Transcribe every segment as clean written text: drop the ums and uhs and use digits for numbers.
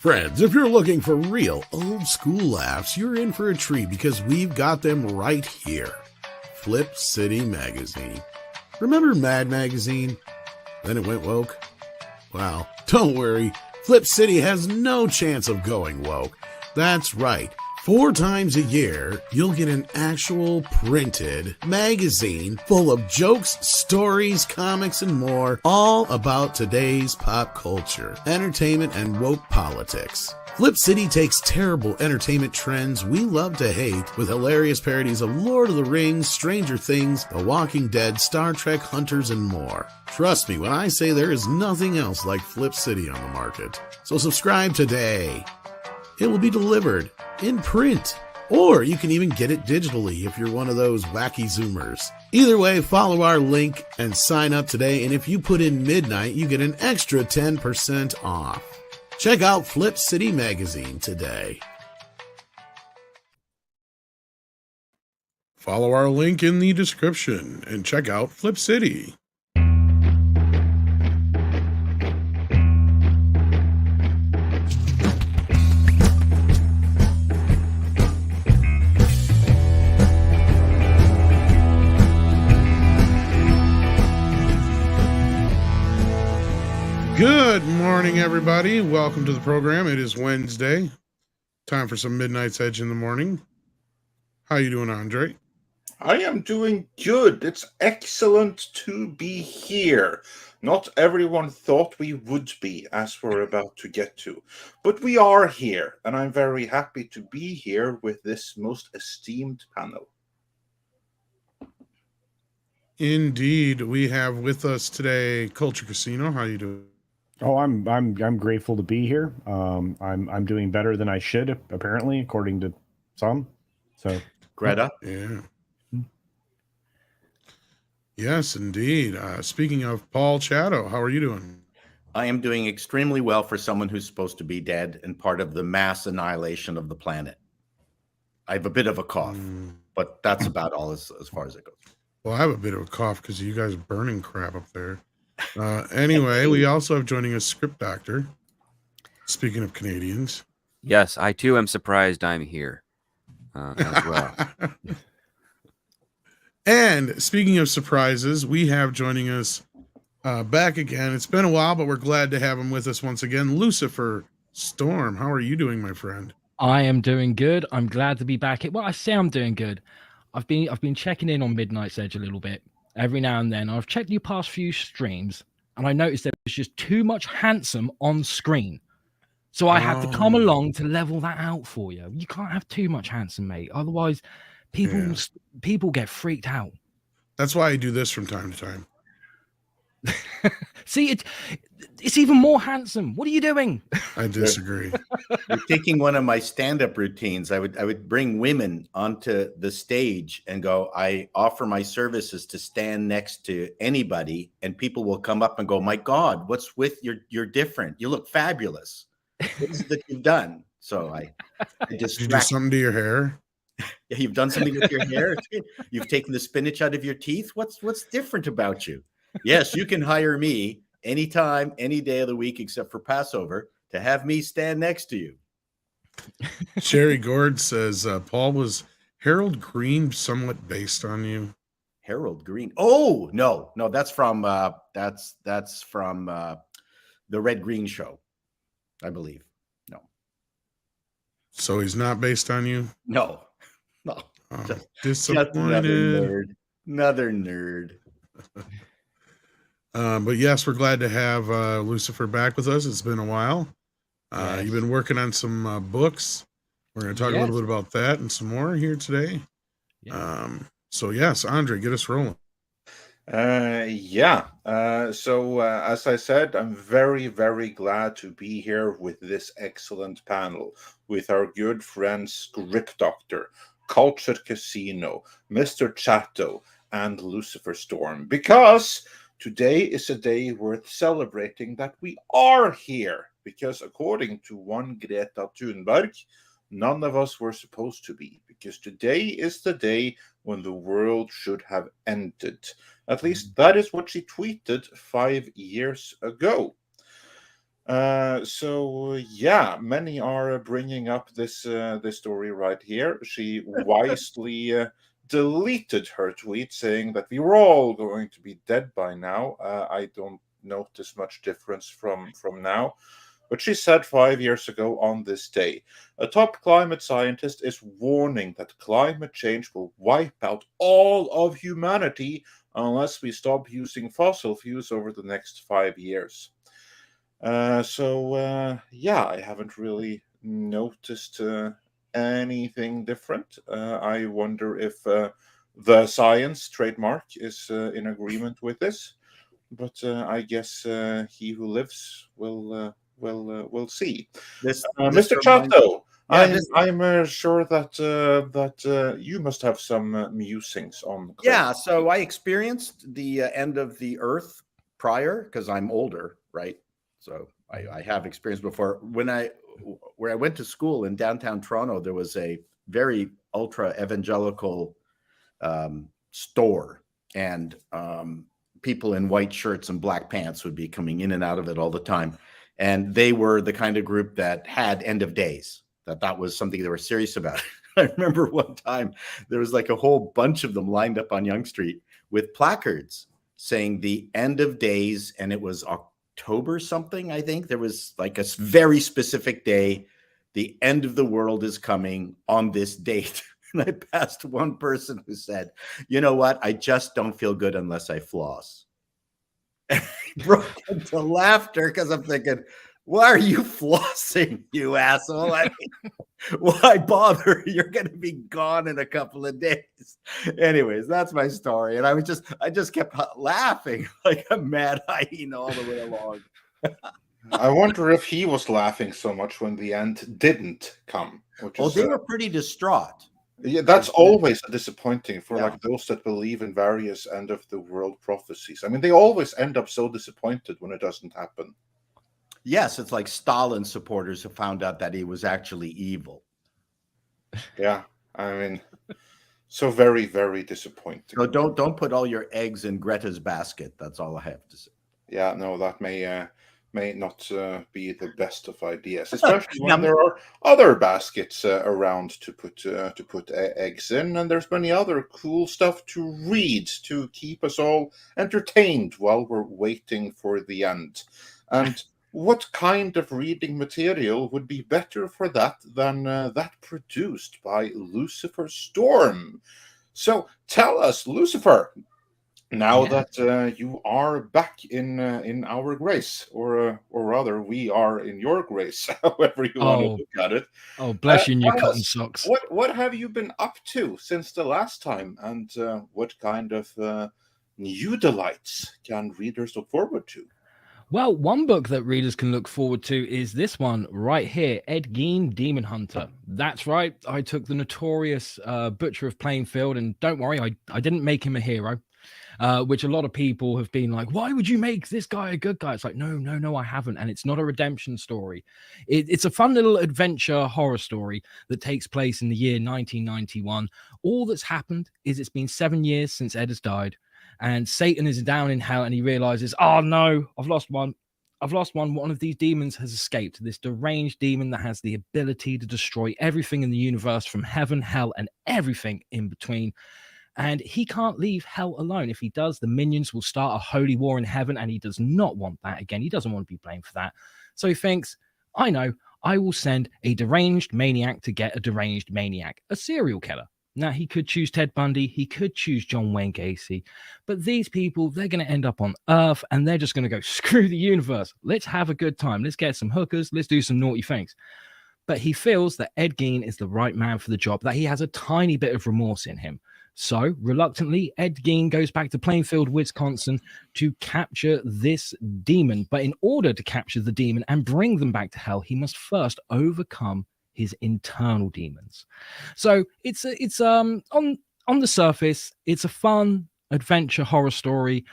Friends, if you're looking for real old school laughs, you're in for a treat because we've got them right here. Flip City Magazine. Remember Mad Magazine? Then it went woke? Well, don't worry. Flip City has no chance of going woke. That's right. 4 times a year, you'll get an actual printed magazine full of jokes, stories, comics, and more, all about today's pop culture, entertainment, and woke politics. Flip City takes terrible entertainment trends we love to hate with hilarious parodies of Lord of the Rings, Stranger Things, The Walking Dead, Star Trek, Hunters, and more. Trust me when I say there is nothing else like Flip City on the market. So subscribe today. It will be delivered in print, or you can even get it digitally if you're one of those wacky Zoomers. Either way, follow our link and sign up today, and if you put in midnight, you get an extra 10% off. Check out Flip City Magazine today. Follow our link in the description and check out Flip City. Good morning, everybody. Welcome to the program. It is Wednesday. Time for some Midnight's Edge in the morning. How you doing, Andre? I am doing good. It's excellent to be here. Not everyone thought we would be, as we're about to get to. But we are here, and I'm very happy to be here with this most esteemed panel. Indeed. We have with us today Culture Casino. How you doing? Oh, I'm grateful to be here. I'm doing better than I should, apparently, according to some. So, Greta? Yeah. Yes, indeed. Speaking of Paul Chato, how are you doing? I am doing extremely well for someone who's supposed to be dead and part of the mass annihilation of the planet. I have a bit of a cough, but that's about all as far as it goes. Well, I have a bit of a cough because you guys are burning crap up there. Anyway, we also have joining us Script Doctor. Speaking of Canadians. Yes, I too am surprised I'm here as well. And speaking of surprises, we have joining us back again. It's been a while, but we're glad to have him with us once again. Lucifer Storm, how are you doing, my friend? I am doing good. I'm glad to be back. Well, I say I'm doing good. I've been checking in on Midnight's Edge a little bit every now and then. I've checked your past few streams, and I noticed there was just too much handsome on screen. So I had to come along to level that out for you. You can't have too much handsome, mate. Otherwise, people get freaked out. That's why I do this from time to time. See, it's even more handsome. What are you doing? I disagree. You're taking one of my stand-up routines. I would bring women onto the stage and go, I offer my services to stand next to anybody, and people will come up and go, my God, what's with you're different. You look fabulous. What is it that you've done? So I just Did you do something to your hair? Yeah, you've done something with your hair. You've taken the spinach out of your teeth. What's different about you? Yes, you can hire me anytime, any day of the week, except for Passover, to have me stand next to you. Sherry Gord says, Paul, was Harold Green somewhat based on you? Harold Green? Oh, no, that's from that's from the Red Green Show, I believe. No. So he's not based on you? No. Disappointed. Another nerd. But yes, we're glad to have Lucifer back with us. It's been a while. Yes. You've been working on some books. We're going to talk a little bit about that and some more here today. Yeah. So yes, Andre, get us rolling. So as I said, I'm very, very glad to be here with this excellent panel with our good friend Script Doctor, Culture Casino, Mr. Chato, and Lucifer Storm, because today is a day worth celebrating that we are here, because according to one Greta Thunberg, none of us were supposed to be, because today is the day when the world should have ended. At least that is what she tweeted 5 years ago. So yeah, many are bringing up this story right here. She wisely deleted her tweet saying that we were all going to be dead by now. I don't notice much difference from now. But she said 5 years ago on this day, a top climate scientist is warning that climate change will wipe out all of humanity unless we stop using fossil fuels over the next 5 years. Yeah, I haven't really noticed anything different. I wonder if the science trademark is in agreement with this, but I guess he who lives will see. Mr. Chato, I'm sure that you must have some musings on. Yeah, so I experienced the end of the Earth prior because I'm older, right? So I have experience before. Where I went to school in downtown Toronto, there was a very ultra evangelical store, and people in white shirts and black pants would be coming in and out of it all the time. And they were the kind of group that had end of days, that was something they were serious about. I remember one time there was like a whole bunch of them lined up on Yonge Street with placards saying the end of days, and it was October something, I think. There was like a very specific day. The end of the world is coming on this date. And I passed one person who said, you know what? I just don't feel good unless I floss. And I broke into laughter because I'm thinking, why are you flossing, you asshole? I mean, why bother? You're going to be gone in a couple of days. Anyways, that's my story. And I just kept laughing like a mad hyena all the way along. I wonder if he was laughing so much when the end didn't come. They were pretty distraught. Yeah, that's always disappointing for like those that believe in various end of the world prophecies. I mean, they always end up so disappointed when it doesn't happen. Yes, it's like Stalin supporters who found out that he was actually evil. Yeah, I mean, so very, very disappointing. So don't put all your eggs in Greta's basket. That's all I have to say. Yeah, no, that may not be the best of ideas, especially when there are other baskets around to put eggs in, and there's many other cool stuff to read to keep us all entertained while we're waiting for the end. And what kind of reading material would be better for that than that produced by Lucifer Storm? So tell us, Lucifer, now that you are back in our grace, or rather, we are in your grace, however you want to look at it. Oh, bless you in your cotton socks. What have you been up to since the last time, and what kind of new delights can readers look forward to? Well, one book that readers can look forward to is this one right here, Ed Gein, Demon Hunter. That's right. I took the notorious Butcher of Plainfield, and don't worry, I didn't make him a hero, which a lot of people have been like, why would you make this guy a good guy? It's like, no, I haven't. And it's not a redemption story. It's a fun little adventure horror story that takes place in the year 1991. All that's happened is it's been 7 years since Ed has died. And Satan is down in hell, and he realizes, oh no, I've lost one. One of these demons has escaped. This deranged demon that has the ability to destroy everything in the universe, from heaven, hell, and everything in between. And he can't leave hell alone. If he does, the minions will start a holy war in heaven, and he does not want that again. He doesn't want to be blamed for that. So he thinks, I know, I will send a deranged maniac to get a deranged maniac, a serial killer. Now, he could choose Ted Bundy, he could choose John Wayne Gacy, but these people, they're going to end up on Earth, and they're just going to go, screw the universe. Let's have a good time. Let's get some hookers. Let's do some naughty things. But he feels that Ed Gein is the right man for the job, that he has a tiny bit of remorse in him. So, reluctantly, Ed Gein goes back to Plainfield, Wisconsin to capture this demon. But in order to capture the demon and bring them back to hell, he must first overcome his internal demons. So it's on the surface, it's a fun adventure horror story,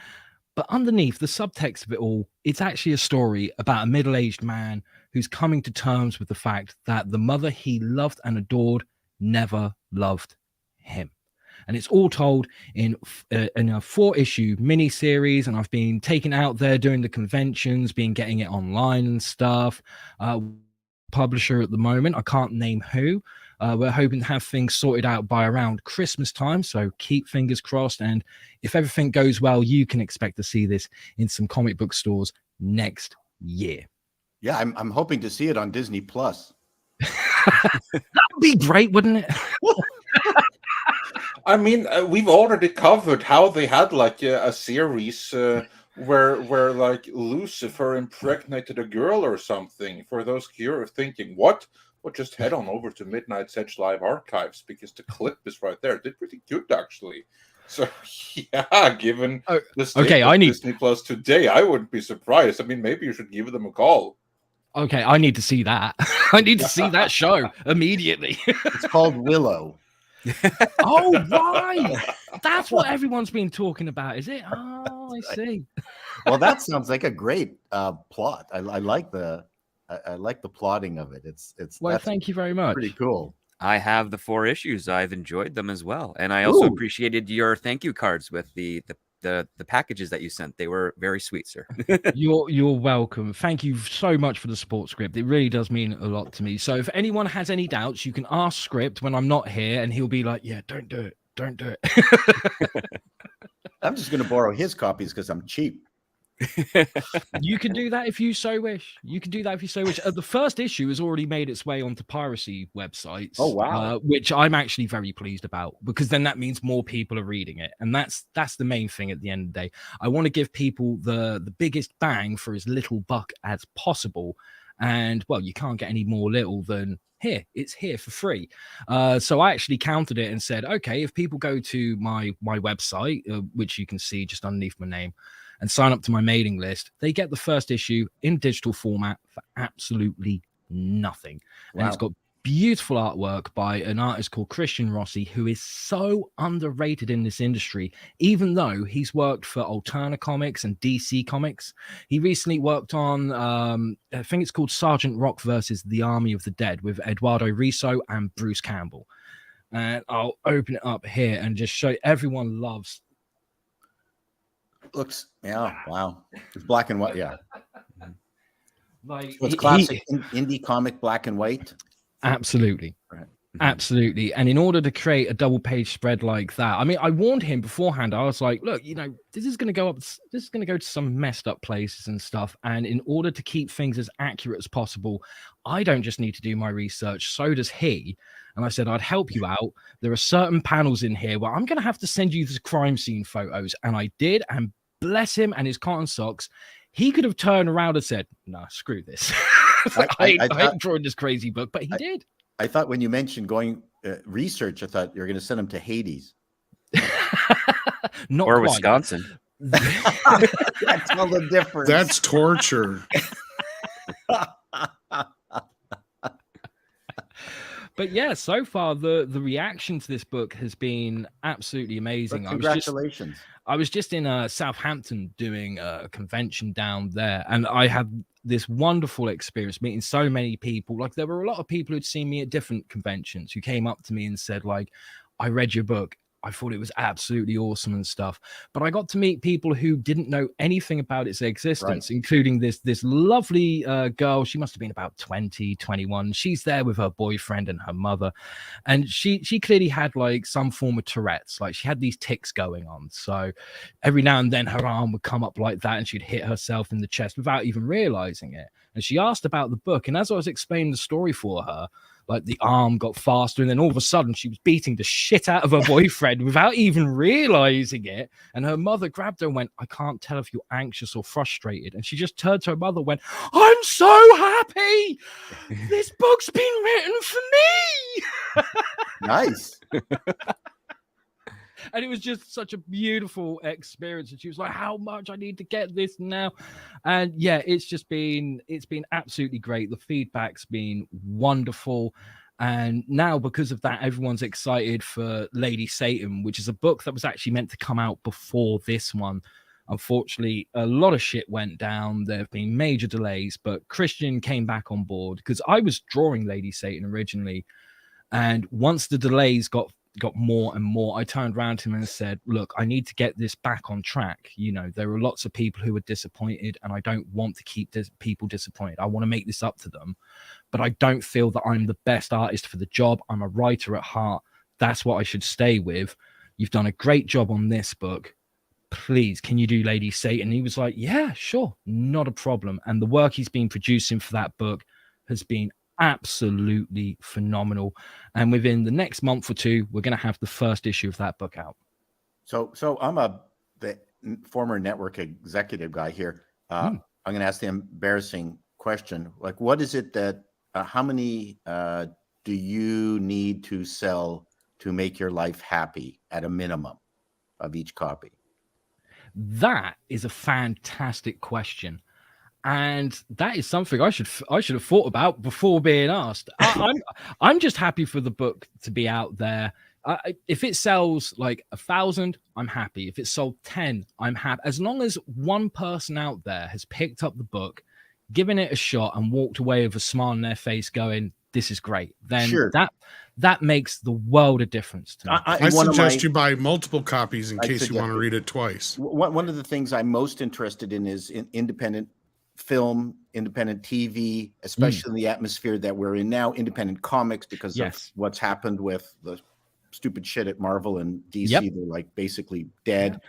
but underneath the subtext of it all, it's actually a story about a middle-aged man who's coming to terms with the fact that the mother he loved and adored never loved him. and it's all told in a 4-issue mini series. And I've been taking it out there doing the conventions, getting it online and stuff. Publisher at the moment, I can't name who. We're hoping to have things sorted out by around Christmas time, so keep fingers crossed. And if everything goes well, you can expect to see this in some comic book stores next year. Yeah, I'm hoping to see it on Disney Plus. That would be great, wouldn't it? I mean, we've already covered how they had like a series where like Lucifer impregnated a girl or something. For those curious thinking, what? Well, just head on over to Midnight's Edge Live Archives, because the clip is right there. It did pretty good, actually. So yeah, given the state of Disney Plus today, I wouldn't be surprised. I mean, maybe you should give them a call. Okay, I need to see that. I need to see that show immediately. It's called Willow. Oh, right. That's what everyone's been talking about, is it? Oh, I see. Well, that sounds like a great plot. I like the plotting of it. It's well, thank you very much. Pretty cool. I have the 4 issues. I've enjoyed them as well, and I also appreciated your thank you cards with the packages that you sent. They were very sweet, sir. You're welcome. Thank you so much for the support, Script. It really does mean a lot to me. So if anyone has any doubts, you can ask Script when I'm not here, and he'll be like, yeah, don't do it. Don't do it. I'm just going to borrow his copies because I'm cheap. You can do that if you so wish. The first issue has already made its way onto piracy websites. Oh wow! Which I'm actually very pleased about, because then that means more people are reading it, and that's the main thing. At the end of the day, I want to give people the biggest bang for as little buck as possible, and well, you can't get any more little than here. It's here for free. So I actually counted it and said, okay, if people go to my website, which you can see just underneath my name, and sign up to my mailing list, they get the first issue in digital format for absolutely nothing. Wow. And it's got beautiful artwork by an artist called Christian Rossi, who is so underrated in this industry, even though he's worked for Alterna Comics and DC Comics. He recently worked on, I think it's called Sergeant Rock versus the Army of the Dead with Eduardo Riso and Bruce Campbell. And I'll open it up here and just show everyone loves. Looks, yeah, wow. It's black and white, yeah. Like, so it's classic indie comic black and white. Absolutely. Right. Absolutely. And in order to create a double page spread like that, I mean, I warned him beforehand. I was like, look, you know, this is going to go to some messed up places and stuff. And in order to keep things as accurate as possible, I don't just need to do my research, so does he. And I said, I'd help you out. There are certain panels in here where I'm going to have to send you the crime scene photos. And I did. And bless him and his cotton socks, he could have turned around and said, nah, screw this. I ain't drawing this crazy book, but he did. I thought when you mentioned going research, I thought you were going to send him to Hades. Not or quite. Wisconsin. That's all the difference. That's torture. But yeah, so far the reaction to this book has been absolutely amazing. Congratulations. I was just in Southampton doing a convention down there, and I had this wonderful experience meeting so many people. Like, there were a lot of people who'd seen me at different conventions who came up to me and said, like, I read your book. I thought it was absolutely awesome and stuff. But I got to meet people who didn't know anything about its existence, including this lovely girl. She must have been about 20, 21. She's there with her boyfriend and her mother. And she clearly had like some form of Tourette's. Like, she had these tics going on. So every now and then her arm would come up like that and she'd hit herself in the chest without even realizing it. And she asked about the book. And as I was explaining the story for her, like, the arm got faster, and then all of a sudden she was beating the shit out of her boyfriend without even realizing it. And her mother grabbed her and went, I can't tell if you're anxious or frustrated. And she just turned to her mother and went, I'm so happy. This book's been written for me. Nice. And it was just such a beautiful experience. And she was like, how much I need to get this now. And yeah, it's been absolutely great. The feedback's been wonderful. And now, because of that, everyone's excited for Lady Satan, which is a book that was actually meant to come out before this one. Unfortunately, a lot of shit went down. There have been major delays, but Christian came back on board because I was drawing Lady Satan originally. And once the delays got got more and more, I turned around to him and said, look, I need to get this back on track. You know, there are lots of people who are disappointed, and I don't want to keep people disappointed. I want to make this up to them, but I don't feel that I'm the best artist for the job. I'm a writer at heart. That's what I should stay with. You've done a great job on this book. Please, can you do Lady Satan? He was like, yeah, sure, not a problem. And the work he's been producing for that book has been absolutely phenomenal. And within the next month or two, we're going to have the first issue of that book out. So I'm the former network executive guy here. I'm going to ask the embarrassing question. Like, what is it that, how many do you need to sell to make your life happy at a minimum of each copy? That is a fantastic question, and that is something I should have thought about before being asked. I'm just happy for the book to be out there. If it sells like 1,000, I'm happy. If it sold 10, I'm happy. As long as one person out there has picked up the book, given it a shot, and walked away with a smile on their face, going, "This is great," then sure, that makes the world of difference to me. I suggest you buy multiple copies in case you want to read it twice. One of the things I'm most interested in is independent film, independent TV, especially in the atmosphere that we're in now, independent comics, because of what's happened with the stupid shit at Marvel and DC. They're like basically dead.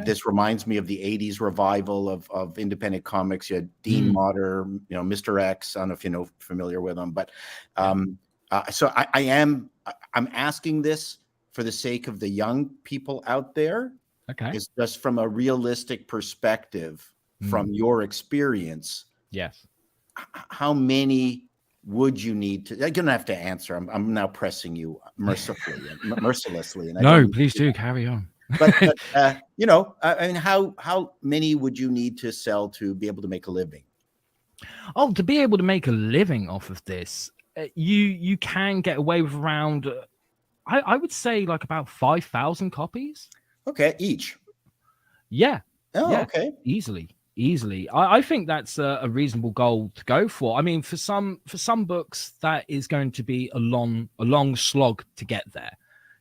This reminds me of the 80s revival of independent comics. You had Dean Motter, you know, Mr. X. I don't know if you know, familiar with them, but so I'm asking this for the sake of the young people out there. Okay. It's just from a realistic perspective, from your experience. Yes. How many would you need to? You're gonna have to answer. I'm now pressing you mercilessly. And no, please do carry on. but you know, I mean, how many would you need to sell to be able to make a living? Oh, to be able to make a living off of this, you can get away with around, I would say, like about 5,000 copies. Okay, each. Yeah. Oh, yeah, okay. Easily. I think that's a reasonable goal to go for. I mean, for some books, that is going to be a long slog to get there,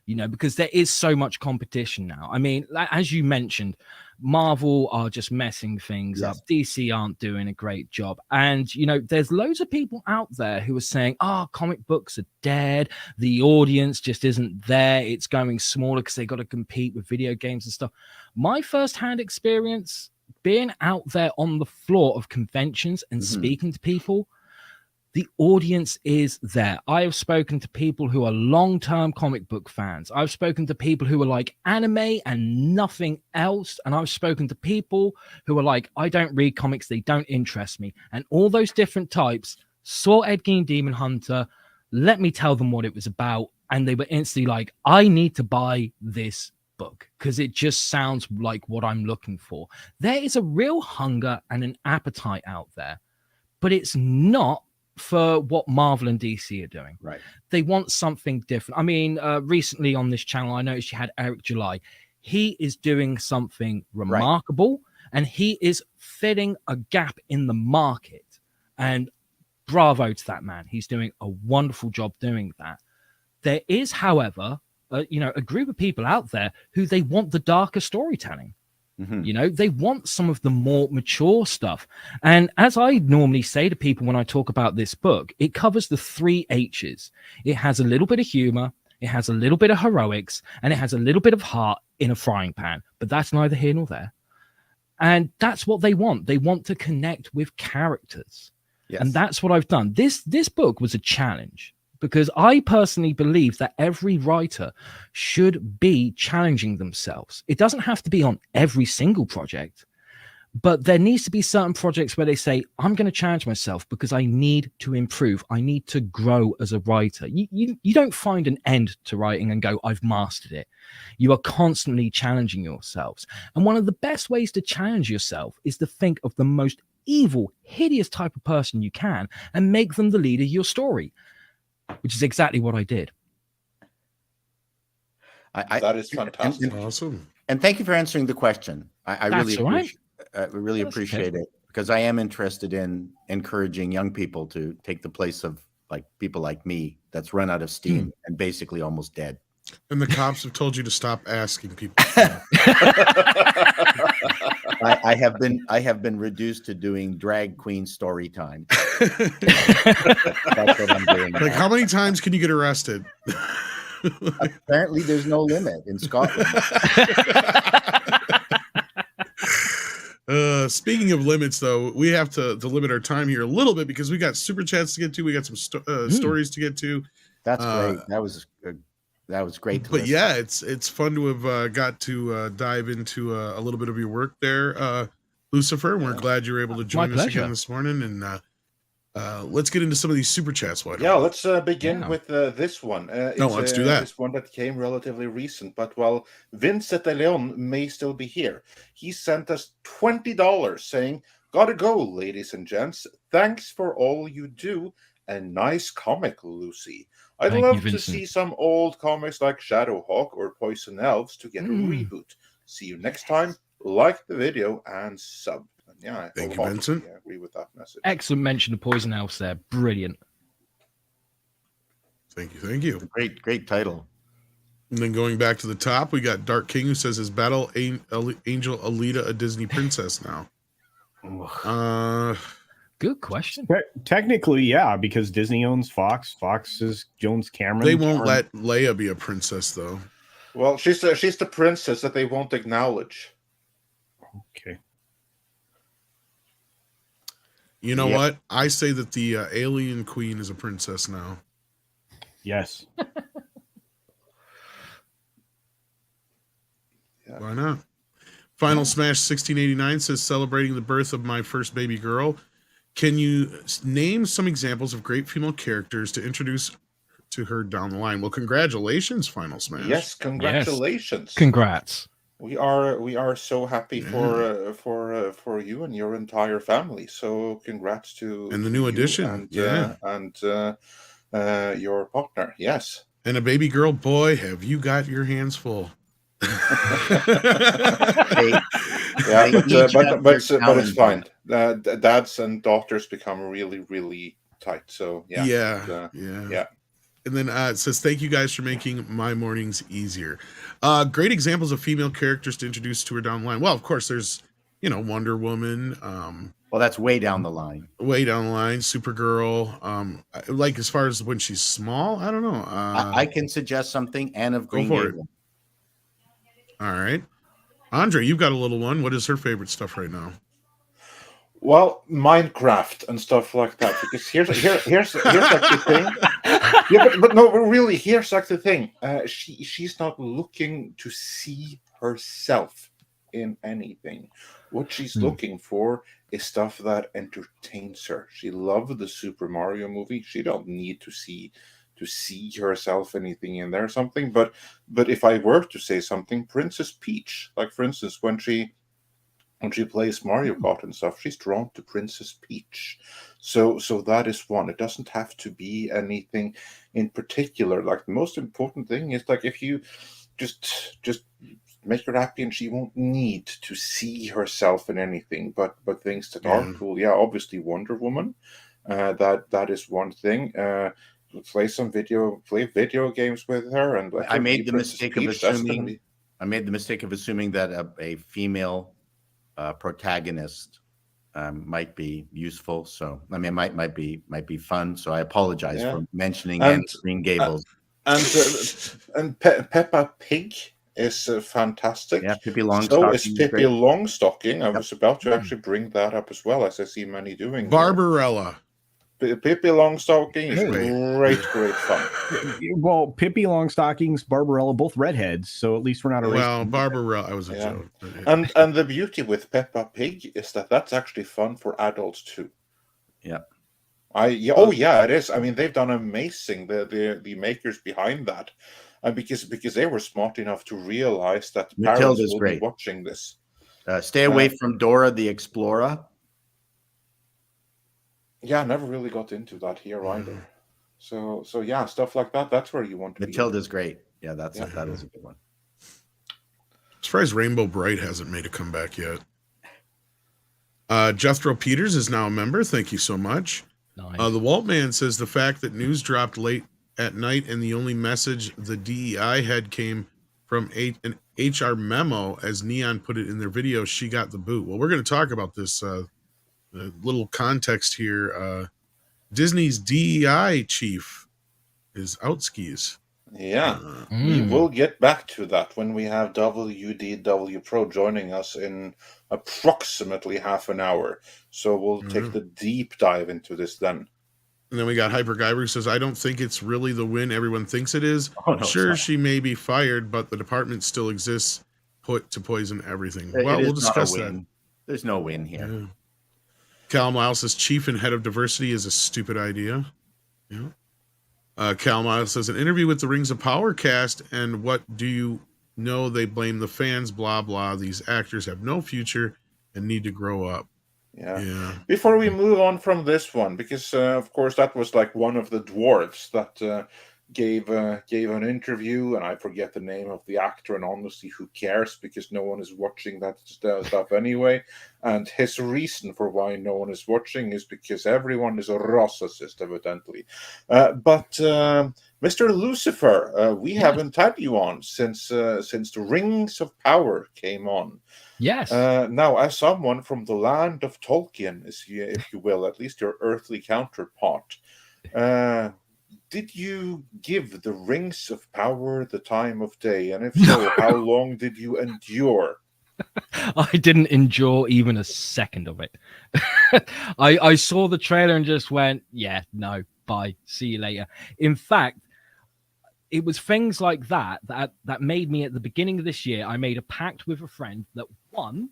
you know, because there is so much competition now. I mean, as you mentioned, Marvel are just messing things up. DC aren't doing a great job. And, you know, there's loads of people out there who are saying, comic books are dead. The audience just isn't there. It's going smaller because they got to compete with video games and stuff. My firsthand experience being out there on the floor of conventions and speaking to people, the audience is there. I have spoken to people who are long-term comic book fans. I've spoken to people who are like anime and nothing else. And I've spoken to people who are like, I don't read comics. They don't interest me. And all those different types saw Ed Gein Demon Hunter. Let me tell them what it was about. And they were instantly like, I need to buy this book because it just sounds like what I'm looking for. There is a real hunger and an appetite out there, but it's not for what Marvel and DC are doing. Right. They want something different. I mean, recently on this channel, I noticed you had Eric July. He is doing something remarkable, and he is filling a gap in the market. And bravo to that man. He's doing a wonderful job doing that. There is, however, you know, a group of people out there who they want the darker storytelling. You know, they want some of the more mature stuff. And as I normally say to people when I talk about this book, it covers the 3 H's. It has a little bit of humor, it has a little bit of heroics, and it has a little bit of heart in a frying pan. But that's neither here nor there. And that's what they want. They want to connect with characters. Yes. And that's what I've done. This book was a challenge, because I personally believe that every writer should be challenging themselves. It doesn't have to be on every single project, but there needs to be certain projects where they say, I'm going to challenge myself because I need to improve. I need to grow as a writer. You don't find an end to writing and go, I've mastered it. You are constantly challenging yourselves. And one of the best ways to challenge yourself is to think of the most evil, hideous type of person you can and make them the lead of your story. Which is exactly what I did. That is fantastic. Awesome. And thank you for answering the question. I really appreciate it, because I am interested in encouraging young people to take the place of like people like me that's run out of steam and basically almost dead. And the cops have told you to stop asking people. I have been reduced to doing drag queen story time. That's what I'm doing. Like, how many times can you get arrested? Apparently, there's no limit in Scotland. Speaking of limits, though, we have to limit our time here a little bit because we got super chats to get to. We got some stories to get to. That's great. That was great. To but listen. Yeah, it's fun to have got to dive into a little bit of your work there, Lucifer. We're glad you were able to join us again this morning. And let's get into some of these super chats. Let's begin with this one. Let's do that. This one that came relatively recent, but while Vincent de Leon may still be here, he sent us $20 saying, "Gotta go, ladies and gents. Thanks for all you do. And nice comic, Lucy. I'd love to see some old comics like Shadowhawk or Poison Elves to get a reboot. See you next time. Like the video and sub." And yeah, thank you, Vincent. I agree with that message. Excellent mention of Poison Elves there. Brilliant. Thank you. Great title. And then going back to the top, we got Dark King who says, "Is Battle Angel Alita a Disney princess now?" Good question. Technically, yeah, because Disney owns Fox. Fox is Jones Cameron. They won't let Leia be a princess, though. Well, she's the princess that they won't acknowledge. Okay. You know what? I say that the alien queen is a princess now. Yes. Why not? Final Smash 1689 says, "Celebrating the birth of my first baby girl. Can you name some examples of great female characters to introduce to her down the line?" Well, congratulations, Final Smash. Yes, congratulations. Yes. Congrats. We are so happy for you and your entire family. So congrats to the new addition and your partner. Yes. And a baby girl. Boy, have you got your hands full. Yeah, but it's fine. Dads and daughters become really, really tight. So yeah. And then it says, "Thank you guys for making my mornings easier." Great examples of female characters to introduce to her down the line. Well, of course, there's Wonder Woman. Well, that's way down the line. Supergirl. Like as far as when she's small, I don't know. I can suggest something. Anne of Green Gables. All right. Andre, you've got a little one. What is her favorite stuff right now? Well, Minecraft and stuff like that. Because here's like the thing. Yeah, but no, really, here's like the thing. She's not looking to see herself in anything. What she's looking for is stuff that entertains her. She loved the Super Mario movie. She don't need to see herself anything in there, something. But if I were to say something, Princess Peach, like for instance, when she plays Mario Kart and stuff, she's drawn to Princess Peach. So that is one. It doesn't have to be anything in particular. Like the most important thing is like if you just make her happy and she won't need to see herself in anything but things that are cool. Yeah, obviously Wonder Woman. That is one thing. Play video games with her, and I made the mistake of assuming that a female protagonist might be useful. So I mean, might be fun. So I apologize for mentioning Green Gables. And Peppa Pig is fantastic. Yeah, Pippi Longstocking. So is Pippi Longstocking. I was about to actually bring that up as well, as I see many doing. Barbarella. Pippi Longstocking is great fun. Well, Pippi Longstockings, Barbarella, both redheads, so at least we're not a race. Well, Barbarella, I was a joke. And the beauty with Peppa Pig is that that's actually fun for adults too. Yeah. It is. I mean, they've done amazing. The makers behind that, and because they were smart enough to realize that parents will be watching this. Stay away from Dora the Explorer. Yeah, I never really got into that here either. So yeah, stuff like that. That's where you want to. Matilda's great. Yeah, that is a good one. As far as Rainbow Bright hasn't made a comeback yet. Jethro Peters is now a member. Thank you so much. Nice. The Walt Man says the fact that news dropped late at night, and the only message the DEI had came from an HR memo, as Neon put it in their video. She got the boot. Well, we're going to talk about this. Little context here. Disney's DEI chief is out skis. Yeah, we will get back to that when we have WDW Pro joining us in approximately half an hour. So we'll take the deep dive into this then. And then we got Hyper Guyver, who says, I don't think it's really the win everyone thinks it is. Oh, no, sure, she may be fired, but the department still exists to poison everything. Well, we'll discuss that. There's no win here. Yeah. Cal Miles says, chief and head of diversity is a stupid idea. Yeah. Cal Miles says, an interview with the Rings of Power cast, and what do you know? They blame the fans, blah, blah. These actors have no future and need to grow up. Yeah. Before we move on from this one, because of course that was like one of the dwarves that gave an interview, and I forget the name of the actor, and honestly, who cares, because no one is watching that stuff anyway. And his reason for why no one is watching is because everyone is a racist, evidently. But Mr. Lucifer, we haven't had you on since the Rings of Power came on. Yes. Now, as someone from the land of Tolkien, if you will, at least your earthly counterpart, did you give the Rings of Power the time of day? And if so, how long did you endure? I didn't endure even a second of it. I saw the trailer and just went, yeah, no, bye, see you later. In fact, it was things like that made me, at the beginning of this year, I made a pact with a friend that, one,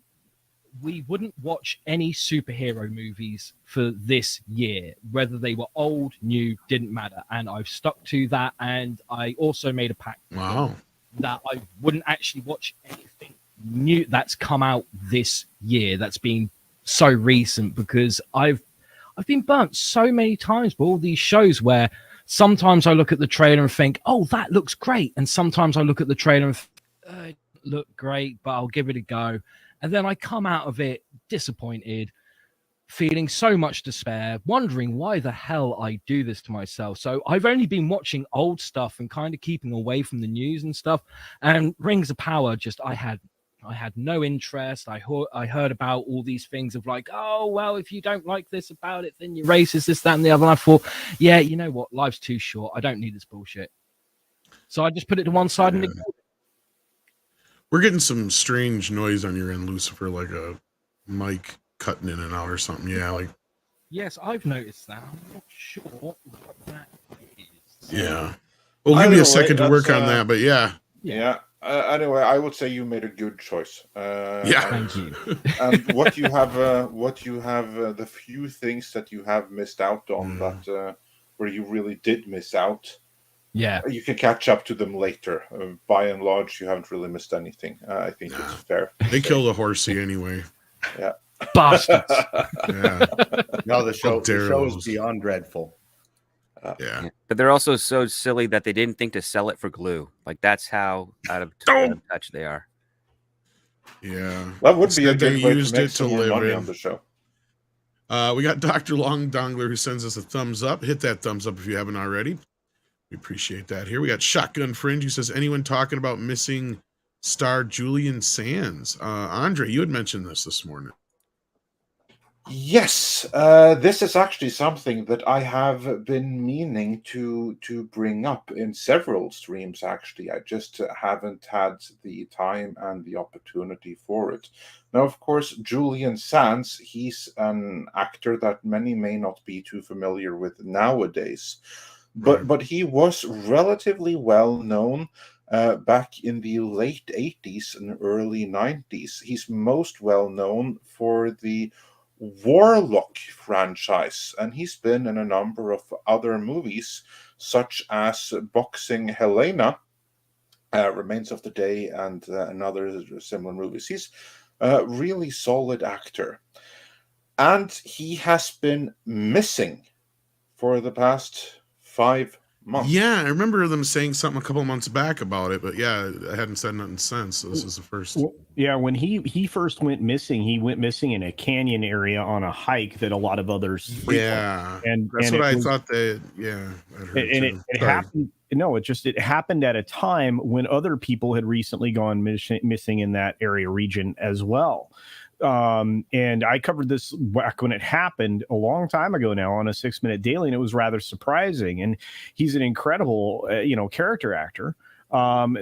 we wouldn't watch any superhero movies for this year, whether they were old, new, didn't matter. And I've stuck to that. And I also made a pact that I wouldn't actually watch anything new that's come out this year that's been so recent, because I've been burnt so many times by all these shows where sometimes I look at the trailer and think, oh, that looks great. And sometimes I look at the trailer and think, it look great, but I'll give it a go. And then I come out of it disappointed, feeling so much despair, wondering why the hell I do this to myself. So I've only been watching old stuff and kind of keeping away from the news and stuff. And Rings of Power, just I had no interest. I heard about all these things of like, oh, well, if you don't like this about it, then you're racist, this, that, and the other. And I thought, yeah, you know what? Life's too short. I don't need this bullshit. So I just put it to one side and ignored it. We're getting some strange noise on your end, Lucifer, like a mic cutting in and out or something. Yeah, like. Yes, I've noticed that. I'm not sure what that is. Yeah. Well, give me a second to work on that, but yeah. Yeah. Anyway, I would say you made a good choice. Thank you. And what you have, the few things that you have missed out on that where you really did miss out. Yeah, you can catch up to them later. By and large, you haven't really missed anything. I think it's fair. They killed a horsey anyway. Yeah, bastards. Yeah. No, the show is beyond dreadful. Yeah, but they're also so silly that they didn't think to sell it for glue. Like, that's how out of touch they are. Yeah, that would be a good way to make some more money on the show. We got Dr. Long Dongler, who sends us a thumbs up. Hit that thumbs up if you haven't already. We appreciate that. Here we got Shotgun Fringe, who says, anyone talking about missing star Julian Sands? Andre, you had mentioned this morning. Yes, this is actually something that I have been meaning to bring up in several streams, actually. I just haven't had the time and the opportunity for it. Now, of course, Julian Sands, he's an actor that many may not be too familiar with nowadays. But he was relatively well known back in the late 80s and early 90s. He's most well known for the Warlock franchise, and he's been in a number of other movies, such as Boxing Helena, Remains of the Day, and other similar movies. He's a really solid actor, and he has been missing for the past 5 months. Yeah, I remember them saying something a couple of months back about it, but yeah, I hadn't said nothing since. So this is the first. Well, yeah, when he first went missing, he went missing in a canyon area on a hike that a lot of others frequent. Yeah, and that's and what it I was, thought. That I heard and too. it Sorry. happened. No, it happened at a time when other people had recently gone missing in that area region as well. And I covered this back when it happened a long time ago now on a 6-minute daily, and it was rather surprising. And he's an incredible, character actor.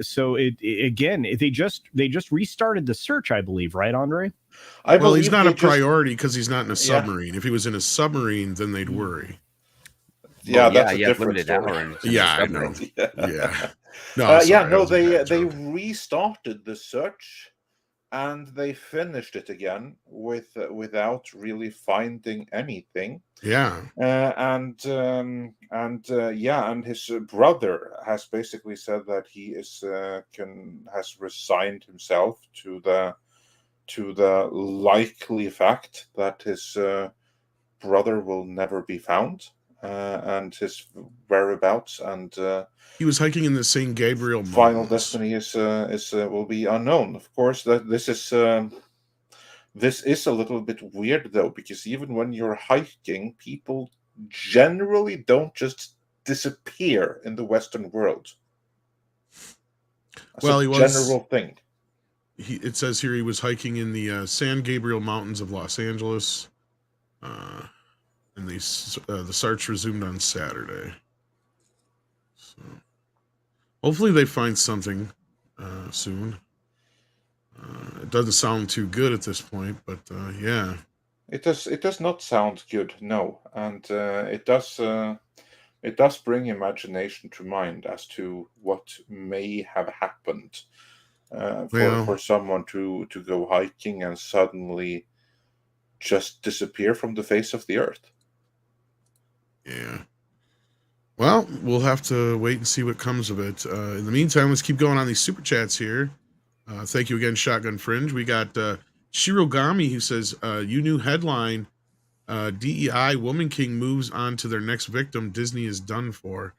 So they just restarted the search, I believe, right, Andre? Well, he's not a priority because he's not in a submarine. Yeah. If he was in a submarine, then they'd worry. Yeah, that's a different story. I know. Yeah. No, they restarted the search. And they finished it again without really finding anything. Yeah. And his brother has basically said that he has resigned himself to the likely fact that his brother will never be found, and his whereabouts and he was hiking in the St. Gabriel Mountains. Final destiny will be unknown. Of course, that this is a little bit weird though, because even when you're hiking, people generally don't just disappear in the Western world. That's a general thing. It says here he was hiking in the San Gabriel Mountains of Los Angeles, and the search resumed on Saturday. So hopefully they find something soon. It doesn't sound too good at this point, but yeah. It does not sound good, no, and it does bring imagination to mind as to what may have happened for someone to go hiking and suddenly just disappear from the face of the earth. Yeah. Well, we'll have to wait and see what comes of it. In the meantime, let's keep going on these super chats here. Thank you again, Shotgun Fringe. We got Shirogami who says, you new headline, DEI Woman King moves on to their next victim. Disney is done for.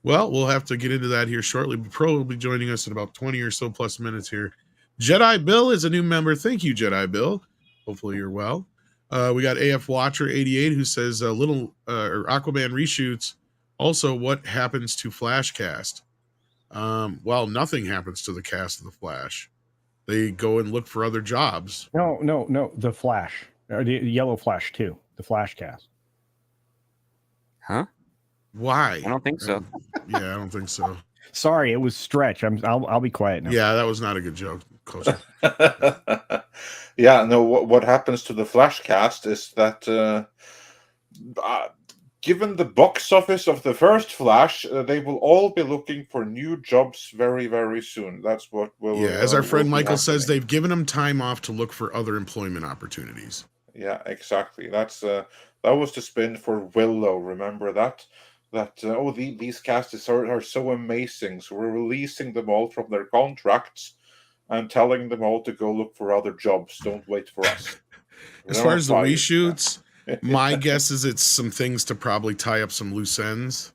Well, we'll have to get into that here shortly. Pro will be joining us in about 20 or so plus minutes here. Jedi Bill is a new member. Thank you, Jedi Bill. Hopefully you're well. We got AF Watcher 88 who says or Aquaman reshoots. Also, what happens to Flashcast? Well, nothing happens to the cast of the Flash. They go and look for other jobs. No. The Flash, or the Yellow Flash too. The Flashcast. Huh? Why? I don't think so. Yeah, I don't think so. Sorry, it was stretch. I'll be quiet now. Yeah, that was not a good joke, Coach. Yeah, no. What happens to the Flashcast is that, given the box office of the first Flash, they will all be looking for new jobs very, very soon. That's what will. Yeah, as our friend Michael says, they've given them time off to look for other employment opportunities. Yeah, exactly. That was the spin for Willow. Remember that? These casts are so amazing, so we're releasing them all from their contracts and telling them all to go look for other jobs. Don't wait for us. As far as the reshoots, my guess is it's some things to probably tie up some loose ends.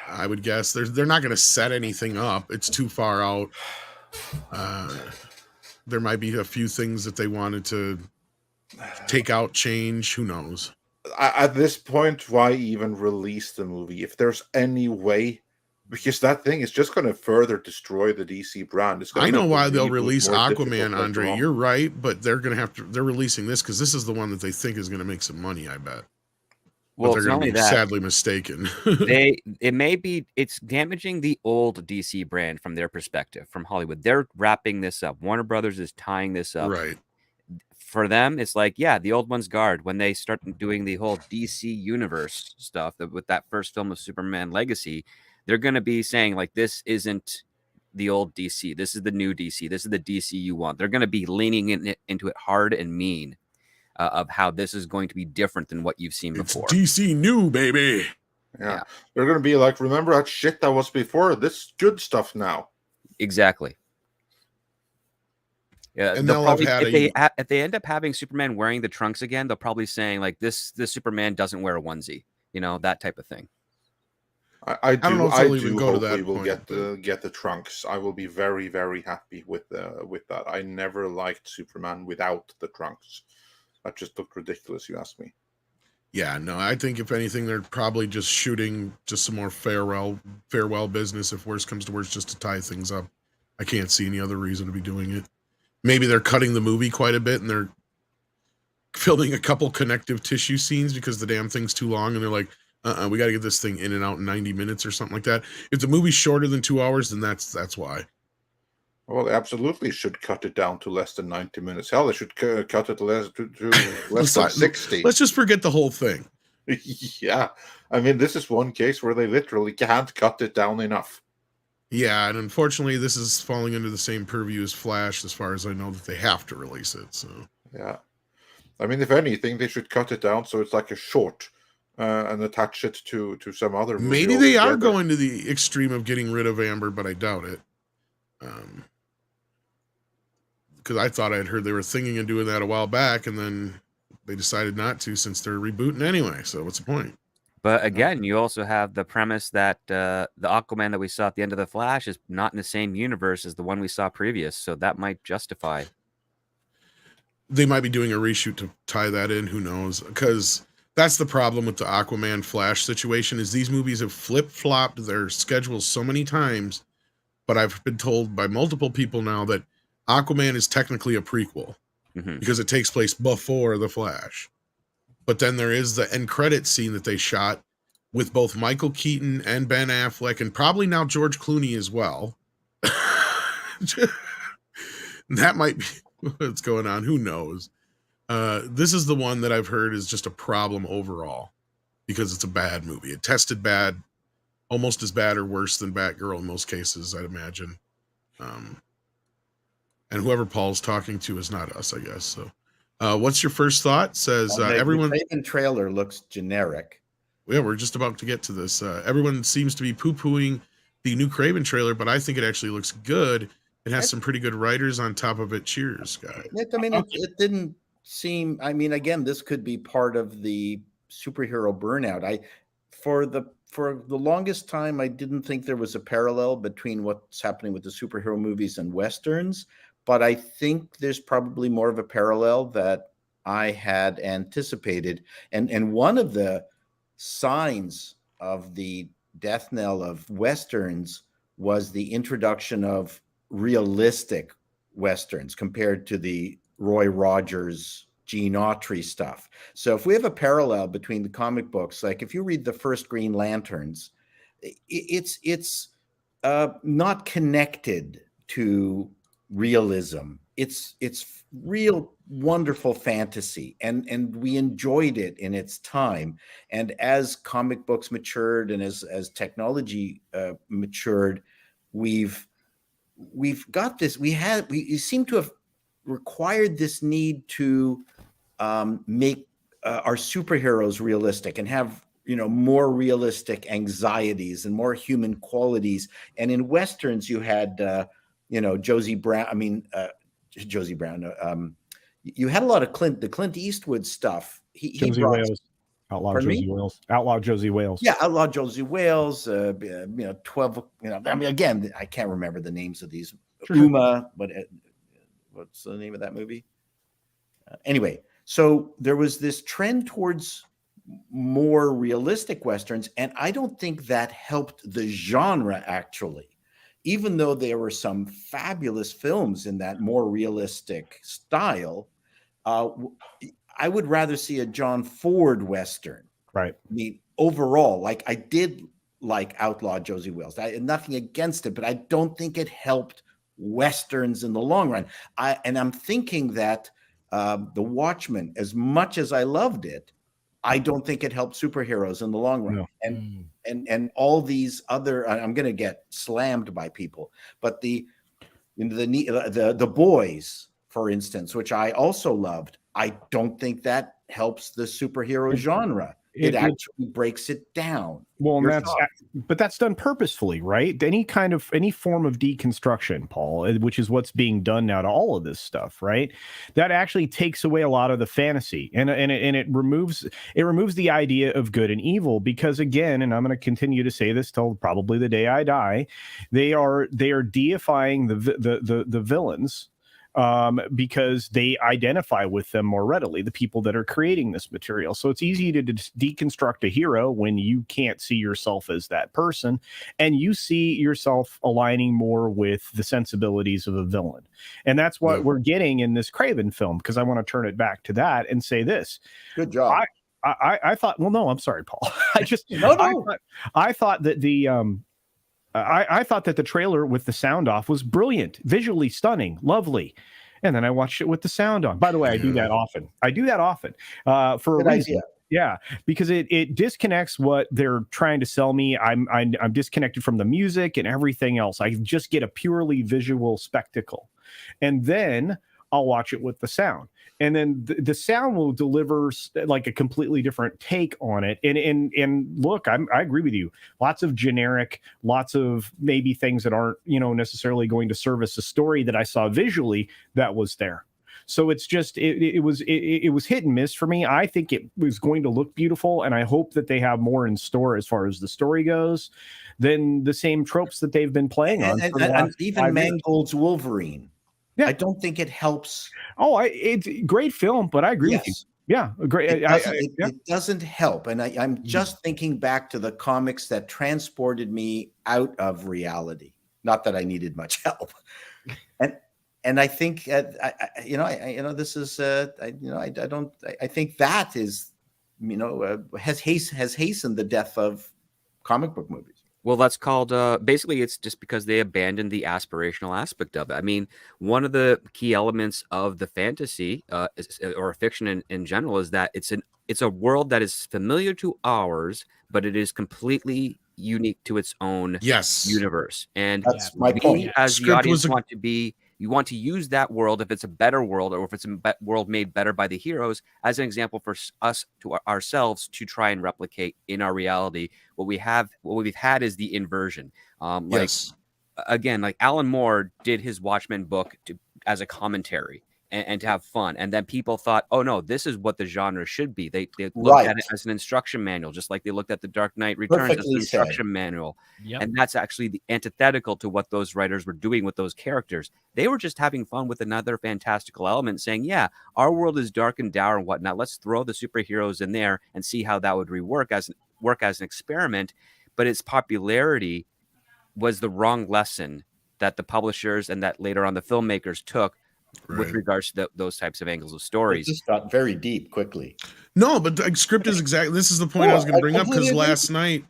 I would guess they're not going to set anything up. It's too far out. There might be a few things that they wanted to take out, change. Who knows? At this point, why even release the movie if there's any way? Because that thing is just going to further destroy the DC brand. I know why they'll release Aquaman, Andre. You're right, but they're going to have to. They're releasing this because this is the one that they think is going to make some money. I bet. Well, but they're going to be sadly mistaken. It's damaging the old DC brand from their perspective, from Hollywood. They're wrapping this up. Warner Brothers is tying this up. Right. For them, it's like, yeah, the old one's guard. When they start doing the whole DC universe stuff with that first film of Superman Legacy, they're going to be saying, like, this isn't the old DC. This is the new DC. This is the DC you want. They're going to be leaning into it hard and mean of how this is going to be different than what you've seen before. DC new, baby. Yeah. They're going to be like, remember that shit that was before? This good stuff now. Exactly. Yeah, and if they end up having Superman wearing the trunks again, they'll probably saying like this Superman doesn't wear a onesie, that type of thing. I don't know do. if I they'll even do go to hope we that will point, get the trunks. I will be very, very happy with that. I never liked Superman without the trunks. That just looked ridiculous. You ask me. Yeah, no, I think if anything, they're probably just shooting just some more farewell business. If worse comes to worse, just to tie things up. I can't see any other reason to be doing it. Maybe they're cutting the movie quite a bit and they're filming a couple connective tissue scenes because the damn thing's too long, and they're like, we got to get this thing in and out in 90 minutes or something like that. If the movie's shorter than 2 hours, then that's why. Well, they absolutely should cut it down to less than 90 minutes. Hell, they should cut it to less than 60. Let's just forget the whole thing. Yeah, I mean, this is one case where they literally can't cut it down enough. Yeah, and unfortunately, this is falling under the same purview as Flash, as far as I know, that they have to release it. So yeah, I mean, if anything, they should cut it down so it's like a short and attach it to some other movie. Maybe they are going to the extreme of getting rid of Amber, but I doubt it. Because I thought I'd heard they were thinking of doing that a while back, and then they decided not to since they're rebooting anyway. So what's the point? But again, you also have the premise that the Aquaman that we saw at the end of The Flash is not in the same universe as the one we saw previous. So that might justify. They might be doing a reshoot to tie that in. Who knows? Because that's the problem with the Aquaman Flash situation is these movies have flip-flopped their schedules so many times. But I've been told by multiple people now that Aquaman is technically a prequel because it takes place before The Flash. But then there is the end credit scene that they shot with both Michael Keaton and Ben Affleck, and probably now George Clooney as well. That might be what's going on. Who knows? This is the one that I've heard is just a problem overall because it's a bad movie. It tested bad, almost as bad or worse than Batgirl in most cases, I'd imagine. And whoever Paul's talking to is not us, I guess. So, what's your first thought? Says everyone. The Kraven trailer looks generic. Yeah, we're just about to get to this. Everyone seems to be poo-pooing the new Kraven trailer, but I think it actually looks good. It has some pretty good writers on top of it. Cheers, guys. I mean, it didn't seem. I mean, again, this could be part of the superhero burnout. For the longest time, I didn't think there was a parallel between what's happening with the superhero movies and Westerns. But I think there's probably more of a parallel that I had anticipated. And one of the signs of the death knell of Westerns was the introduction of realistic Westerns compared to the Roy Rogers, Gene Autry stuff. So if we have a parallel between the comic books, like if you read the first Green Lanterns, it's not connected to realism. It's real wonderful fantasy, and we enjoyed it in its time. And as comic books matured and as technology matured, we've got this. We seem to have required this need to make our superheroes realistic and have more realistic anxieties and more human qualities. And in Westerns, you had Josie Brown. Josie Brown. You had a lot of the Clint Eastwood stuff. Josie Wales. Outlaw Josie Wales. Outlaw Josie Wales. Yeah, Outlaw Josie Wales. 12. Again, I can't remember the names of these. Sure. Uma, but what's the name of that movie? Anyway, so there was this trend towards more realistic Westerns, and I don't think that helped the genre actually. Even though there were some fabulous films in that more realistic style, I would rather see a John Ford Western. Right. I mean, overall, like I did like Outlaw Josie Wales. I had nothing against it, but I don't think it helped Westerns in the long run. I'm thinking that The Watchmen, as much as I loved it, I don't think it helped superheroes in the long run. No. And all these other, I'm going to get slammed by people, but the Boys, for instance, which I also loved, I don't think that helps the superhero genre. it actually breaks it down. Well, and but that's done purposefully, right? Any form of deconstruction, Paul, which is what's being done now to all of this stuff, right? That actually takes away a lot of the fantasy, and it removes the idea of good and evil, because again, and I'm going to continue to say this till probably the day I die, they are deifying the villains. Because they identify with them more readily, the people that are creating this material. So it's easy to deconstruct a hero when you can't see yourself as that person, and you see yourself aligning more with the sensibilities of a villain. And that's what we're getting in this Kraven film, because I want to turn it back to that and say this. Good job. I thought, well, no, I'm sorry, Paul. I thought that I thought that the trailer with the sound off was brilliant, visually stunning, lovely. And then I watched it with the sound on. By the way, I do that often. For Good a reason. idea. Yeah, because it disconnects what they're trying to sell me. I'm disconnected from the music and everything else. I just get a purely visual spectacle. And then I'll watch it with the sound. And then the sound will deliver like a completely different take on it. And look, I agree with you. Lots of generic, lots of maybe things that aren't, necessarily going to service a story that I saw visually that was there. So it's just it was hit and miss for me. I think it was going to look beautiful, and I hope that they have more in store as far as the story goes than the same tropes that they've been playing on. And even Mangold's Wolverine. Yeah. I don't think it helps. Oh, it's a great film, but I agree with you. Yeah, great. It doesn't help. And I'm just thinking back to the comics that transported me out of reality. Not that I needed much help. And I think, this is, I think that is, has hastened the death of comic book movies. Well, that's called basically it's just because they abandoned the aspirational aspect of it. I mean, one of the key elements of the fantasy or fiction in general is that it's a world that is familiar to ours, but it is completely unique to its own universe. And that's my point. As the audience you want to use that world if it's a better world, or if it's a world made better by the heroes, as an example for us to ourselves to try and replicate in our reality. What we've had is the inversion. Again, like Alan Moore did his Watchmen book as a commentary and to have fun. And then people thought, oh no, this is what the genre should be. They looked at it as an instruction manual, just like they looked at the Dark Knight Returns as an instruction manual. Yep. And that's actually the antithetical to what those writers were doing with those characters. They were just having fun with another fantastical element, saying, yeah, our world is dark and dour and whatnot. Let's throw the superheroes in there and see how that would work as an experiment. But its popularity was the wrong lesson that the publishers and that later on the filmmakers took with regards to those types of angles of stories. It just got very deep quickly. No, but the script is exactly, this is the point I was going to bring up, because last night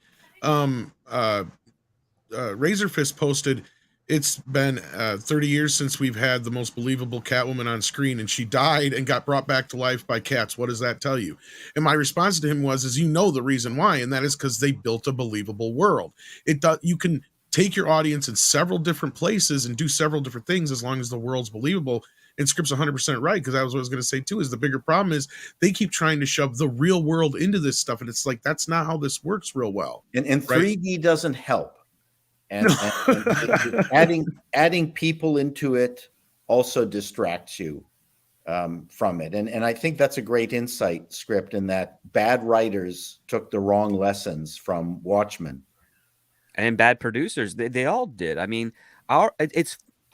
Razor Fist posted, it's been 30 years since we've had the most believable Catwoman on screen, and she died and got brought back to life by cats. What does that tell you? And my response to him was, the reason why, and that is because they built a believable world. You can take your audience in several different places and do several different things as long as the world's believable. And Script's 100% right, because that was what I was going to say too, is the bigger problem is they keep trying to shove the real world into this stuff, and it's like, that's not how this works real well. And 3D doesn't help. And adding people into it also distracts you from it. And I think that's a great insight, Script, in that bad writers took the wrong lessons from Watchmen. And bad producers, they all did. I mean, I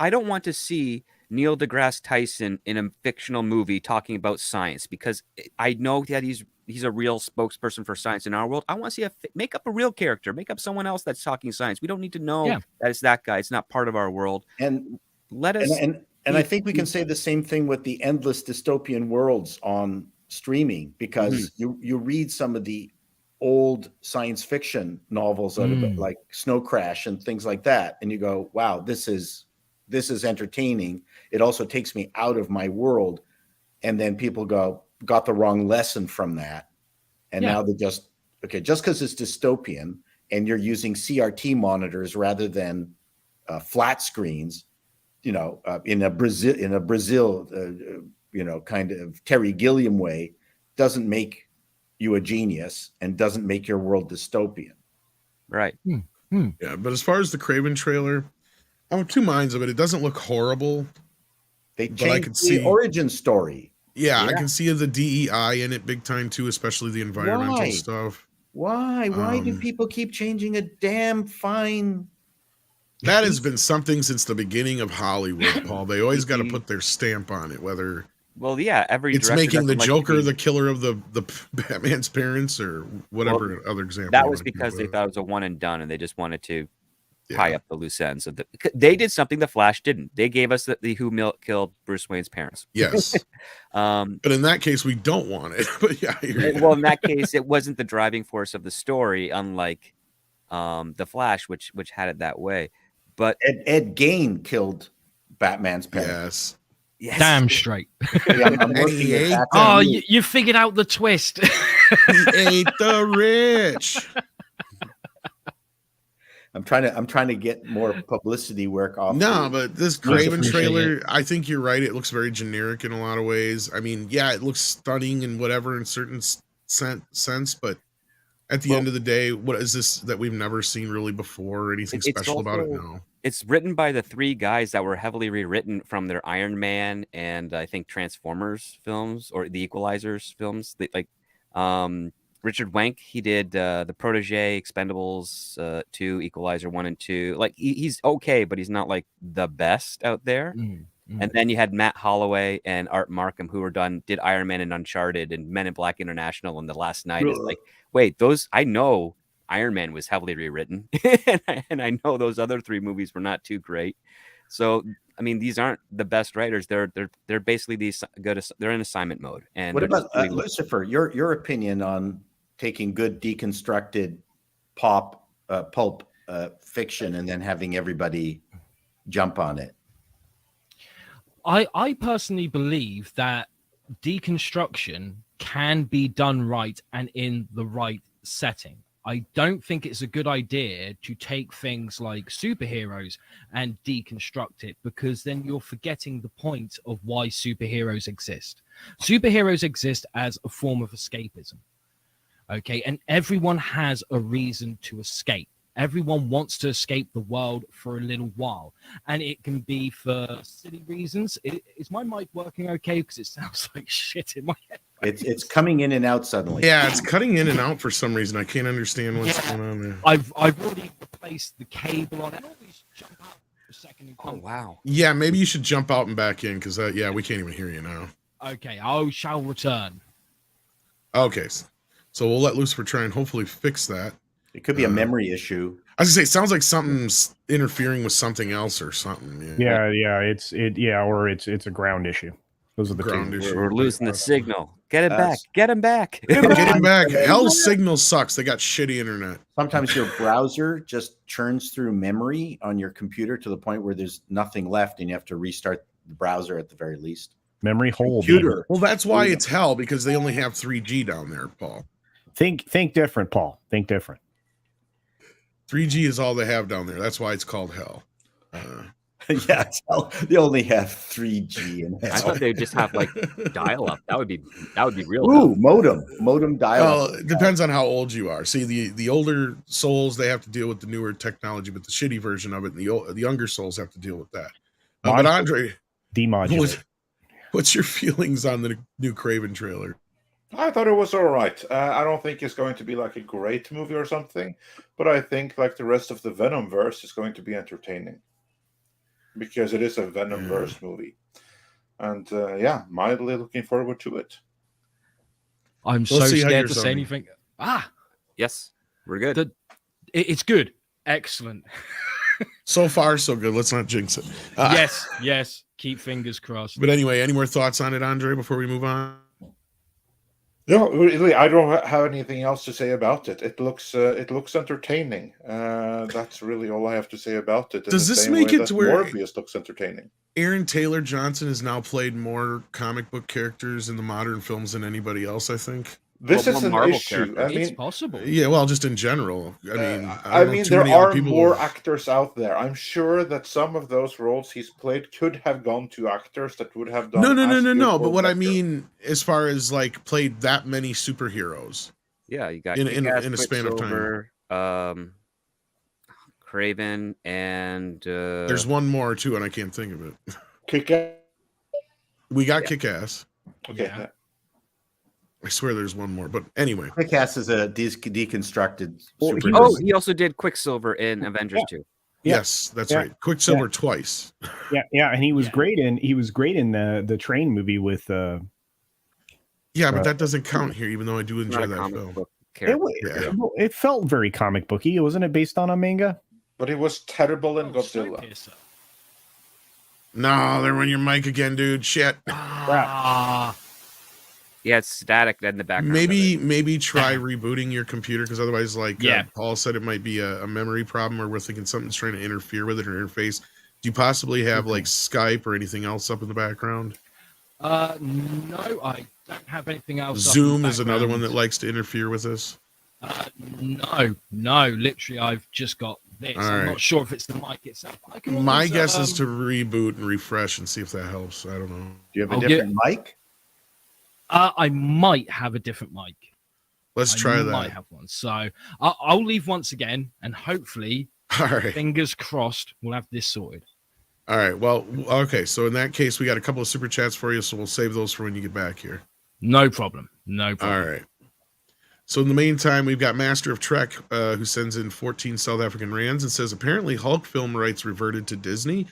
don't want to see Neil deGrasse Tyson in a fictional movie talking about science, because I know that he's a real spokesperson for science in our world. I want to see make up a real character, make up someone else that's talking science. We don't need to know that it's that guy. It's not part of our world. And let us. And I think we can say the same thing with the endless dystopian worlds on streaming, because you read some of the old science fiction novels out of it, like Snow Crash and things like that, and you go, wow, this is entertaining. It also takes me out of my world. And then people got the wrong lesson from that. And now they're just because it's dystopian and you're using CRT monitors rather than flat screens, in a Brazil kind of Terry Gilliam way, doesn't make you a genius and doesn't make your world dystopian. Right. Yeah, but as far as the Kraven trailer, I'm of two minds of it. It doesn't look horrible. They But I changed could the see- origin story. Yeah, I Yeah. can see the DEI in it big time too, especially the environmental Why? stuff. Why? Why do Um, people keep changing a damn fine? That has been something since the beginning of Hollywood, Paul. They always got to put their stamp on it, whether Well, yeah, every it's director making the doesn't like Joker to be- the killer of the Batman's parents or whatever other example. That you was wanna because come they up thought it was a one and done, and they just wanted to with. tie Yeah. up the loose ends of the. They did something the Flash didn't. They gave us the killed Bruce Wayne's parents. Yes. But in that case, we don't want it. But yeah, Well, in that case, it wasn't the driving force of the story, unlike the Flash, which had it that way. But Ed Gein killed Batman's parents. yes. yes, Damn straight. Yeah, I'm And looking he at ate that. Oh, you figured out the twist. He ate the rich. I'm trying to get more publicity work off. No, the- but this Nice, Kraven appreciate trailer, it. I think you're right. It looks very generic in a lot of ways. I mean, yeah, it looks stunning and whatever in certain sense, but at the end of the day, what is this that we've never seen really before or anything It's special about it? also- No. it's written by the three guys that were heavily rewritten from their Iron Man and I think Transformers films or the Equalizers films. Richard Wenk, he did the Protege, Expendables 2, Equalizer 1 and 2. Like he's okay, but he's not like the best out there. And then you had Matt Holloway and Art Markham, who did Iron Man and Uncharted and Men in Black International and The Last Night. It's like, wait, I know Iron Man was heavily rewritten, and I know those other three movies were not too great. So, I mean, these aren't the best writers. They're basically they're in assignment mode. And what they're just about doing what- Lucifer? Your opinion on taking good deconstructed pulp fiction and then having everybody jump on it? I personally believe that deconstruction can be done right and in the right setting. I don't think it's a good idea to take things like superheroes and deconstruct it, because then you're forgetting the point of why superheroes exist. Superheroes exist as a form of escapism. Okay, and everyone has a reason to escape. Everyone wants to escape the world for a little while, and it can be for silly reasons. Is my mic working okay? Because it sounds like shit in my head. It's coming in and out suddenly. Yeah, it's cutting in and out for some reason. I can't understand what's going on there. I've already replaced the cable on it. I always jump out for a second and Oh come. wow! Yeah, maybe you should jump out and back in because, yeah, we can't even hear you now. Okay, I shall return. Okay, so we'll let Lucifer try and hopefully fix that. It could be a memory issue. I was gonna say, it sounds like something's interfering with something else or something. Yeah, or it's a ground issue. Those are the Ground two. issue. We're losing the signal. Get it back. Us. Get him back. Get him back. Hell's signal sucks. They got shitty internet. Sometimes your browser just churns through memory on your computer to the point where there's nothing left and you have to restart the browser at the very least. Memory hole. Computer. Well, that's why it's hell, because they only have 3G down there, Paul. Think different, Paul. Think different. 3G is all they have down there. That's why it's called hell. Yeah, they only have 3G in I hell. thought they'd just have like dial up. That would be real. Ooh, modem dial. Well, it depends on how old you are. See, the older souls, they have to deal with the newer technology, but the shitty version of it, the younger souls have to deal with that. But Andre, Demodulate. what's your feelings on the new Kraven trailer? I thought it was all right. I don't think it's going to be like a great movie or something, but I think like the rest of the Venomverse is going to be entertaining because it is a Venomverse movie. And yeah, mildly looking forward to it. I'm Let's so see how scared you're to say sounding. anything. Yes, we're good. It's good. Excellent. So far, so good. Let's not jinx it. Yes. Keep fingers crossed. But anyway, any more thoughts on it, Andre, before we move on? No, really, I don't have anything else to say about it. It looks entertaining. That's really all I have to say about it. In Does the this same make way it that to where- Morbius looks entertaining? Aaron Taylor Johnson has now played more comic book characters in the modern films than anybody else, I think. This Well, is more an Marvel issue. characters. I It's mean, possible. Yeah, well, just in general. I mean, I don't know mean, too there many other are people more who've- actors out there. I'm sure that some of those roles he's played could have gone to actors that would have done. No. But or what I better. mean, as far as like played that many superheroes Yeah, you got in Kick-Ass, a span of time. Quicksilver, Kraven, and There's one more too, and I can't think of it. Kick-Ass. We got Kick-Ass. Okay. Yeah. I swear there's one more, but anyway. Kick-Ass is a deconstructed Well, super. he oh, was- he also did Quicksilver in Avengers 2. Yeah. Yes, that's Yeah. right. Quicksilver twice. Yeah, and he was great in the train movie with Yeah, but that doesn't count here, even though I do It's not enjoy a that comic film. book it, character. Yeah. it felt very comic booky, wasn't it? Based on a manga. But he was terrible in Oh, Godzilla. Snowpiercer. No, there went your mic again, dude. Shit. Ah, Yeah, it's static in the background. Maybe try rebooting your computer, because otherwise, like Yeah. Paul said, it might be a memory problem, or we're thinking something's trying to interfere with it or interface. Do you possibly have like Skype or anything else up in the background? no, I don't have anything else. up in Zoom the is another one that background. likes to interfere with this. No, literally, I've just got this. All I'm right. not sure if it's the mic itself. I can My always, guess is to reboot and refresh and see if that helps. I don't know. Do you have a I'll different mic? I might have a different mic. Let's I try might that. have one. So I'll leave once again, and hopefully, All right. fingers crossed, we'll have this sorted. All right. Well, okay. So in that case, we got a couple of super chats for you, so we'll save those for when you get back here. No problem. No problem. All right. So in the meantime, we've got Master of Trek, who sends in 14 South African rands and says, apparently Hulk film rights reverted to Disney.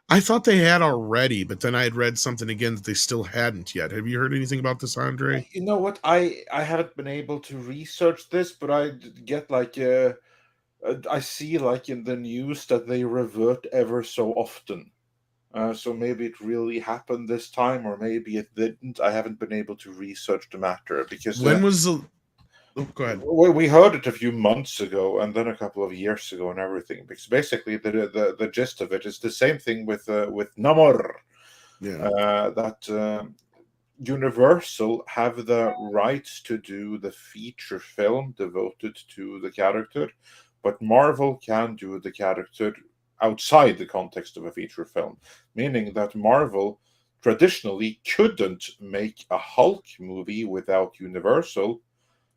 I thought they had already, but then I had read something again that they still hadn't yet. Have you heard anything about this, Andre? You know what? I haven't been able to research this, but I get like I see like in the news that they revert ever so often. So maybe it really happened this time, or maybe it didn't. I haven't been able to research the matter because When was the... Oh, go ahead. we heard it a few months ago, and then a couple of years ago, and everything. Because basically, the gist of it is the same thing with Namor. Yeah. That Universal have the rights to do the feature film devoted to the character, but Marvel can do the character outside the context of a feature film, meaning that Marvel traditionally couldn't make a Hulk movie without Universal,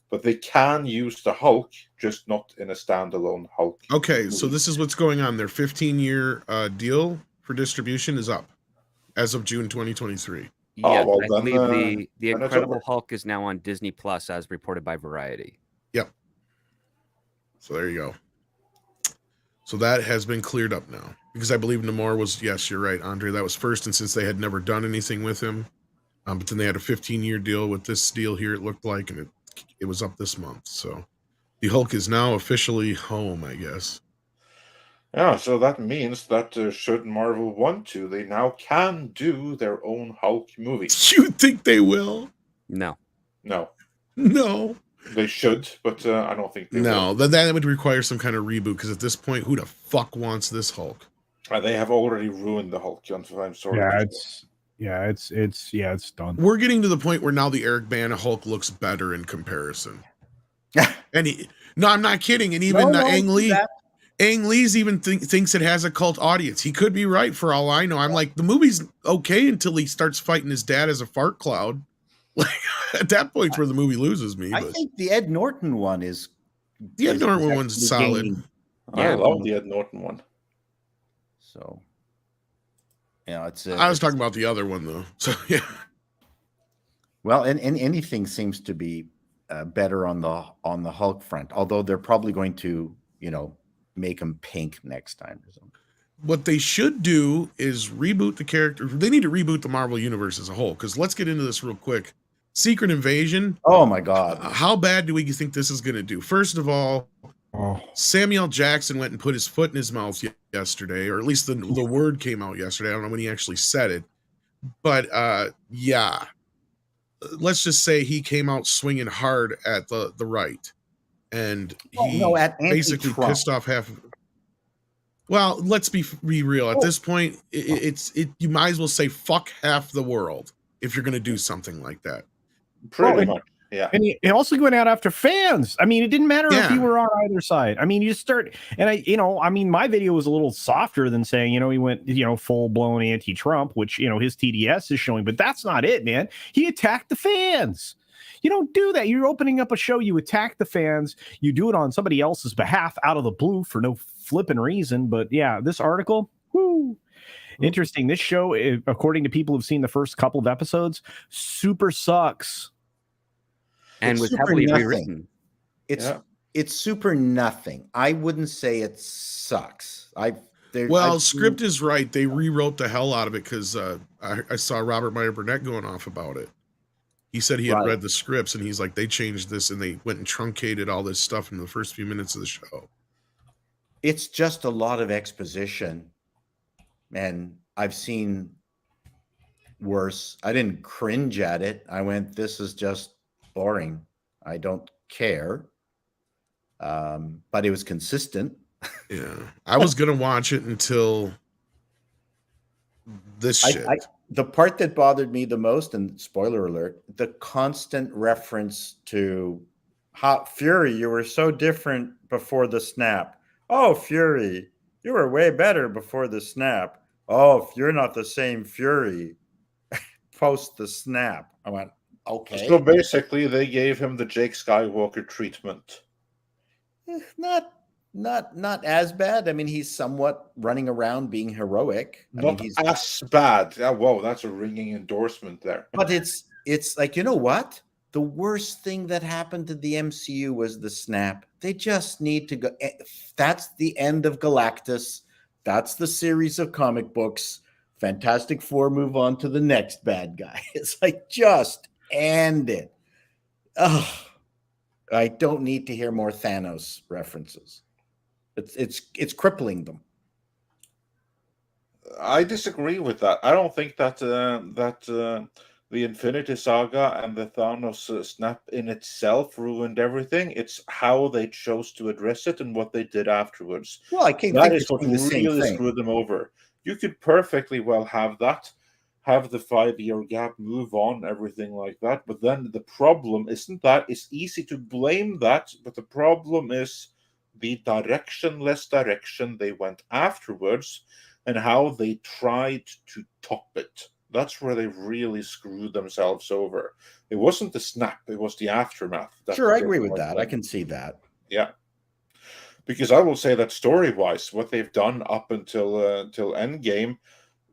but they can use the Hulk, just not in a standalone Hulk. Okay, movie. so this is what's going on. Their 15-year deal for distribution is up as of June 2023. Yes, well, I then, believe the then it's Incredible over. Hulk is now on Disney Plus, as reported by Variety. Yep. So there you go. So that has been cleared up now, because I believe Namor was, yes, you're right, Andre, that was first, and since they had never done anything with him, but then they had a 15-year deal with this deal here, it looked like, and it was up this month. So the Hulk is now officially home, I guess. Yeah, so that means that should Marvel want to, they now can do their own Hulk movie. You think they will? No. No, No. they should, but I don't think they will. No, that would require some kind of reboot, because at this point, who the fuck wants this Hulk? They have already ruined the Hulk. I'm sorry. It's done. We're getting to the point where now the Eric Bana Hulk looks better in comparison. And no, I'm not kidding. And even Ang Lee's even thinks it has a cult audience. He could be right for all I know. I'm like, the movie's okay until he starts fighting his dad as a fart cloud. Like at that point, where the movie loses me. I think the Ed Norton one is. The Ed Norton one's actually solid. gaining. I love the Ed Norton one. So, yeah, it's. I was talking about the other one though. So yeah. Well, and anything seems to be better on the Hulk front. Although they're probably going to, make him pink next time or something. What they should do is reboot the character. They need to reboot the Marvel Universe as a whole. Because let's get into this real quick. Secret Invasion. Oh my God! How bad do we think this is going to do? First of all, Samuel Jackson went and put his foot in his mouth yesterday, or at least the word came out yesterday. I don't know when he actually said it, but yeah, let's just say he came out swinging hard at the right, and he basically pissed off half of. Well, let's be real. At this point, you might as well say fuck half the world if you're going to do something like that. Pretty much. Yeah. And he also went out after fans. I mean, it didn't matter if Yeah. you were on either side. I mean, you start, and my video was a little softer than saying, he went, full blown anti-Trump, which, his TDS is showing, but that's not it, man. He attacked the fans. You don't do that. You're opening up a show. You attack the fans. You do it on somebody else's behalf out of the blue for no flipping reason. But yeah, this article, whoo. Interesting. This show, according to people who've seen the first couple of episodes, super sucks. And It's was super heavily nothing. rewritten. It's super nothing. I wouldn't say it sucks. Script is right. They rewrote the hell out of it because I saw Robert Meyer Burnett going off about it. He said he had read the scripts and he's like, they changed this and they went and truncated all this stuff in the first few minutes of the show. It's just a lot of exposition. And I've seen worse. I didn't cringe at it. I went, this is just boring. I don't care. But it was consistent. Yeah. I was going to watch it until this shit. The part that bothered me the most, and spoiler alert, the constant reference to Fury, you were so different before the snap. Oh, Fury, you were way better before the snap. Oh, if you're not the same Fury post the snap. I went, okay. So basically, they gave him the Jake Skywalker treatment. Not as bad. I mean, he's somewhat running around being heroic. Not as bad. Whoa, that's a ringing endorsement there. But it's like, you know what? The worst thing that happened to the MCU was the snap. They just need to go. That's the end of Galactus. That's the series of comic books. Fantastic Four move on to the next bad guy. It's like, just end it. Ugh. I don't need to hear more Thanos references. It's crippling them. I disagree with that. I don't think that the Infinity Saga and the Thanos snap in itself ruined everything. It's how they chose to address it and what they did afterwards. Well, I can't That think is what the same really thing. screwed them over. You could perfectly well have that, have the 5-year gap, move on, everything like that. But then the problem isn't that. It's easy to blame that, but the problem is the directionless direction they went afterwards and how they tried to top it. That's where they really screwed themselves over. It wasn't the snap, it was the aftermath. Sure, I agree with that. I can see that. Yeah. Because I will say that story-wise, what they've done up until Endgame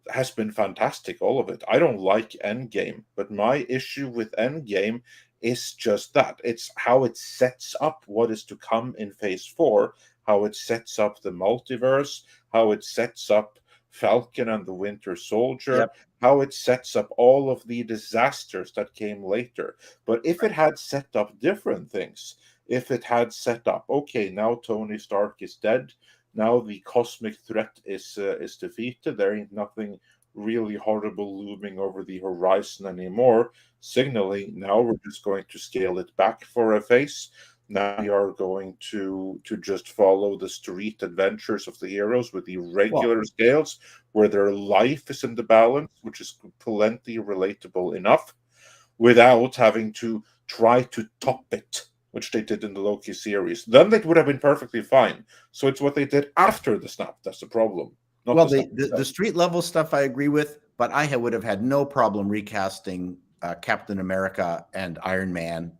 has been fantastic, all of it. I don't like Endgame, but my issue with Endgame is just that. It's how it sets up what is to come in Phase 4, how it sets up the multiverse, how it sets up Falcon and the Winter Soldier, how it sets up all of the disasters that came later. But if it had set up different things, if it had set up, okay, now Tony Stark is dead, now the cosmic threat is defeated, there ain't nothing really horrible looming over the horizon anymore, signaling now we're just going to scale it back for a phase. Now we are going to just follow the street adventures of the heroes with the regular scales where their life is in the balance, which is plenty relatable enough, without having to try to top it, which they did in the Loki series. Then it would have been perfectly fine. So it's what they did after the snap that's the problem. Well, the street level stuff I agree with, but I would have had no problem recasting Captain America and Iron Man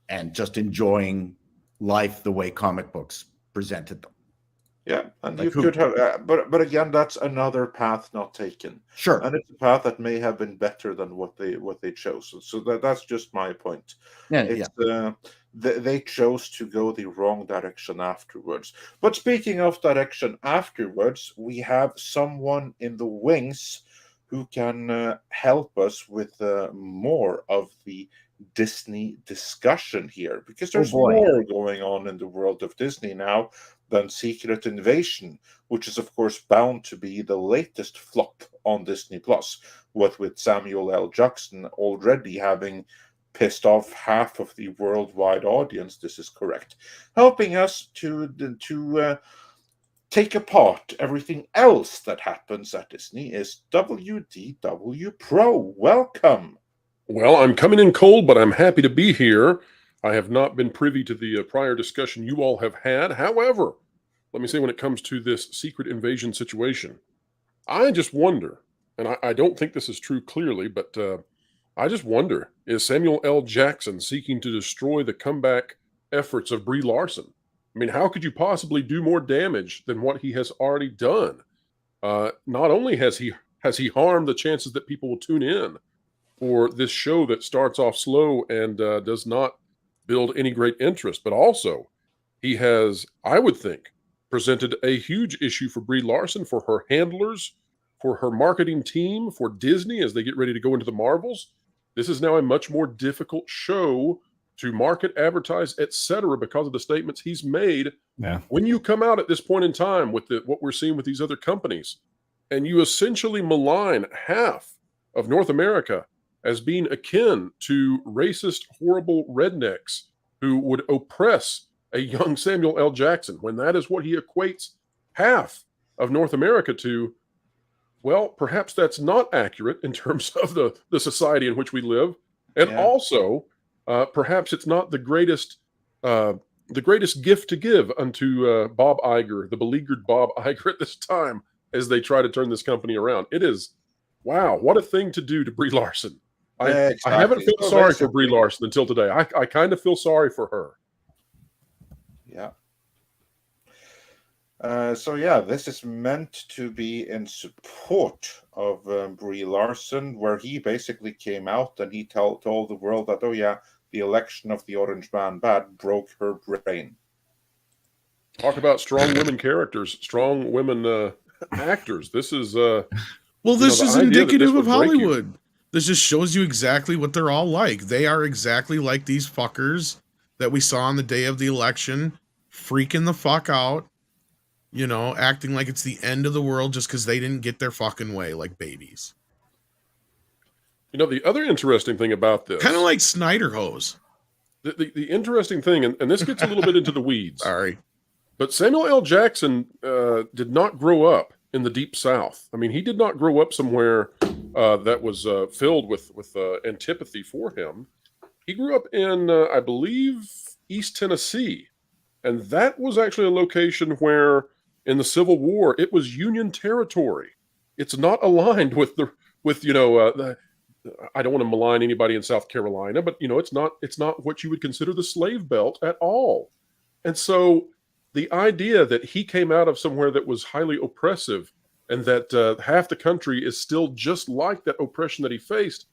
and just enjoying life the way comic books presented them. Yeah, and like you could have, but again, that's another path not taken. Sure, and it's a path that may have been better than what they chose. So that's just my point. They chose to go the wrong direction afterwards. But speaking of direction afterwards, we have someone in the wings who can help us with more of the Disney discussion here, because there's more going on in the world of Disney now than Secret Invasion, which is of course bound to be the latest flop on Disney Plus, what with Samuel L. Jackson already having pissed off half of the worldwide audience. This is correct. Helping us to take apart everything else that happens at Disney is WDW Pro. Welcome. Well, I'm coming in cold, but I'm happy to be here. I have not been privy to the prior discussion you all have had. However, let me say when it comes to this secret invasion situation, I just wonder, and I don't think this is true clearly, but I just wonder, is Samuel L. Jackson seeking to destroy the comeback efforts of Brie Larson? I mean, how could you possibly do more damage than what he has already done? Not only has he harmed the chances that people will tune in for this show that starts off slow and does not build any great interest, but also he has, I would think, presented a huge issue for Brie Larson, for her handlers, for her marketing team, for Disney as they get ready to go into the Marvels. This is now a much more difficult show to market, advertise, etc., because of the statements he's made. Yeah. When you come out at this point in time with what we're seeing with these other companies, and you essentially malign half of North America as being akin to racist, horrible rednecks who would oppress a young Samuel L. Jackson, when that is what he equates half of North America to, well, perhaps that's not accurate in terms of the society in which we live. And also, perhaps it's not the greatest gift to give unto Bob Iger, the beleaguered Bob Iger at this time, as they try to turn this company around. It is, wow, what a thing to do to Brie Larson. I haven't felt sorry for Brie Larson until today. I kind of feel sorry for her. Yeah. This is meant to be in support of Brie Larson, where he basically came out and he told the world that, the election of the Orange Man Bad broke her brain. Talk about strong women characters, strong women actors. This is this is indicative of Hollywood. This just shows you exactly what they're all like. They are exactly like these fuckers that we saw on the day of the election, freaking the fuck out, acting like it's the end of the world just because they didn't get their fucking way, like babies. The other interesting thing about this, kind of like Snyder hose. The interesting thing, and this gets a little bit into the weeds. Sorry. But Samuel L. Jackson did not grow up in the Deep South. I mean, he did not grow up somewhere that was filled with antipathy for him. He grew up in, I believe, East Tennessee. And that was actually a location where, in the Civil War, it was Union territory. It's not aligned with I don't want to malign anybody in South Carolina, but it's not what you would consider the slave belt at all. And so the idea that he came out of somewhere that was highly oppressive and that half the country is still just like that oppression that he faced,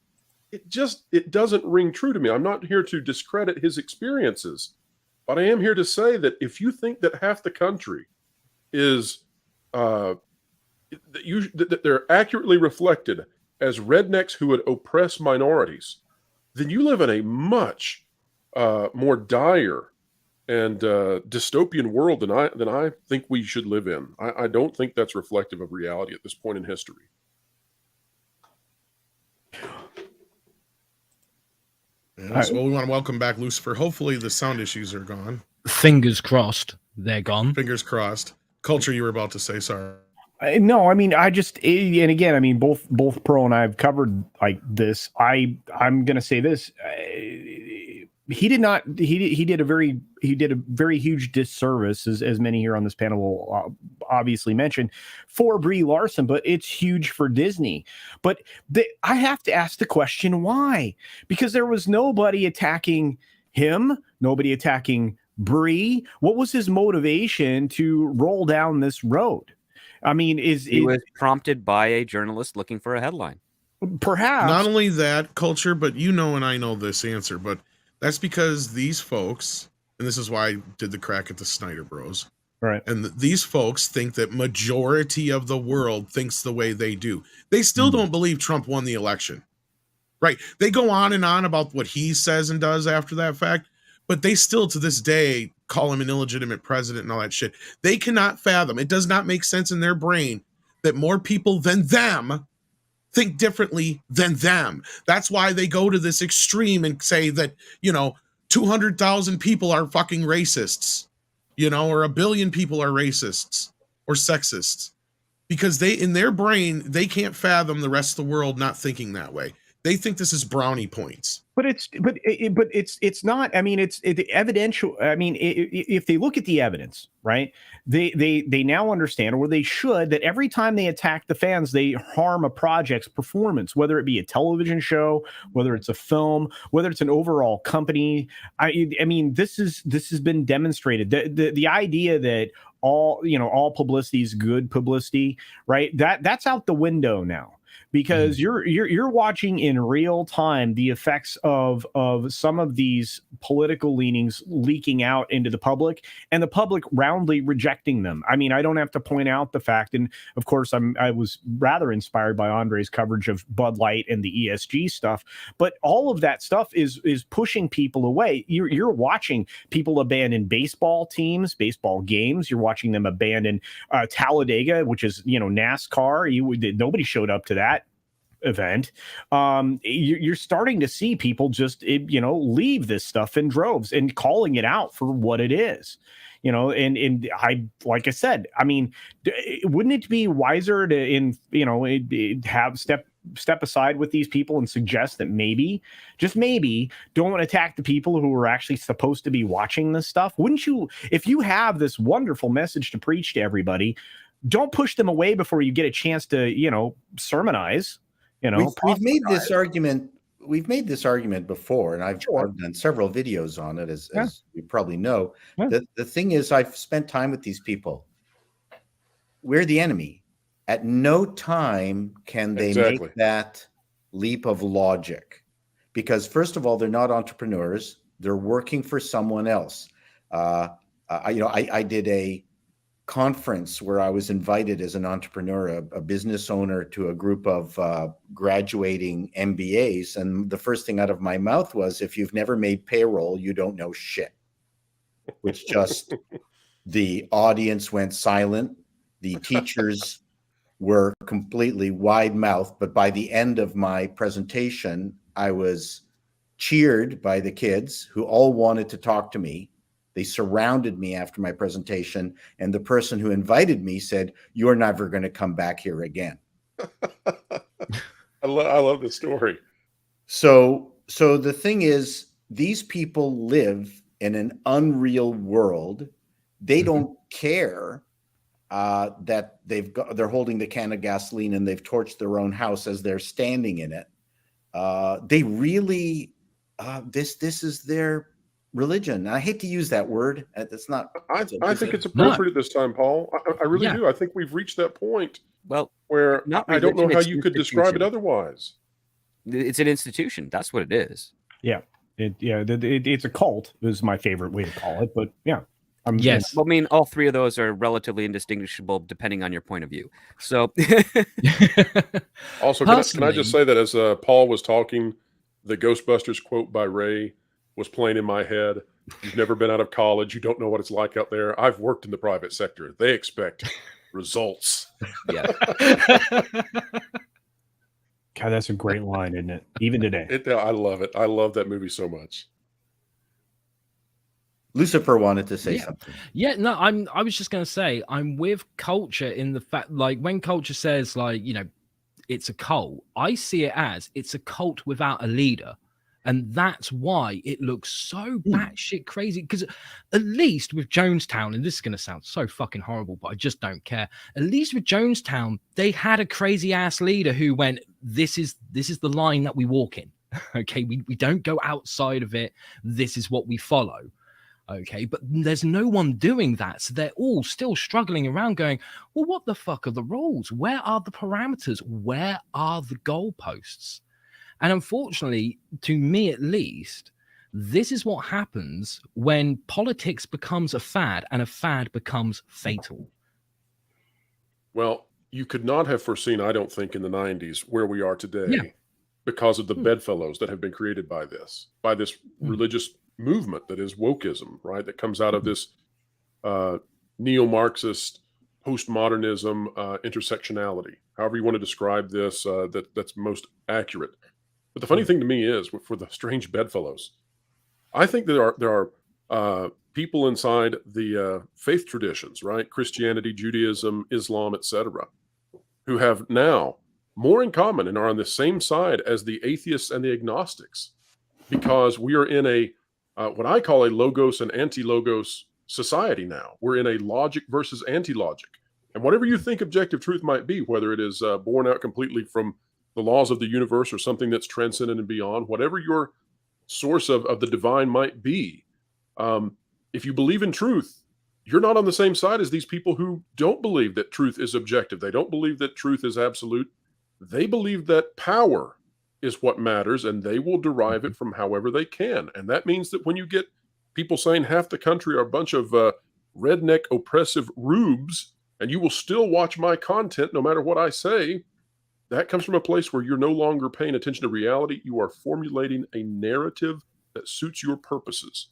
it doesn't ring true to me. I'm not here to discredit his experiences, but I am here to say that if you think that half the country is that they're accurately reflected as rednecks who would oppress minorities, then you live in a much more dire and dystopian world than I think we should live in. I don't think that's reflective of reality at this point in history. Yeah, so we want to welcome back Lucifer. Hopefully the sound issues are gone. Fingers crossed, they're gone. Fingers crossed. Culture, you were about to say, sorry. No, I mean, and again, I mean, both Pro and I have covered like this. I'm going to say this. He did a very huge disservice, as many here on this panel will obviously mention, for Brie Larson, but it's huge for Disney. But I have to ask the question, why? Because there was nobody attacking him, nobody attacking Brie. What was his motivation to roll down this road? I mean, he was prompted by a journalist looking for a headline. Perhaps. Not only that, Culture, but and I know this answer, but that's because these folks, and this is why I did the crack at the Snyder Bros. Right. And these folks think that majority of the world thinks the way they do. They still don't believe Trump won the election. Right. They go on and on about what he says and does after that fact, but they still to this day call him an illegitimate president and all that shit. They cannot fathom. It does not make sense in their brain that more people than them think differently than them. That's why they go to this extreme and say that, 200,000 people are fucking racists, or 1 billion people are racists or sexists, because in their brain, they can't fathom the rest of the world not thinking that way. They think this is brownie points. But it's not. I mean, it's evidential. I mean, if they look at the evidence, right, they now understand, or they should, that every time they attack the fans, they harm a project's performance, whether it be a television show, whether it's a film, whether it's an overall company. I mean, this has been demonstrated. The idea that all publicity is good publicity, right? That's out the window now. Because you're watching in real time the effects of some of these political leanings leaking out into the public, and the public roundly rejecting them. I mean, I don't have to point out the fact, and of course, I was rather inspired by Andre's coverage of Bud Light and the ESG stuff. But all of that stuff is pushing people away. You're watching people abandon baseball teams, baseball games. You're watching them abandon Talladega, which is NASCAR. Nobody showed up to that event. You're starting to see people just leave this stuff in droves and calling it out for what it is. And I, like I said, I mean, wouldn't it be wiser to have step aside with these people and suggest that maybe, just maybe, don't attack the people who are actually supposed to be watching this stuff? Wouldn't you, if you have this wonderful message to preach to everybody, don't push them away before you get a chance to, sermonize. We've made this argument. We've made this argument before, and I've done several videos on it, as you probably know. Yeah. The thing is, I've spent time with these people. We're the enemy. At no time can they make that leap of logic, because first of all, they're not entrepreneurs. They're working for someone else. I did a conference where I was invited as an entrepreneur, a business owner, to a group of graduating MBAs. And the first thing out of my mouth was, if you've never made payroll, you don't know shit. Which just, the audience went silent. The teachers were completely wide-mouthed. But by the end of my presentation, I was cheered by the kids who all wanted to talk to me. They surrounded me after my presentation, and the person who invited me said, "You're never going to come back here again." I love the story. So the thing is, these people live in an unreal world. They don't care that they're holding the can of gasoline and they've torched their own house as they're standing in it. They really, this is their religion. I hate to use that word. It's not. I think it's appropriate this time, Paul. I really do. I think we've reached that point. Well, where I don't know how you could describe it otherwise. It's an institution. That's what it is. Yeah. It's a cult is my favorite way to call it. But yeah. Yes. Well, I mean, all three of those are relatively indistinguishable depending on your point of view. So also, can I just say that as Paul was talking, the Ghostbusters quote by Ray was playing in my head. You've never been out of college. You don't know what it's like out there. I've worked in the private sector. They expect results. Yeah. God, that's a great line, isn't it? Even today. I love it. I love that movie so much. Lucifer wanted to say something. Yeah, no, I was just going to say, I'm with culture in the fact, like, when culture says, like, it's a cult, I see it as it's a cult without a leader. And that's why it looks so batshit crazy. Because at least with Jonestown, and this is going to sound so fucking horrible, but I just don't care. At least with Jonestown, they had a crazy ass leader who went, this is the line that we walk in. Okay, we don't go outside of it. This is what we follow. Okay, but there's no one doing that. So they're all still struggling around going, well, what the fuck are the rules? Where are the parameters? Where are the goalposts? And unfortunately, to me at least, this is what happens when politics becomes a fad and a fad becomes fatal. Well, you could not have foreseen, I don't think, in the 90s where we are today because of the bedfellows that have been created by this religious movement that is wokeism, right? That comes out of this neo-Marxist postmodernism intersectionality, however you want to describe this, that's most accurate. But the funny thing to me is, for the strange bedfellows, I think there are people inside the faith traditions, right? Christianity, Judaism, Islam, etc., who have now more in common and are on the same side as the atheists and the agnostics, because we are in a what I call a logos and anti-logos society now. We're in a logic versus anti-logic. And whatever you think objective truth might be, whether it is born out completely from the laws of the universe or something that's transcendent and beyond, whatever your source of the divine might be, if you believe in truth, you're not on the same side as these people who don't believe that truth is objective. They don't believe that truth is absolute. They believe that power is what matters, and they will derive it from however they can. And that means that when you get people saying half the country are a bunch of redneck oppressive rubes, and you will still watch my content no matter what I say, that comes from a place where you're no longer paying attention to reality. You are formulating a narrative that suits your purposes.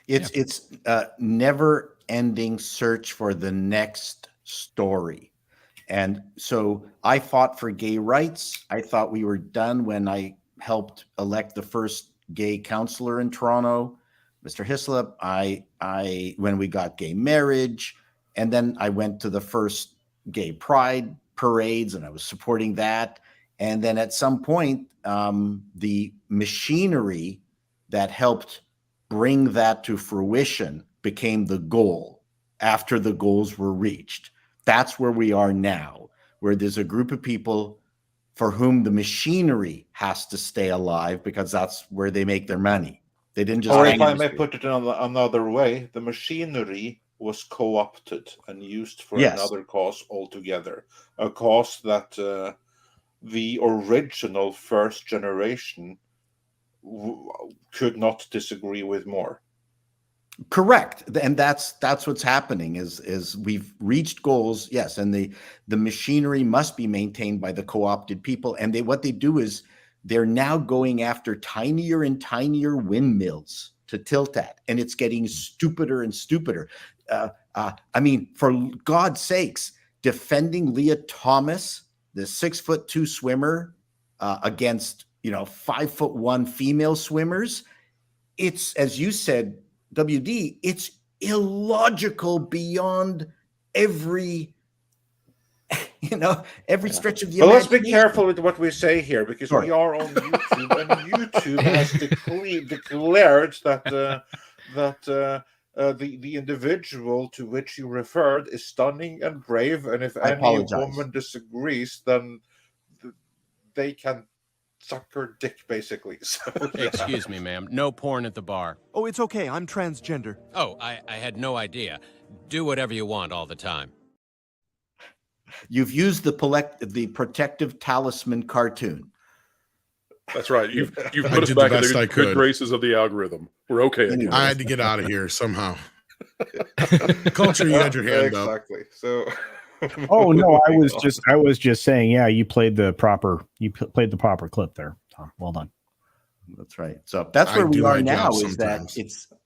It's never-ending search for the next story. And so I fought for gay rights. I thought we were done when I helped elect the first gay counselor in Toronto, Mr. Hislop. When we got gay marriage, and then I went to the first gay pride parades, and I was supporting that. And then at some point, the machinery that helped bring that to fruition became the goal after the goals were reached. That's where we are now, where there's a group of people for whom the machinery has to stay alive because that's where they make their money. They didn't just. Or if I may put it another way, the machinery was co-opted and used for another cause altogether, a cause that the original first generation could not disagree with more. Correct. And that's what's happening is we've reached goals. Yes. And the machinery must be maintained by the co-opted people. And what they do is they're now going after tinier and tinier windmills to tilt at. And it's getting stupider and stupider. I mean, for God's sakes, defending Leah Thomas, the 6'2" swimmer, against, 5'1" female swimmers. It's, as you said, WD, it's illogical beyond every stretch of the Well, let's be careful with what we say here, because we are on YouTube, and YouTube has declared that the individual to which you referred is stunning and brave, and if any woman disagrees, then they can suck her dick, basically. So, Excuse me, ma'am. No porn at the bar. Oh, it's okay. I'm transgender. Oh, I had no idea. Do whatever you want all the time. You've used the protective talisman cartoon. That's right. You've put us back in the good graces of the algorithm. We're okay. Anyway. I had to get out of here somehow. Culture, you had your hand up. Exactly. So. Oh no, I was just saying, yeah, you played the proper clip there, Tom. Well done. That's right. So that's where we are now, is that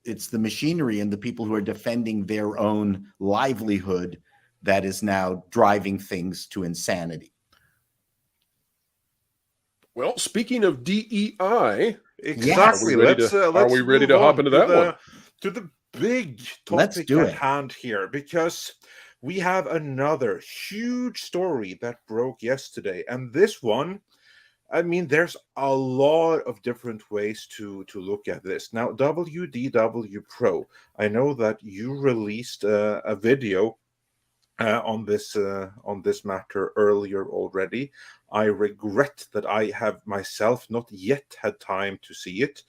it's the machinery and the people who are defending their own livelihood that is now driving things to insanity. Well, speaking of DEI, exactly. Are we ready to hop into that one? To the big topic at hand here, because we have another huge story that broke yesterday. And this one, I mean, there's a lot of different ways to look at this. Now, WDW Pro, I know that you released a video on this matter earlier already. I regret that I have myself not yet had time to see it.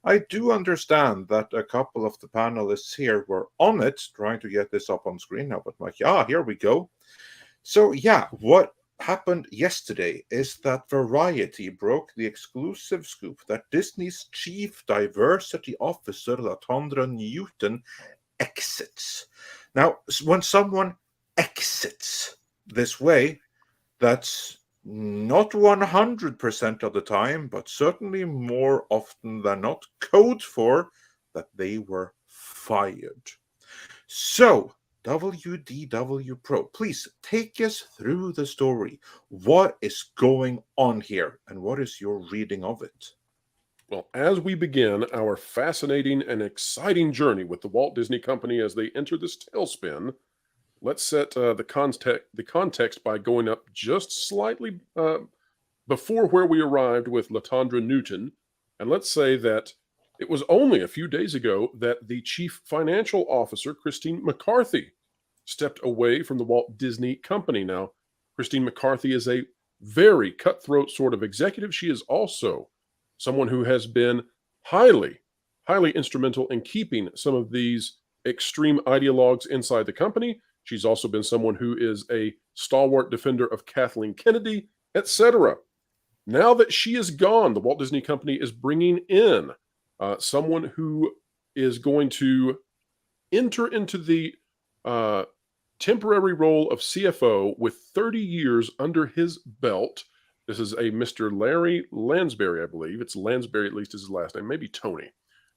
I do understand that a couple of the panelists here were on it, trying to get this up on screen now, but like, here we go. So yeah, what happened yesterday is that Variety broke the exclusive scoop that Disney's chief diversity officer, Latondra Newton, exits. Now, when someone exits this way, that's not 100% of the time, but certainly more often than not, code for that they were fired. So, WDW Pro, please take us through the story. What is going on here, and what is your reading of it? Well, as we begin our fascinating and exciting journey with the Walt Disney Company as they enter this tailspin, let's set the context by going up just slightly before where we arrived with Latondra Newton. And let's say that it was only a few days ago that the chief financial officer, Christine McCarthy, stepped away from the Walt Disney Company. Now, Christine McCarthy is a very cutthroat sort of executive. She is also someone who has been highly instrumental in keeping some of these extreme ideologues inside the company. She's also been someone who is a stalwart defender of Kathleen Kennedy, etc. Now that she is gone, the Walt Disney Company is bringing in someone who is going to enter into the temporary role of CFO with 30 years under his belt. This is a Mr. Larry Lansbury, I believe. It's Lansbury, at least is his last name, maybe Tony.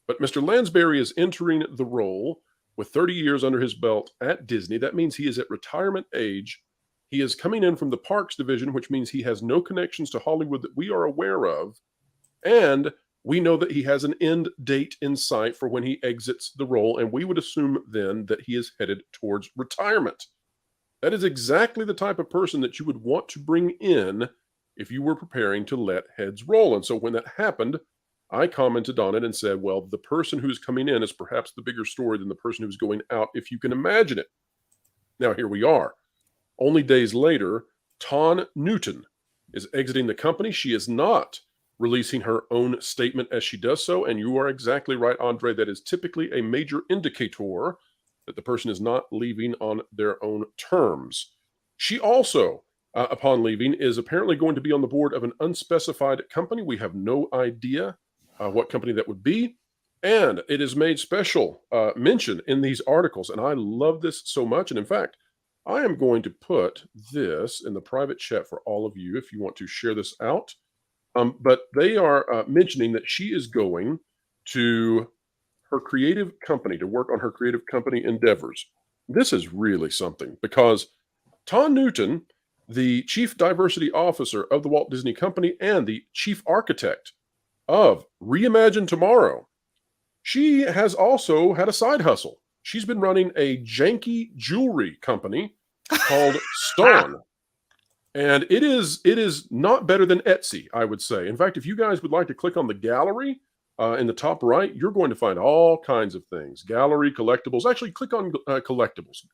But Mr. Lansbury is entering the role with 30 years under his belt at Disney. That means he is at retirement age. He is coming in from the parks division, which means he has no connections to Hollywood that we are aware of. And we know that he has an end date in sight for when he exits the role. And we would assume then that he is headed towards retirement. That is exactly the type of person that you would want to bring in if you were preparing to let heads roll. And so when that happened, I commented on it and said, well, the person who's coming in is perhaps the bigger story than the person who's going out, if you can imagine it. Now, here we are. Only days later, Ton Newton is exiting the company. She is not releasing her own statement as she does so. And you are exactly right, Andre. That is typically a major indicator that the person is not leaving on their own terms. She also, upon leaving, is apparently going to be on the board of an unspecified company. We have no idea what company that would be. And it is made special mention in these articles. And I love this so much. And in fact, I am going to put this in the private chat for all of you if you want to share this out. But they are mentioning that she is going to her creative company to work on her creative company endeavors. This is really something because Ton Newton, the chief diversity officer of the Walt Disney Company and the chief architect of Reimagine Tomorrow, she has also had a side hustle. She's been running a janky jewelry company called Stone. And it is not better than Etsy, I would say. In fact, if you guys would like to click on the gallery in the top right, you're going to find all kinds of things. Gallery, collectibles. Actually, click on collectibles.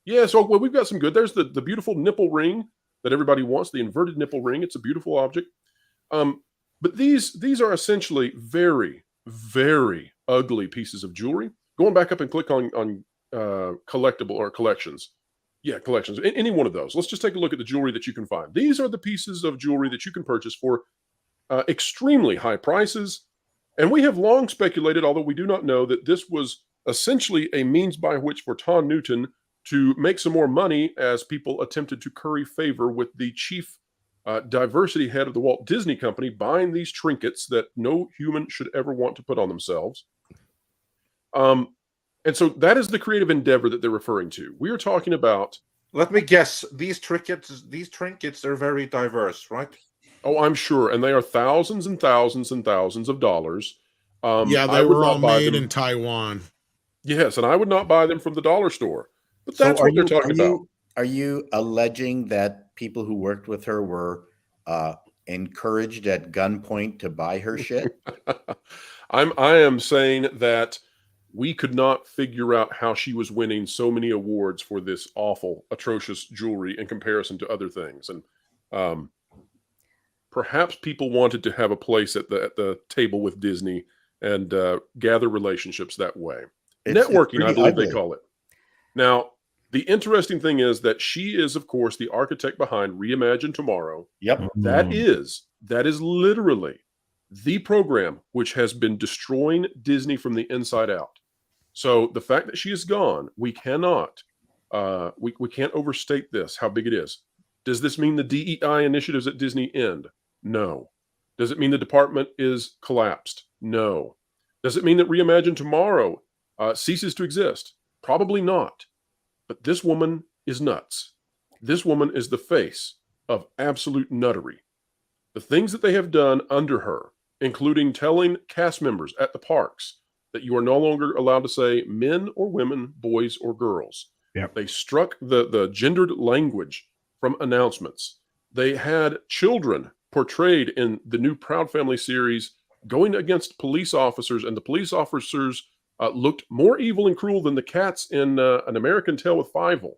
Yeah, so well, we've got some good. There's the beautiful nipple ring that everybody wants, the inverted nipple ring. It's a beautiful object. But these are essentially very, very ugly pieces of jewelry. Going back up and click on collectible or collections. Yeah, collections. Any one of those. Let's just take a look at the jewelry that you can find. These are the pieces of jewelry that you can purchase for extremely high prices. And we have long speculated, although we do not know, that this was essentially a means by which for Ton Newton to make some more money as people attempted to curry favor with the chief diversity head of the Walt Disney Company, buying these trinkets that no human should ever want to put on themselves. And so that is the creative endeavor that they're referring to. We are talking about. Let me guess. These trinkets are very diverse, right? Oh, I'm sure, and they are thousands and thousands and thousands of dollars. Yeah, they were all made in Taiwan. Yes, and I would not buy them from the dollar store. But that's what they're talking about. Are you alleging that people who worked with her were encouraged at gunpoint to buy her shit? I am saying that we could not figure out how she was winning so many awards for this awful, atrocious jewelry in comparison to other things. And perhaps people wanted to have a place at the table with Disney and gather relationships that way. Networking, I believe they call it. Now, the interesting thing is that she is, of course, the architect behind Reimagine Tomorrow. Yep. That is literally the program which has been destroying Disney from the inside out. So the fact that she is gone, we cannot, we can't overstate this, how big it is. Does this mean the DEI initiatives at Disney end? No. Does it mean the department is collapsed? No. Does it mean that Reimagine Tomorrow ceases to exist? Probably not. But this woman is nuts. This woman is the face of absolute nuttery. The things that they have done under her, including telling cast members at the parks that you are no longer allowed to say men or women, boys or girls. Yep. They struck the gendered language from announcements. They had children portrayed in the new Proud Family series going against police officers, and the police officers looked more evil and cruel than the cats in An American Tale with Fievel.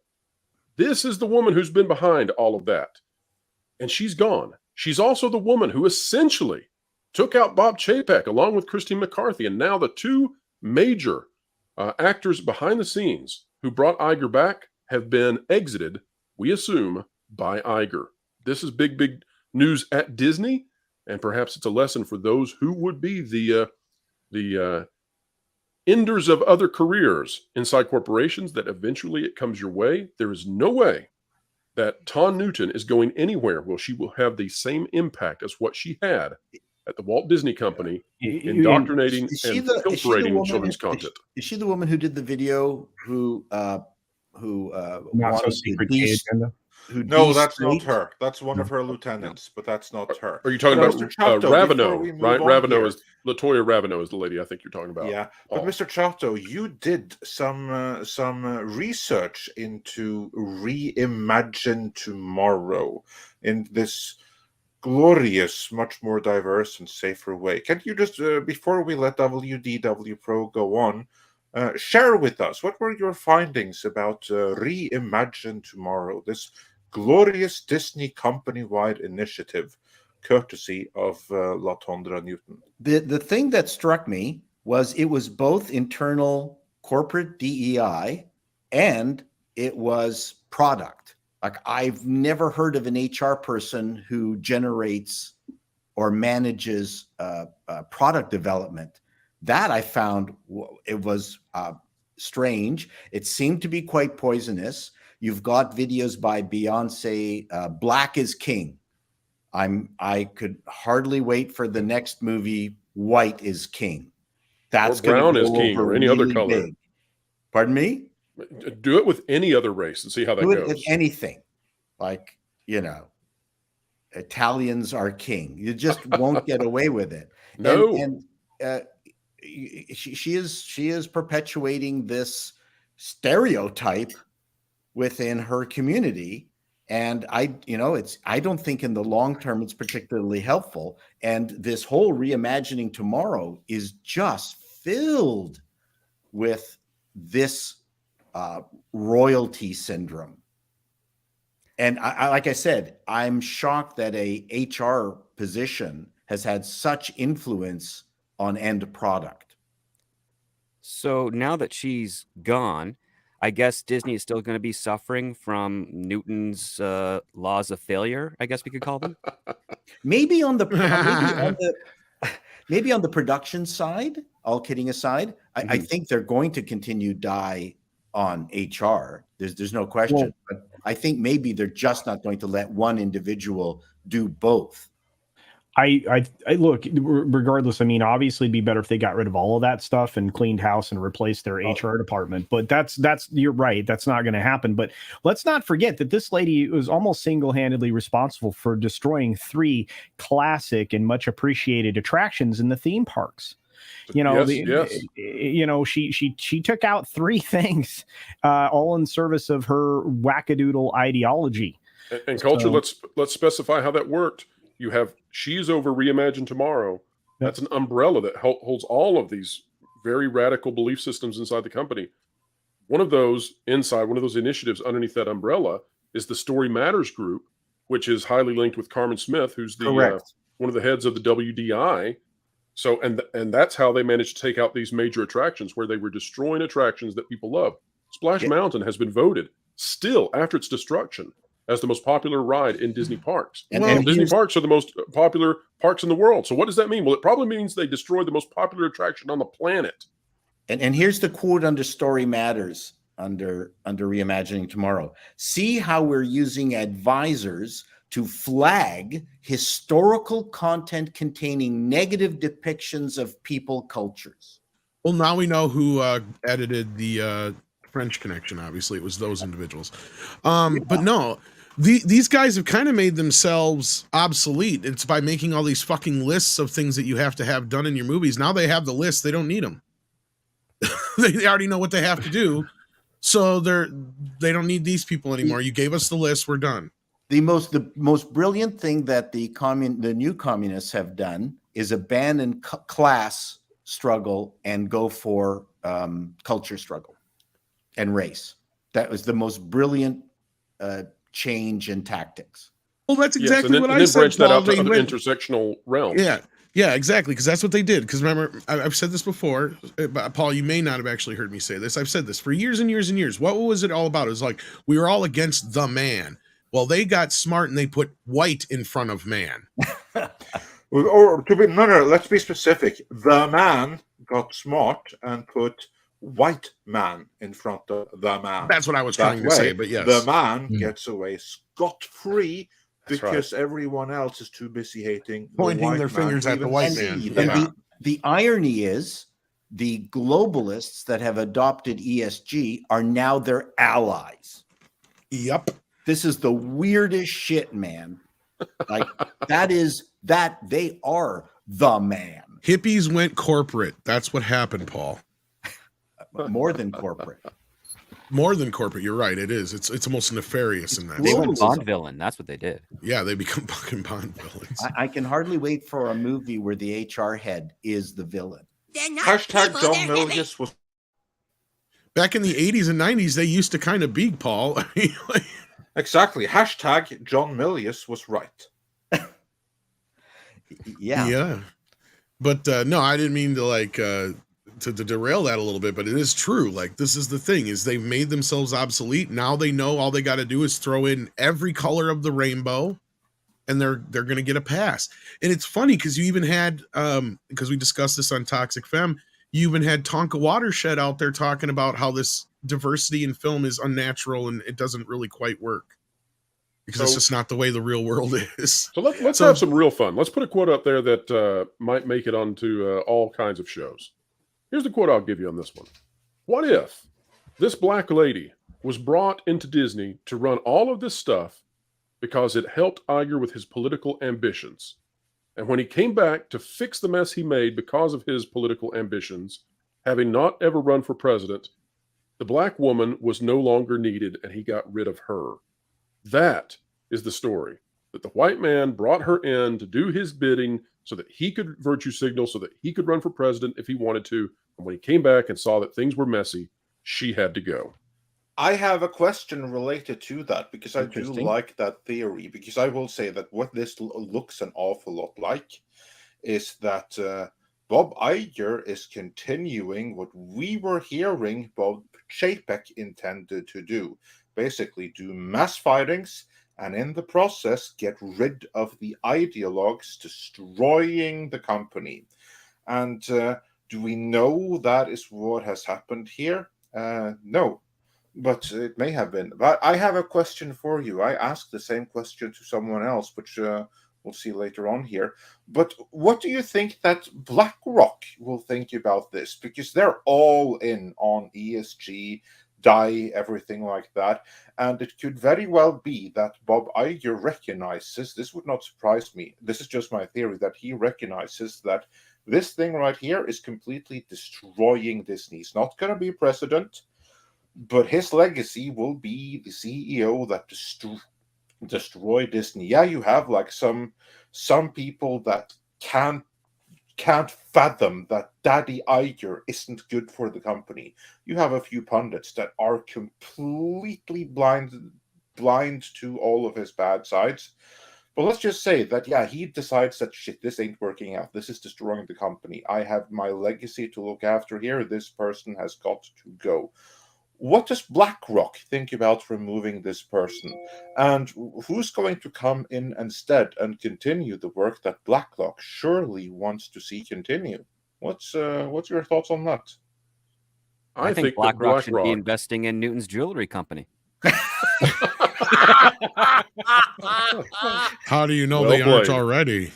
This is the woman who's been behind all of that. And she's gone. She's also the woman who essentially took out Bob Chapek along with Christine McCarthy. And now the two major actors behind the scenes who brought Iger back have been exited, we assume, by Iger. This is big, big news at Disney. And perhaps it's a lesson for those who would be the enders of other careers inside corporations, that eventually it comes your way. There is no way that Tawn Newton is going anywhere where she will have the same impact as what she had at the Walt Disney Company, indoctrinating and filtering children's content. Is she the woman who did the video who Not so secret gay agenda. No, that's not her. That's one of her lieutenants, but that's not her. Are you talking about Chato, Raveneau? Right, Raveneau is Latoya Raveneau is the lady I think you're talking about. Yeah, but Mr. Chato, you did some research into Reimagine Tomorrow in this glorious, much more diverse and safer way. Can you just, before we let WDW Pro go on, share with us what were your findings about Reimagine Tomorrow, this glorious Disney company-wide initiative, courtesy of Latondra Newton? The thing that struck me was it was both internal corporate DEI and it was product. Like, I've never heard of an HR person who generates or manages product development. That I found it was strange. It seemed to be quite poisonous. You've got videos by Beyonce, Black is King. I could hardly wait for the next movie, White is King. That's Brown is King, or any other color. Big. Pardon me? Do it with any other race and see how that Do goes. it with anything. Like, Italians are king. You just won't get away with it. No. And she is perpetuating this stereotype within her community, and I don't think in the long term it's particularly helpful. And this whole Reimagining Tomorrow is just filled with this royalty syndrome. And I like I said, I'm shocked that a HR position has had such influence on end product. So now that she's gone, I guess Disney is still going to be suffering from Newton's laws of failure, I guess we could call them. Maybe on the production side, all kidding aside, I think they're going to continue die on HR. There's no question. Well, but I think maybe they're just not going to let one individual do both. I look, regardless, I mean, obviously it'd be better if they got rid of all of that stuff and cleaned house and replaced their HR department. But that's you're right. That's not going to happen. But let's not forget that this lady was almost single-handedly responsible for destroying 3 classic and much appreciated attractions in the theme parks. Yes. She took out 3 things, all in service of her wackadoodle ideology. And culture, let's specify how that worked. You have She's Over Reimagine Tomorrow. That's an umbrella that holds all of these very radical belief systems inside the company. One of those initiatives underneath that umbrella is the Story Matters group, which is highly linked with Carmen Smith, who's the one of the heads of the WDI. So, and that's how they managed to take out these major attractions, where they were destroying attractions that people love. Splash Mountain has been voted still after its destruction as the most popular ride in Disney parks. And Disney parks are the most popular parks in the world. So what does that mean? Well, it probably means they destroyed the most popular attraction on the planet. And here's the quote under Story Matters, under Reimagining Tomorrow. See how we're using advisors to flag historical content containing negative depictions of people cultures. Well, now we know who edited the French Connection. Obviously, it was those individuals. But no, these guys have kind of made themselves obsolete. It's by making all these fucking lists of things that you have to have done in your movies. Now they have the list. They don't need them. They already know what they have to do. So they don't need these people anymore. You gave us the list. We're done. The most brilliant thing that the new communists have done is abandon class struggle and go for culture struggle and race. That was the most brilliant change in tactics. Well, that's exactly yes, what and I then said. branch that Paul. out to They other went- intersectional realms. Yeah, exactly. Because that's what they did. Because remember, I've said this before, Paul, you may not have actually heard me say this. I've said this for years and years and years. What was it all about? It was like, we were all against the man. Well, they got smart and they put white in front of man. Or no, let's be specific. The man got smart and put white man in front of the man. That's what I was trying to say, but yes. The man gets away scot-free because right. everyone else is too busy hating Pointing the their white fingers man at to the even white see man. the Yeah. The irony is the globalists that have adopted ESG are now their allies. Yep. This is the weirdest shit, man. Like they are the man. Hippies went corporate. That's what happened, Paul. More than corporate. More than corporate. You're right. It is. It's almost nefarious in that. They went sense. Bond villain. That's what they did. Yeah, they become fucking Bond villains. I can hardly wait for a movie where the HR head is the villain. Hashtag John Milius was Back in the 80s and 90s, they used to kind of be, Paul. exactly. Hashtag John Milius was right. Yeah. But no, I didn't mean to like to derail that a little bit, but it is true. Like, this is the thing, is they've made themselves obsolete. Now they know all they got to do is throw in every color of the rainbow and they're going to get a pass. And it's funny because you even had because we discussed this on Toxic Femme, you even had Tonka Watershed out there talking about how this diversity in film is unnatural and it doesn't really quite work. Because it's just not the way the real world is. So let's have some real fun. Let's put a quote up there that might make it onto all kinds of shows. Here's the quote I'll give you on this one. What if this black lady was brought into Disney to run all of this stuff because it helped Iger with his political ambitions? And when he came back to fix the mess he made because of his political ambitions, having not ever run for president, the black woman was no longer needed and he got rid of her. That is the story, that the white man brought her in to do his bidding so that he could virtue signal, so that he could run for president if he wanted to. And when he came back and saw that things were messy, she had to go. I have a question related to that because I do like that theory. Because I will say that what this looks an awful lot like is that Bob Iger is continuing what we were hearing Bob Chapek intended to do. Basically, do mass fightings and in the process get rid of the ideologues destroying the company. And do we know that is what has happened here? No. But it may have been. But I have a question for you. I asked the same question to someone else, which we'll see later on here. But what do you think that BlackRock will think about this? Because they're all in on ESG, DEI, everything like that. And it could very well be that Bob Iger recognizes, this would not surprise me, this is just my theory, that he recognizes that this thing right here is completely destroying Disney. He's not going to be president, but his legacy will be the CEO that destroy Disney. Yeah, you have like some people that can't fathom that Daddy Iger isn't good for the company. You have a few pundits that are completely blind to all of his bad sides. But let's just say that, yeah, he decides that, shit, this ain't working out. This is destroying the company. I have my legacy to look after here. This person has got to go. What does BlackRock think about removing this person? And who's going to come in instead and continue the work that BlackRock surely wants to see continue? What's your thoughts on that? I think BlackRock should be investing in Newton's jewelry company. How do you know they aren't already?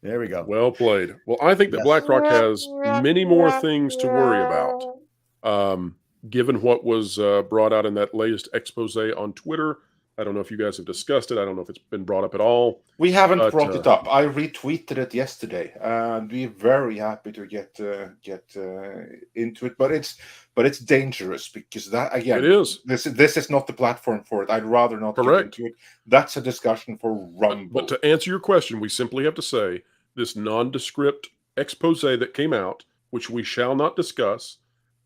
There we go. Well played. Well, I think that BlackRock has many more things to worry about. Given what was brought out in that latest expose on Twitter I don't know if you guys have discussed it. I don't know if it's been brought up at all. We haven't But, brought it up. I retweeted it yesterday, and we're very happy to get into it. But it's dangerous because that again, It is. This is not the platform for it. I'd rather not Correct. get into it. That's a discussion for Rumble. But to answer your question, we simply have to say this nondescript expose that came out, which we shall not discuss,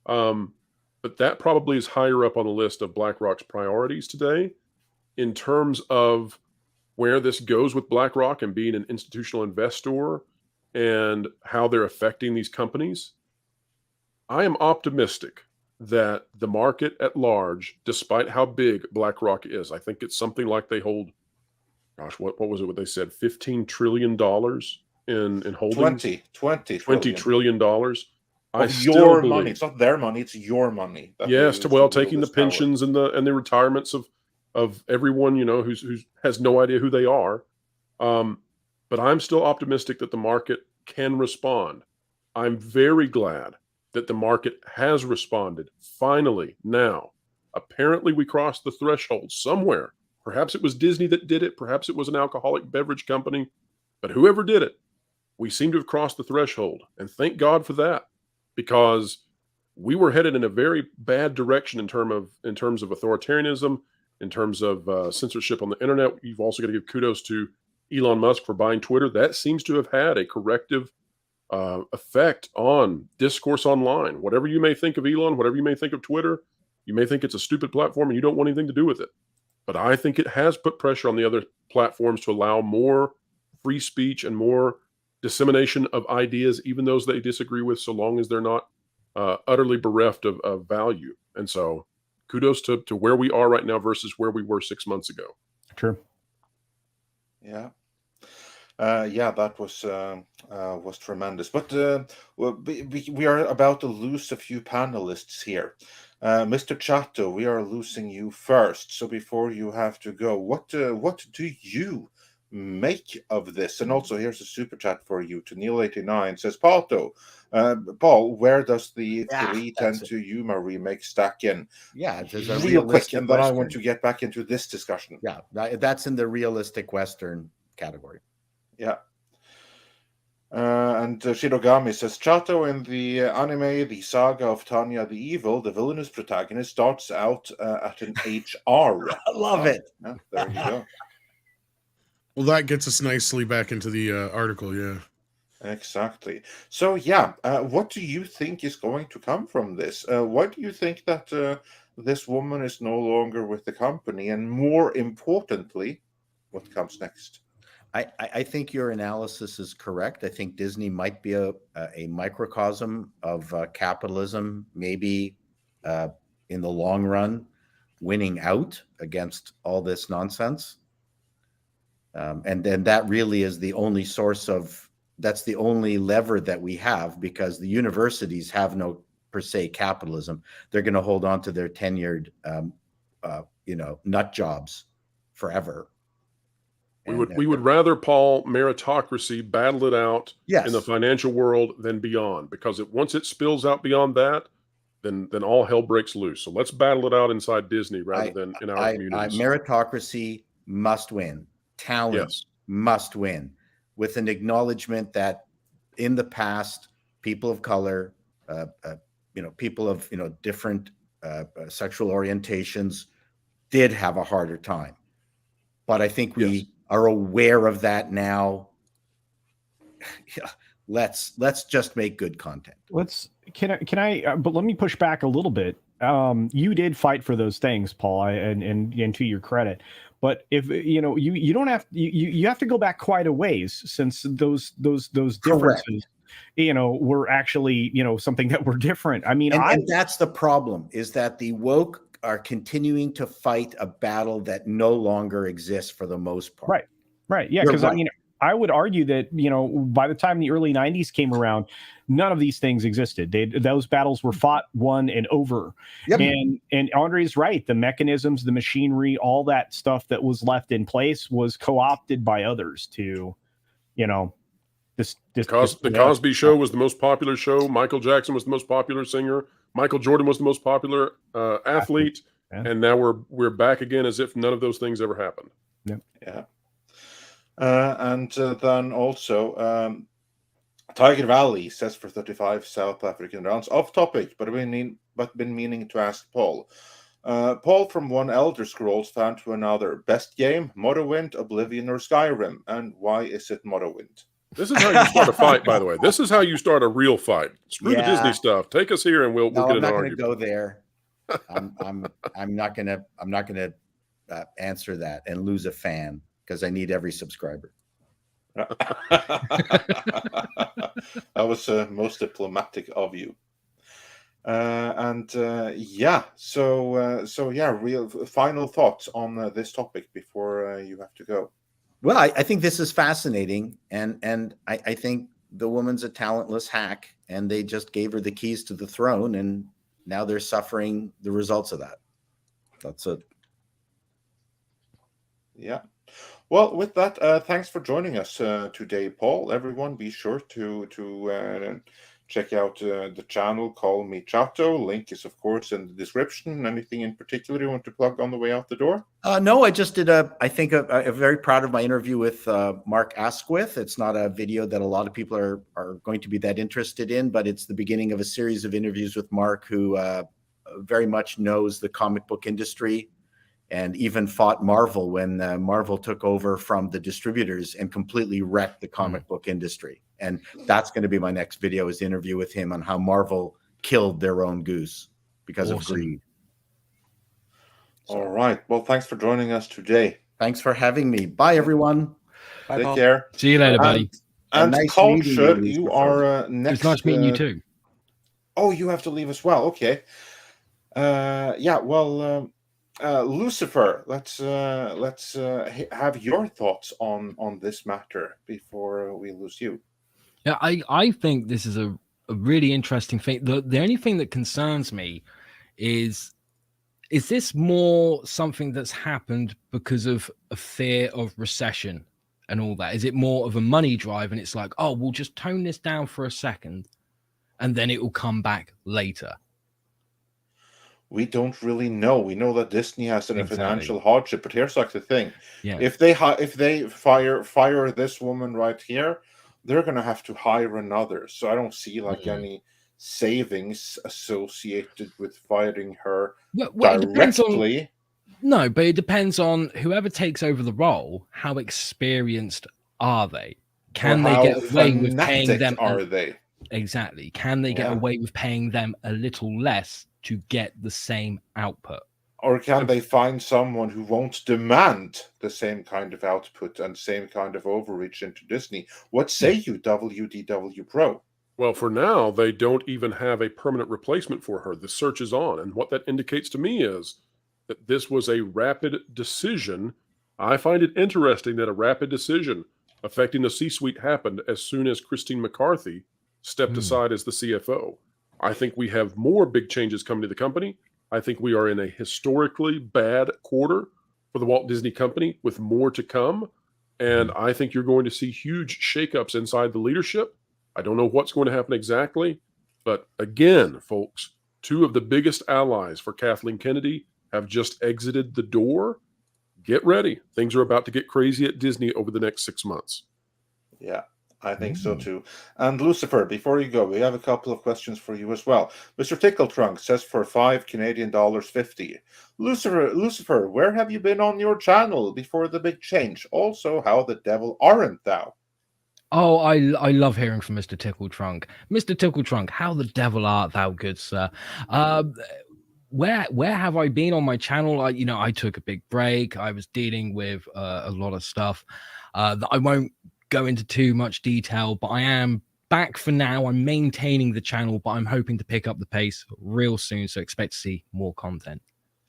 but that probably is higher up on the list of BlackRock's priorities today in terms of where this goes with BlackRock and being an institutional investor and how they're affecting these companies. I am optimistic that the market at large, despite how big BlackRock is, I think it's something like they hold, gosh, what was it, what they said, $15 trillion in holdings? $20 trillion. I still your believe, money. It's not their money, it's your money. yes, taking the pensions and the retirements of everyone, who has no idea who they are. But I'm still optimistic that the market can respond. I'm very glad that the market has responded finally now. Apparently we crossed the threshold somewhere. Perhaps it was Disney that did it. Perhaps it was an alcoholic beverage company. But whoever did it, we seem to have crossed the threshold. And thank God for that, because we were headed in a very bad direction in terms of authoritarianism, in terms of censorship on the internet. You've also got to give kudos to Elon Musk for buying Twitter. That seems to have had a corrective effect on discourse online. Whatever you may think of Elon, whatever you may think of Twitter, you may think it's a stupid platform and you don't want anything to do with it. But I think it has put pressure on the other platforms to allow more free speech and more dissemination of ideas, even those they disagree with, so long as they're not utterly bereft of value. And so kudos to where we are right now versus where we were 6 months ago. True. Yeah. That was tremendous. But we are about to lose a few panelists here. Mr. Chato, we are losing you first. So before you have to go, what do you make of this? And also, here's a super chat for you to Neil89 says, Paul, where does the 3:10 Yuma remake stack in? Yeah, there's a real quick, and then Western. I want to get back into this discussion. Yeah, that's in the realistic Western category. Yeah. And Shirogami says, Chato in the anime, the saga of Tanya the Evil, the villainous protagonist starts out at an HR. I love it. Yeah, there you go. Well, that gets us nicely back into the article, yeah. Exactly. So, what do you think is going to come from this? Why do you think that this woman is no longer with the company? And more importantly, what comes next? I think your analysis is correct. I think Disney might be a microcosm of capitalism, maybe in the long run, winning out against all this nonsense. And then that really is the only that's the only lever that we have, because the universities have no per se capitalism. They're going to hold on to their tenured, nut jobs forever. We would rather, Paul, meritocracy battle it out in the financial world than beyond, because once it spills out beyond that, then all hell breaks loose. So let's battle it out inside Disney rather than in our communities. Meritocracy must win. Talent must win, with an acknowledgement that in the past, people of color, people of different sexual orientations did have a harder time. But I think we are aware of that now. Let's just make good content. Can I but let me push back a little bit. You did fight for those things, Paul, and to your credit. But if you don't have you have to go back quite a ways, since those differences, were actually something that were different. I mean, and that's the problem, is that the woke are continuing to fight a battle that no longer exists for the most part. Right. Yeah, because I mean, I would argue that by the time the early 90s came around, none of these things existed. Those battles were fought, won, and over. Yep. And Andre's right. The mechanisms, the machinery, all that stuff that was left in place was co-opted by others to, the Cosby Show was the most popular show. Michael Jackson was the most popular singer. Michael Jordan was the most popular athlete. And now we're back again as if none of those things ever happened. Yeah. And then also, Tiger Valley says for 35 South African rounds. Off topic, but been meaning to ask Paul. Paul, from one Elder Scrolls fan to another, best game, Morrowind, Oblivion, or Skyrim? And why is it Morrowind? This is how you start a fight, by the way. This is how you start a real fight. Screw the Disney stuff. Take us here, and we'll get an argument. I'm not going to go there. I'm not gonna answer that and lose a fan because I need every subscriber. That was most diplomatic of you. Real final thoughts on this topic before you have to go. Well, I think this is fascinating, and I think the woman's a talentless hack, and they just gave her the keys to the throne, and now they're suffering the results of that. That's it. Yeah. Well, with that, thanks for joining us today, Paul. Everyone, be sure to check out the channel. Call me Chato. Link is, of course, in the description. Anything in particular you want to plug on the way out the door? No, I just did a very proud of my interview with Mark Asquith. It's not a video that a lot of people are going to be that interested in, but it's the beginning of a series of interviews with Mark, who very much knows the comic book industry and even fought Marvel when Marvel took over from the distributors and completely wrecked the comic book industry. And that's going to be my next video, is the interview with him on how Marvel killed their own goose because of greed. All right. Well, thanks for joining us today. Thanks for having me. Bye, everyone. Bye, Take care. See you later, buddy. And nice Culture, you are next. It's nice meeting you too. Oh, you have to leave as well. Okay. Lucifer, let's have your thoughts on this matter before we lose you. Yeah, I think this is a really interesting thing. The only thing that concerns me is this more something that's happened because of a fear of recession and all that? Is it more of a money drive, and it's like, oh, we'll just tone this down for a second and then it will come back later? We don't really know. We know that Disney has a financial hardship, but here's like the thing: if they fire this woman right here, they're gonna have to hire another. So I don't see any savings associated with firing her directly. No, but it depends on whoever takes over the role. How experienced are they? Can they get away with paying them? Are they exactly? Can they get away with paying them a little less to get the same output? Or can they find someone who won't demand the same kind of output and same kind of overreach into Disney? What say you, WDW Pro? Well, for now, they don't even have a permanent replacement for her. The search is on. And what that indicates to me is that this was a rapid decision. I find it interesting that a rapid decision affecting the C-suite happened as soon as Christine McCarthy stepped aside as the CFO. I think we have more big changes coming to the company. I think we are in a historically bad quarter for the Walt Disney Company with more to come. And I think you're going to see huge shakeups inside the leadership. I don't know what's going to happen exactly. But again, folks, two of the biggest allies for Kathleen Kennedy have just exited the door. Get ready. Things are about to get crazy at Disney over the next 6 months. Yeah. I think so too. And Lucifer, before you go, we have a couple of questions for you as well. Mr. Tickletrunk says for $5 Canadian $50. Lucifer, where have you been on your channel before the big change? Also, how the devil aren't thou? Oh, I love hearing from Mr. Tickletrunk. Mr. Tickletrunk, how the devil art thou, good sir? Where have I been on my channel? I took a big break. I was dealing with a lot of stuff that I won't go into too much detail, but I am back for now. I'm maintaining the channel, but I'm hoping to pick up the pace real soon, so expect to see more content.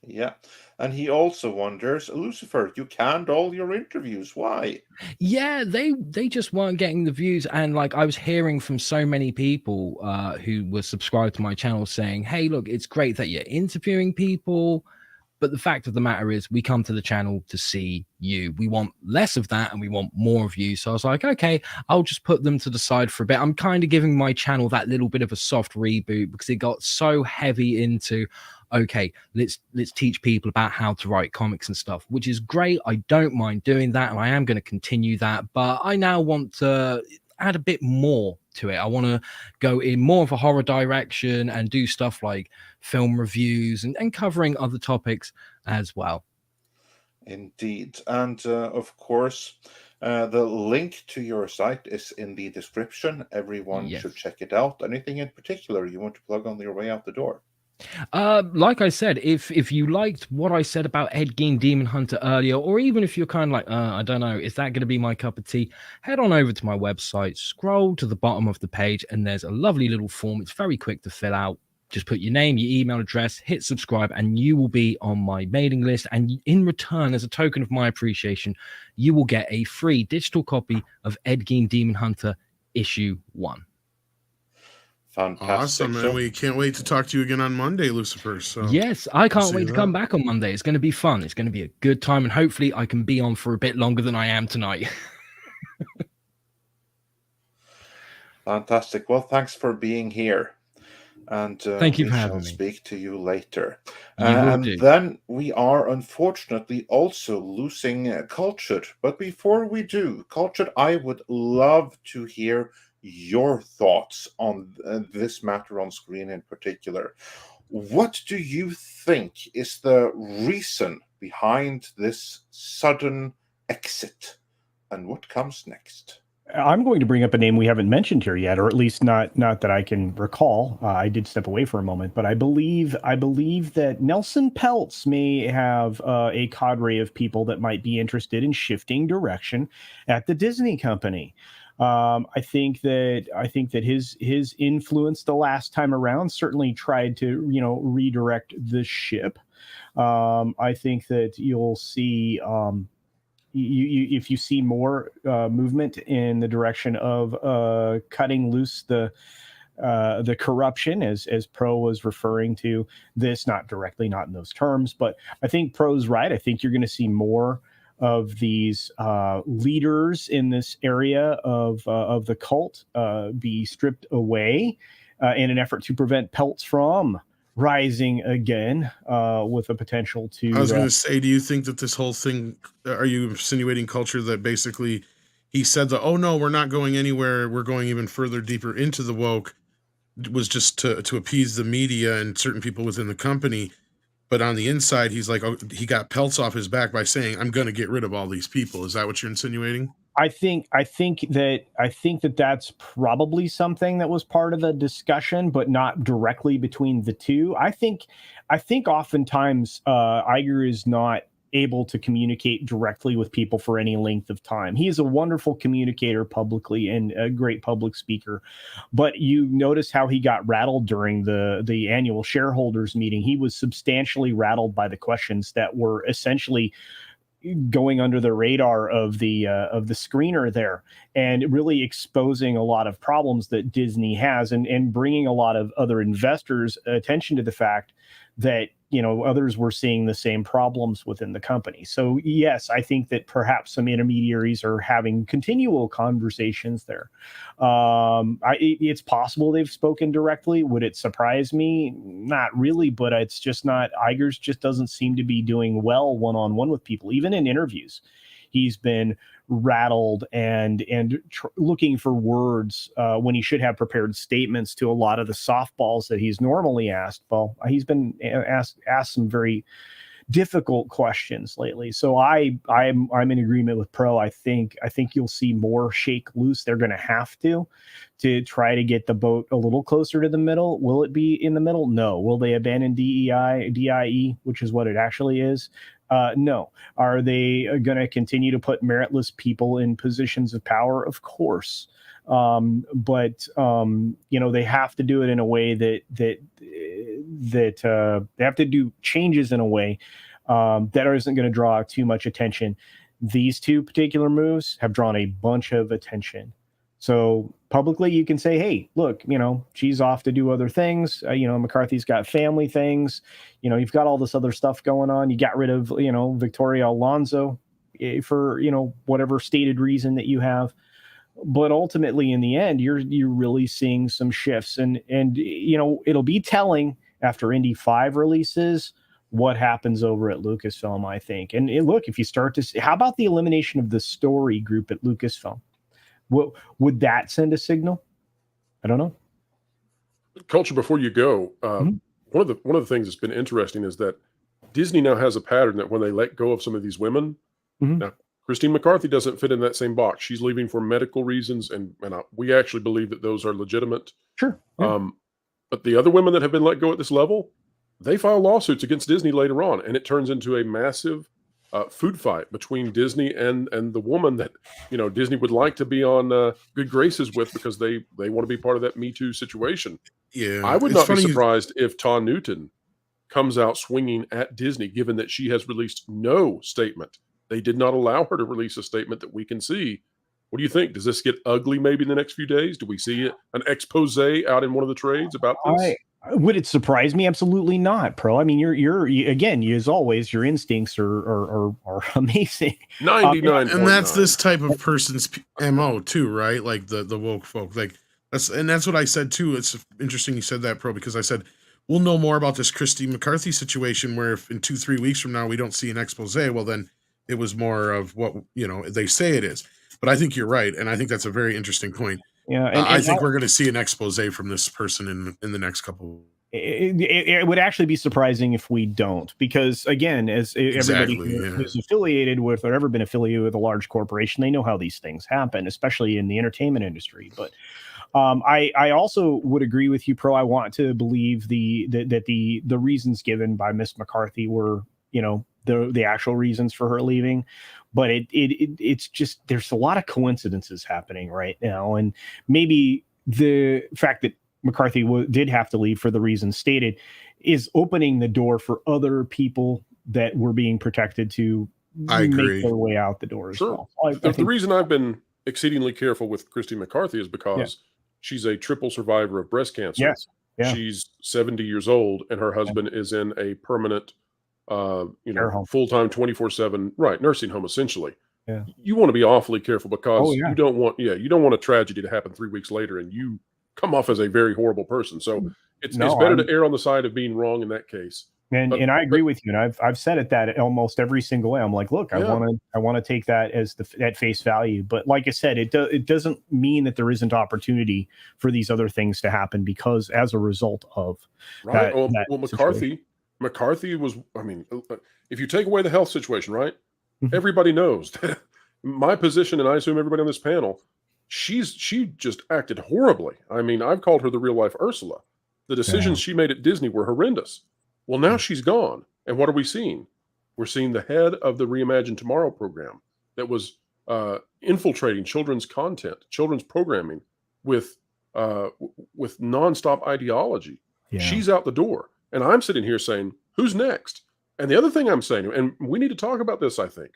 Yeah. And he also wonders, Lucifer, you canned all your interviews. Why? Yeah, they just weren't getting the views. And I was hearing from so many people who were subscribed to my channel saying, hey, look, it's great that you're interviewing people, but the fact of the matter is we come to the channel to see you. We want less of that and we want more of you. So I was like, okay, I'll just put them to the side for a bit. I'm kind of giving my channel that little bit of a soft reboot because it got so heavy into, okay, let's teach people about how to write comics and stuff, which is great. I don't mind doing that, and I am going to continue that. But I now want to add a bit more to it. I want to go in more of a horror direction and do stuff like film reviews and covering other topics as well. Indeed. And of course, the link to your site is in the description. Everyone should check it out. Anything in particular you want to plug on your way out the door? Like I said, if you liked what I said about Ed Gein Demon Hunter earlier, or even if you're kind of like, I don't know, is that going to be my cup of tea? Head on over to my website, scroll to the bottom of the page, and there's a lovely little form. It's very quick to fill out. Just put your name, your email address, hit subscribe, and you will be on my mailing list. And in return, as a token of my appreciation, you will get a free digital copy of Ed Gein Demon Hunter issue 1. Fantastic. Awesome, and we can't wait to talk to you again on Monday, Lucifer. So yes, I can't wait to come back on Monday. It's going to be fun. It's going to be a good time, and hopefully I can be on for a bit longer than I am tonight. Fantastic. Well, thanks for being here. And thank you for having me. Speak to you later. And then we are unfortunately also losing Culture. But before we do, Culture, I would love to hear your thoughts on this matter on screen in particular. What do you think is the reason behind this sudden exit, and what comes next? I'm going to bring up a name we haven't mentioned here yet, or at least not that I can recall. I did step away for a moment, but I believe that Nelson Peltz may have a cadre of people that might be interested in shifting direction at the Disney company. I think that his influence the last time around certainly tried to redirect the ship. I think that you'll see. If you see more movement in the direction of cutting loose the corruption, as Pro was referring to this, not directly, not in those terms, but I think Pro's right. I think you're going to see more of these leaders in this area of the cult be stripped away in an effort to prevent Peltz from rising again with a potential to... I was going to say, do you think that this whole thing, are you insinuating Culture that basically he said that, oh no, we're not going anywhere, we're going even further deeper into the woke, was just to appease the media and certain people within the company, but on the inside he's like, oh, he got Peltz off his back by saying, I'm going to get rid of all these people? Is that what you're insinuating? I think that that's probably something that was part of the discussion, but not directly between the two. I think oftentimes Iger is not able to communicate directly with people for any length of time. He is a wonderful communicator publicly and a great public speaker, but you notice how he got rattled during the annual shareholders meeting. He was substantially rattled by the questions that were essentially going under the radar of the screener there, and really exposing a lot of problems that Disney has, and bringing a lot of other investors' attention to the fact that others were seeing the same problems within the company. So yes, I think that perhaps some intermediaries are having continual conversations there. It's possible they've spoken directly. Would it surprise me? Not really, but it's just not. Iger's just doesn't seem to be doing well one-on-one with people, even in interviews. He's been rattled and looking for words when he should have prepared statements to a lot of the softballs that he's normally asked. Well, he's been asked some very difficult questions lately. So I'm in agreement with Pro. I think you'll see more shake loose. They're going to have to try to get the boat a little closer to the middle. Will it be in the middle? No. Will they abandon DIE, which is what it actually is? No. Are they going to continue to put meritless people in positions of power? Of course. But they have to do it in a way that they have to do changes in a way that isn't going to draw too much attention. These two particular moves have drawn a bunch of attention. So publicly, you can say, hey, look, she's off to do other things. McCarthy's got family things. You've got all this other stuff going on. You got rid of, Victoria Alonso for, whatever stated reason that you have. But ultimately, in the end, you're really seeing some shifts, and it'll be telling after Indy 5 releases what happens over at Lucasfilm, I think. And look, if you start to see, how about the elimination of the story group at Lucasfilm? Would that send a signal? I don't know. Culture, before you go, one of the things that's been interesting is that Disney now has a pattern that when they let go of some of these women, now Christine McCarthy doesn't fit in that same box. She's leaving for medical reasons, and we actually believe that those are legitimate. Sure. Yeah. But the other women that have been let go at this level, they file lawsuits against Disney later on, and it turns into a massive food fight between Disney and the woman that Disney would like to be on good graces with because they want to be part of that Me Too situation. Yeah, I would not be surprised if Taw Newton comes out swinging at Disney, given that she has released no statement. They did not allow her to release a statement that we can see. What do you think? Does this get ugly maybe in the next few days? Do we see an expose out in one of the trades about this? Would it surprise me? Absolutely not, Pro. I mean, you're again, as always, your instincts are amazing. 99, and that's this type of person's MO too, right? Like the woke folk. Like that's what I said too. It's interesting you said that, Pro, because I said we'll know more about this Christine McCarthy situation. Where if in 2-3 weeks from now we don't see an expose, well then it was more of what they say it is. But I think you're right, and I think that's a very interesting point. Yeah, and I think we're going to see an expose from this person in the next couple. It would actually be surprising if we don't, because again, as everybody who's affiliated with or ever been affiliated with a large corporation, they know how these things happen, especially in the entertainment industry. But I also would agree with you, Pro. I want to believe that the reasons given by Miss McCarthy were the actual reasons for her leaving. But it's just, there's a lot of coincidences happening right now. And maybe the fact that McCarthy did have to leave for the reasons stated is opening the door for other people that were being protected to make their way out the door as well. The reason I've been exceedingly careful with Christine McCarthy is because she's a triple survivor of breast cancer. Yes. Yeah. She's 70 years old, and her husband is in a permanent full-time 24/7 nursing home essentially. Yeah. You want to be awfully careful because you don't want a tragedy to happen 3 weeks later and you come off as a very horrible person. So it's better to err on the side of being wrong in that case. And I agree with you. And I've said it that almost every single way. I'm like, look, I want to take that as at face value. But like I said, it doesn't mean that there isn't opportunity for these other things to happen because as a result of that. McCarthy was, if you take away the health situation, right? Everybody knows that my position, and I assume everybody on this panel, she just acted horribly. I've called her the real life Ursula. The decisions she made at Disney were horrendous. Well, now she's gone. And what are we seeing? We're seeing the head of the Reimagine Tomorrow program that was infiltrating children's content, children's programming with nonstop ideology. Yeah. She's out the door. And I'm sitting here saying, who's next? And the other thing I'm saying, and we need to talk about this, I think.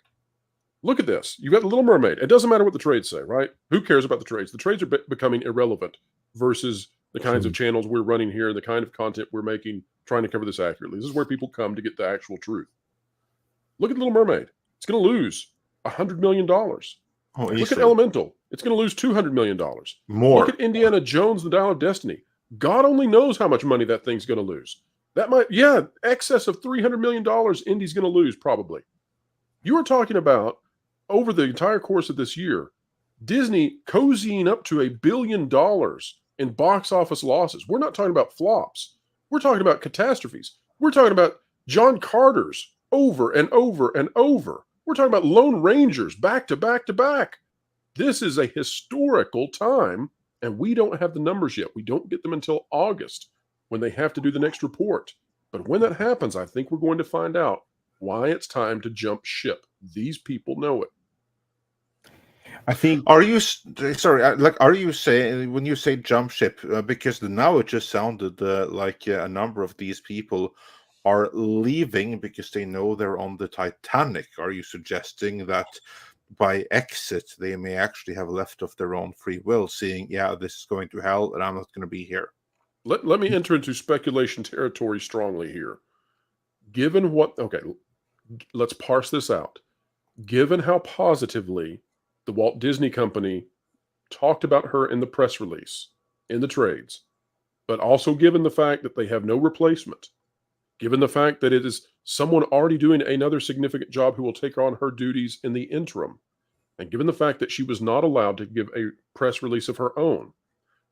Look at this. You've got the Little Mermaid. It doesn't matter what the trades say, right? Who cares about the trades? The trades are becoming irrelevant versus the kinds of channels we're running here, the kind of content we're making, trying to cover this accurately. This is where people come to get the actual truth. Look at Little Mermaid. It's going to lose $100 million. Look at Elemental. It's going to lose $200 million. More. Look at Indiana Jones, The Dial of Destiny. God only knows how much money that thing's going to lose. That might, excess of $300 million Indy's going to lose probably. You are talking about, over the entire course of this year, Disney cozying up to $1 billion in box office losses. We're not talking about flops. We're talking about catastrophes. We're talking about John Carter's over and over and over. We're talking about Lone Rangers back to back to back. This is a historical time, and we don't have the numbers yet. We don't get them until August when they have to do the next report. But when that happens, I think we're going to find out why it's time to jump ship. These people know it. I think. Are you saying, when you say jump ship, because now it just sounded like a number of these people are leaving because they know they're on the Titanic. Are you suggesting that by exit they may actually have left of their own free will, seeing, this is going to hell and I'm not going to be here? Let me enter into speculation territory strongly here. Given let's parse this out. Given how positively the Walt Disney Company talked about her in the press release, in the trades, but also given the fact that they have no replacement, given the fact that it is someone already doing another significant job who will take on her duties in the interim, and given the fact that she was not allowed to give a press release of her own,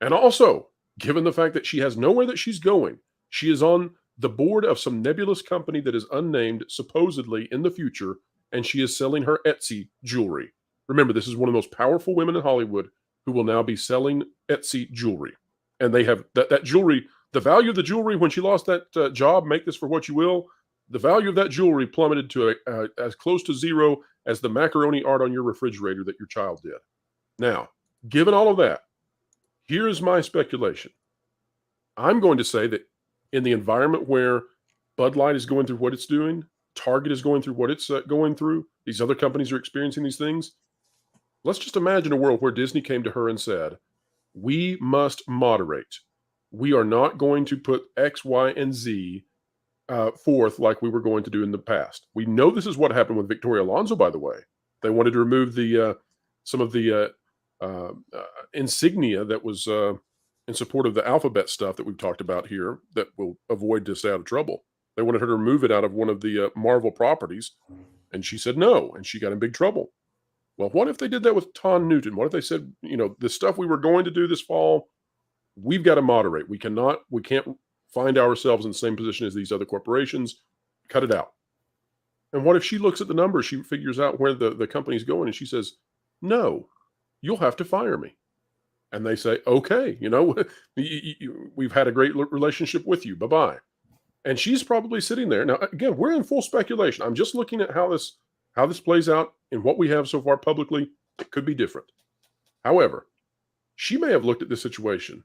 and also given the fact that she has nowhere that she's going, she is on the board of some nebulous company that is unnamed, supposedly in the future, and she is selling her Etsy jewelry. Remember, this is one of the most powerful women in Hollywood who will now be selling Etsy jewelry. And they have that jewelry, the value of the jewelry when she lost that job, make this for what you will, the value of that jewelry plummeted to as close to zero as the macaroni art on your refrigerator that your child did. Now, given all of that, here's my speculation. I'm going to say that in the environment where Bud Light is going through what it's doing, Target is going through what it's going through, these other companies are experiencing these things. Let's just imagine a world where Disney came to her and said, we must moderate. We are not going to put X, Y, and Z forth like we were going to do in the past. We know this is what happened with Victoria Alonso, by the way. They wanted to remove the some of the insignia that was in support of the alphabet stuff that we've talked about here that will avoid us out of trouble. They wanted her to remove it out of one of the Marvel properties, and she said no, and she got in big trouble. Well, what if they did that with Tom Newton? What if they said, you know, the stuff we were going to do this fall, we've got to moderate. We can't find ourselves in the same position as these other corporations. Cut it out. And what if she looks at the numbers, she figures out where the company's going, and she says, no, you'll have to fire me. And they say, okay, you know, we've had a great relationship with you. Bye-bye. And she's probably sitting there. Now, again, we're in full speculation. I'm just looking at how this plays out and what we have so far publicly. It could be different. However, she may have looked at this situation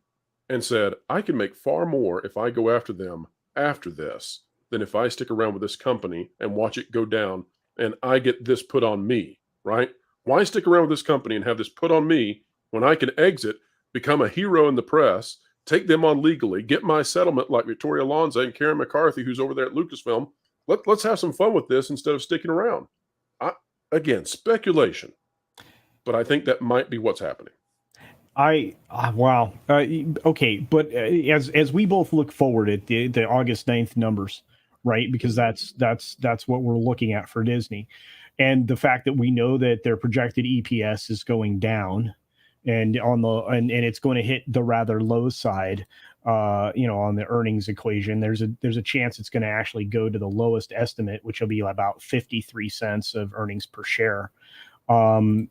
and said, I can make far more if I go after them after this than if I stick around with this company and watch it go down and I get this put on me, right? Why stick around with this company and have this put on me when I can exit, become a hero in the press, take them on legally, get my settlement like Victoria Alonso and Karen McCarthy, who's over there at Lucasfilm. Let's have some fun with this instead of sticking around. Again, speculation, but I think that might be what's happening. Wow. Okay, but as we both look forward at the August 9th numbers, right? Because that's what we're looking at for Disney, and the fact that we know that their projected EPS is going down, and and it's going to hit the rather low side, on the earnings equation. There's a chance it's going to actually go to the lowest estimate, which will be about 53 cents of earnings per share. Deb,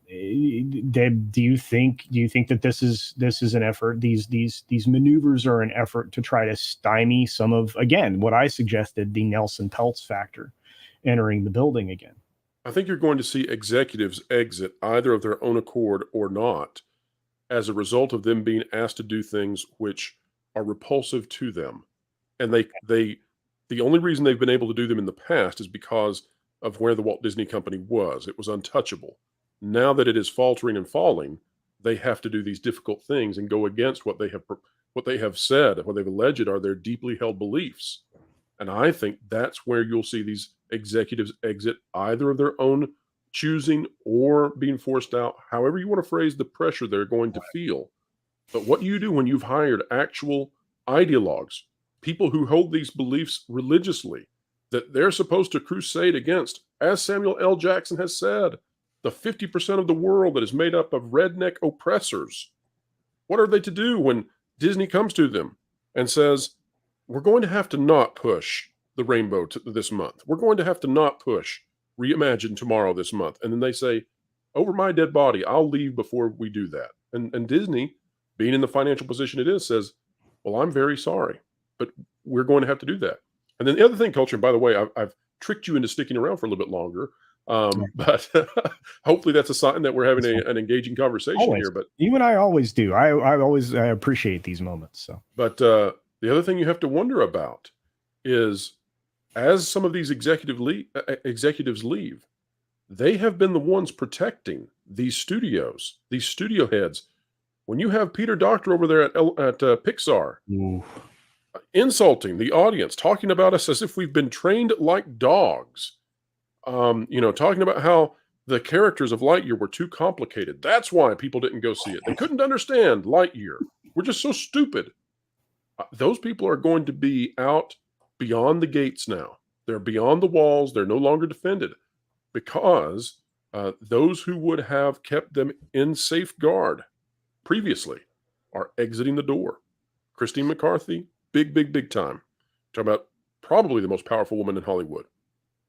do you think that this is an effort? These maneuvers are an effort to try to stymie some of, again, what I suggested, the Nelson Peltz factor entering the building again? I think you're going to see executives exit either of their own accord or not as a result of them being asked to do things which are repulsive to them. And the only reason they've been able to do them in the past is because of where the Walt Disney Company was. It was untouchable. Now that it is faltering and falling, they have to do these difficult things and go against what they have said, what they've alleged are their deeply held beliefs. And I think that's where you'll see these executives exit either of their own choosing or being forced out, however you want to phrase the pressure they're going to feel. But what do you do when you've hired actual ideologues, people who hold these beliefs religiously, that they're supposed to crusade against, as Samuel L. Jackson has said, the 50% of the world that is made up of redneck oppressors? What are they to do when Disney comes to them and says, we're going to have to not push the rainbow this month. We're going to have to not push Reimagine tomorrow this month. And then they say, over my dead body, I'll leave before we do that. And Disney, being in the financial position it is, says, well, I'm very sorry, but we're going to have to do that. And then the other thing, Culture, and by the way, I've tricked you into sticking around for a little bit longer. But hopefully that's a sign that we're having an engaging conversation here. But you and I always do. I appreciate these moments. So, but the other thing you have to wonder about is, as some of these executives leave, they have been the ones protecting these studios, these studio heads. When you have Peter Docter over there at Pixar, insulting the audience, talking about us as if we've been trained like dogs, talking about how the characters of Lightyear were too complicated. That's why people didn't go see it. They couldn't understand Lightyear. We're just so stupid. Those people are going to be out beyond the gates now. They're beyond the walls. They're no longer defended because those who would have kept them in safeguard previously are exiting the door. Christine McCarthy, big time. Talking about probably the most powerful woman in Hollywood.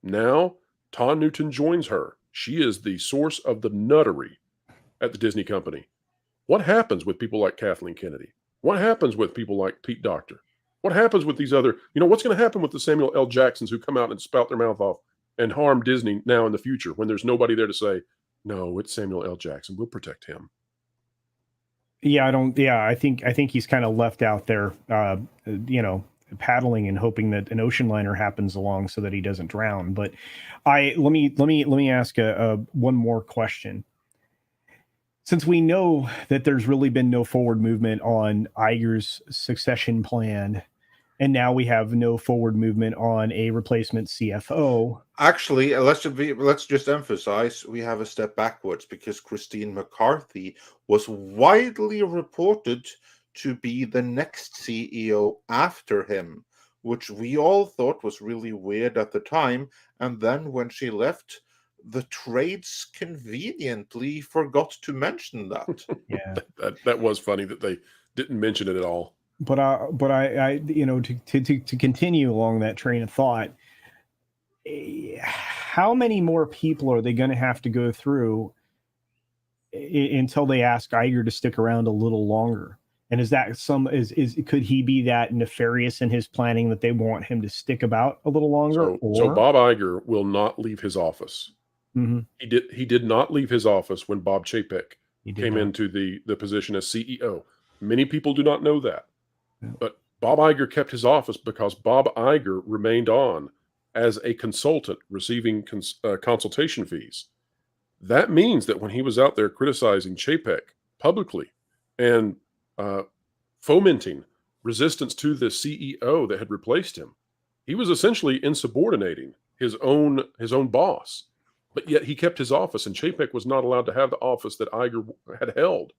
Now, Todd Newton joins her. She is the source of the nuttery at the Disney company. What happens with people like Kathleen Kennedy? What happens with people like Pete Docter? What happens with these other, what's going to happen with the Samuel L. Jacksons who come out and spout their mouth off and harm Disney now in the future when there's nobody there to say, no, it's Samuel L. Jackson. We'll protect him. Yeah, I think he's kind of left out there, paddling and hoping that an ocean liner happens along so that he doesn't drown. But let me ask one more question. Since we know that there's really been no forward movement on Iger's succession plan, and now we have no forward movement on a replacement CFO. Actually, let's just emphasize we have a step backwards because Christine McCarthy was widely reported to be the next CEO after him, which we all thought was really weird at the time. And then when she left, the trades conveniently forgot to mention that. Yeah, that was funny that they didn't mention it at all. But I to continue along that train of thought, how many more people are they going to have to go through until they ask Iger to stick around a little longer? And is that could he be that nefarious in his planning that they want him to stick about a little longer? So Bob Iger will not leave his office. Mm-hmm. He did not leave his office when Bob Chapek came into the position as CEO. Many people do not know that. Yeah. But Bob Iger kept his office because Bob Iger remained on as a consultant receiving consultation fees. That means that when he was out there criticizing Chapek publicly and fomenting resistance to the CEO that had replaced him, he was essentially insubordinating his own boss. But yet he kept his office, and Chapek was not allowed to have the office that Iger had held.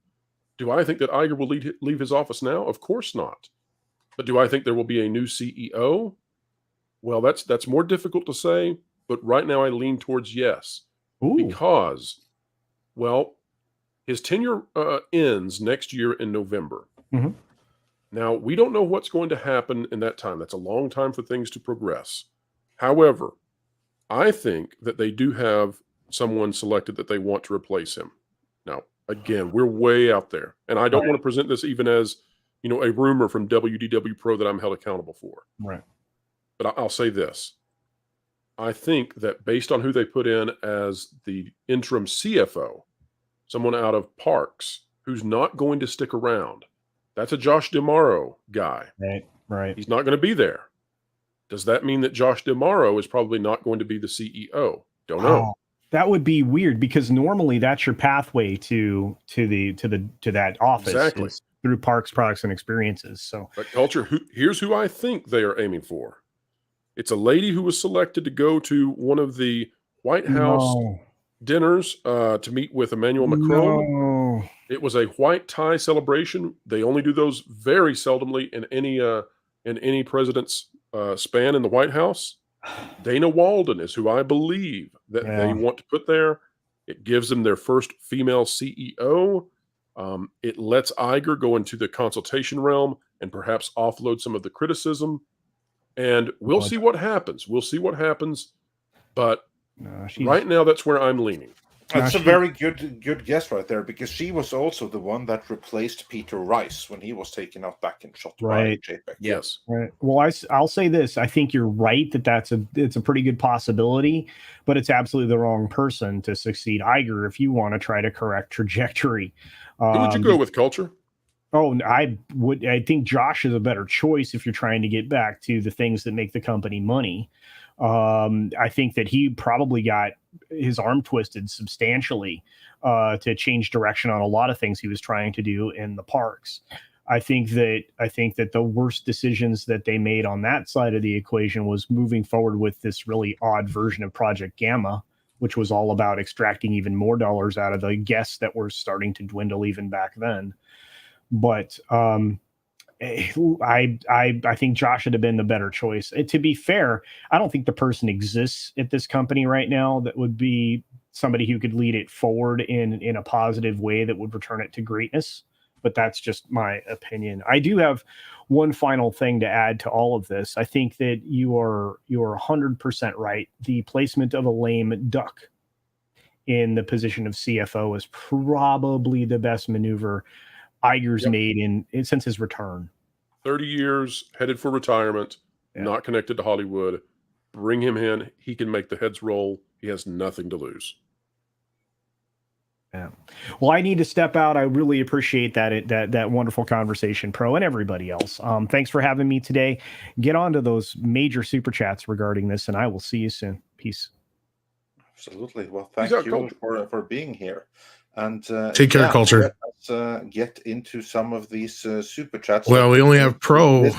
Do I think that Iger will leave his office now? Of course not. But do I think there will be a new CEO? Well, that's more difficult to say, but right now I lean towards yes. Ooh. Because, well, his tenure ends next year in November. Mm-hmm. Now, we don't know what's going to happen in that time. That's a long time for things to progress. However, I think that they do have someone selected that they want to replace him. Now, again, we're way out there. And I don't want to present this even as, a rumor from WDW Pro that I'm held accountable for. Right. But I'll say this. I think that based on who they put in as the interim CFO, someone out of Parks, who's not going to stick around, that's a Josh DeMauro guy. Right. He's not going to be there. Does that mean that Josh DeMauro is probably not going to be the CEO? Don't know. That would be weird because normally that's your pathway to that office. Exactly. Through Parks, Products, and Experiences. So, but Culture, here's who I think they are aiming for. It's a lady who was selected to go to one of the White House dinners to meet with Emmanuel Macron. No. It was a white tie celebration. They only do those very seldomly in any president's span in the White House. Dana Walden is who I believe that they want to put there. It gives them their first female CEO. It lets Iger go into the consultation realm and perhaps offload some of the criticism. And we'll see what happens. But right now, that's where I'm leaning. That's a very good guess right there, because she was also the one that replaced Peter Rice when he was taken out back and shot by Chapek. Yes. Right. Well, I'll say this. I think you're right that it's a pretty good possibility, but it's absolutely the wrong person to succeed Iger if you want to try to correct trajectory. Who would you go with, Culture? Oh, I think Josh is a better choice if you're trying to get back to the things that make the company money. I think that he probably got his arm twisted substantially to change direction on a lot of things he was trying to do in the parks. I think that the worst decisions that they made on that side of the equation was moving forward with this really odd version of Project Gamma, which was all about extracting even more dollars out of the guests that were starting to dwindle even back then. But I think Josh should have been the better choice. To be fair, I don't think the person exists at this company right now that would be somebody who could lead it forward in a positive way that would return it to greatness. But that's just my opinion. I do have one final thing to add to all of this. I think that you're 100% right. The placement of a lame duck in the position of CFO is probably the best maneuver Iger's made since his return. 30 years, headed for retirement, not connected to Hollywood. Bring him in. He can make the heads roll. He has nothing to lose. Yeah. Well, I need to step out. I really appreciate that wonderful conversation, Pro, and everybody else. Thanks for having me today. Get on to those major super chats regarding this, and I will see you soon. Peace. Absolutely. Well, thank you for being here. And take care, Culture. Let's get into some of these super chats. Well, we only have Pro.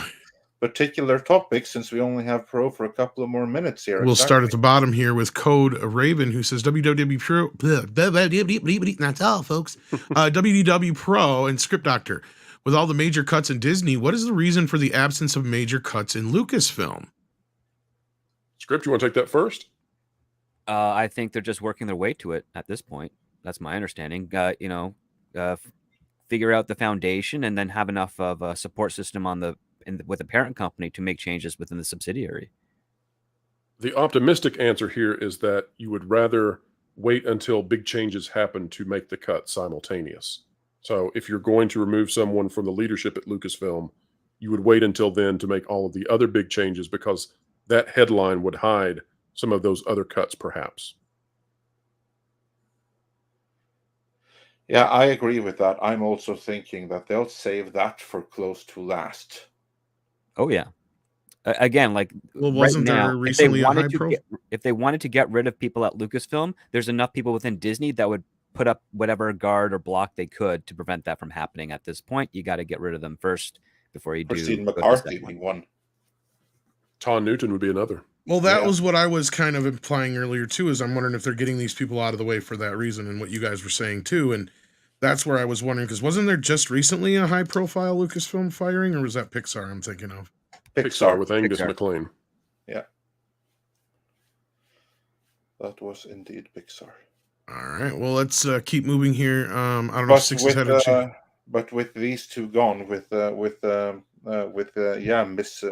Particular topic, since we only have Pro for a couple of more minutes here. We'll start at the bottom here with Code Raven, who says WDW Pro. That's all, folks. WDW Pro and Script Doctor. With all the major cuts in Disney, what is the reason for the absence of major cuts in Lucasfilm? Script, you want to take that first? I think they're just working their way to it at this point. That's my understanding. Figure out the foundation and then have enough of a support system with the parent company to make changes within the subsidiary. The optimistic answer here is that you would rather wait until big changes happen to make the cut simultaneous. So if you're going to remove someone from the leadership at Lucasfilm, you would wait until then to make all of the other big changes, because that headline would hide some of those other cuts, perhaps. Yeah, I agree with that. I'm also thinking that they'll save that for close to last. Oh yeah. Again, wasn't right now, there recently if they wanted to get rid of people at Lucasfilm, there's enough people within Disney that would put up whatever guard or block they could to prevent that from happening. At this point, you got to get rid of them first before you Christine McCarthy being one. Tom Newton would be another. Well, that was what I was kind of implying earlier too, is I'm wondering if they're getting these people out of the way for that reason, and what you guys were saying too. And that's where I was wondering, because wasn't there just recently a high-profile Lucasfilm firing, or was that Pixar I'm thinking of? Pixar with Angus MacLean. Yeah. That was indeed Pixar. All right. Well, let's keep moving here. I don't know if Six has had a but with these two gone, with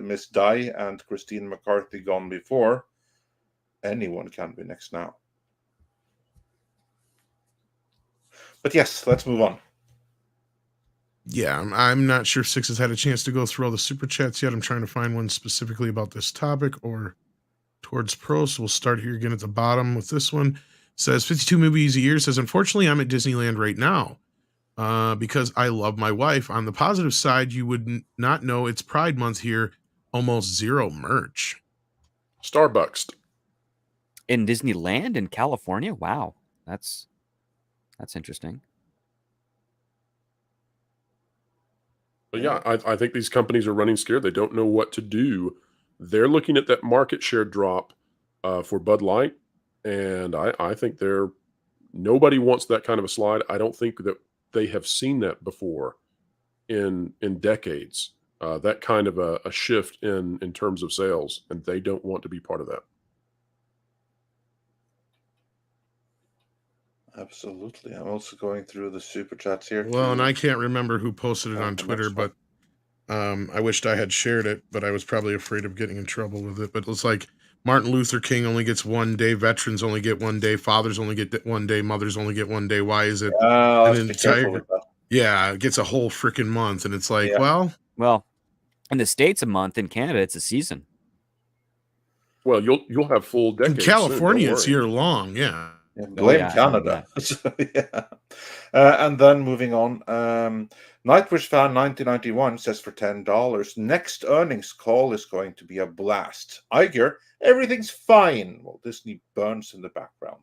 Miss Di and Christine McCarthy gone before, anyone can be next now. But yes, let's move on. Yeah, I'm not sure if Six has had a chance to go through all the super chats yet. I'm trying to find one specifically about this topic or towards Pro. So we'll start here again at the bottom with this one. It says 52 movies a year. Says, unfortunately, I'm at Disneyland right now because I love my wife. On the positive side, you would not know it's Pride Month here. Almost zero merch. Starbucks. In Disneyland in California? Wow. That's interesting. But yeah, I think these companies are running scared. They don't know what to do. They're looking at that market share drop for Bud Light, and I think nobody wants that kind of a slide. I don't think that they have seen that before in decades. That kind of a shift in terms of sales, and they don't want to be part of that. Absolutely. I'm also going through the super chats here. Well, and I can't remember who posted it on Twitter, but I wished I had shared it, but I was probably afraid of getting in trouble with it. But it's like Martin Luther King only gets 1 day, veterans only get 1 day, fathers only get 1 day, mothers only get 1 day. Why is it an entire? Yeah, it gets a whole freaking month, and it's like, well, in the States a month, in Canada it's a season. Well, you'll have full decades. In California, it's year long. Yeah. Blame Canada. And then moving on, Nightwish Fan 1991 says for $10, next earnings call is going to be a blast. Iger, everything's fine while Disney burns in the background.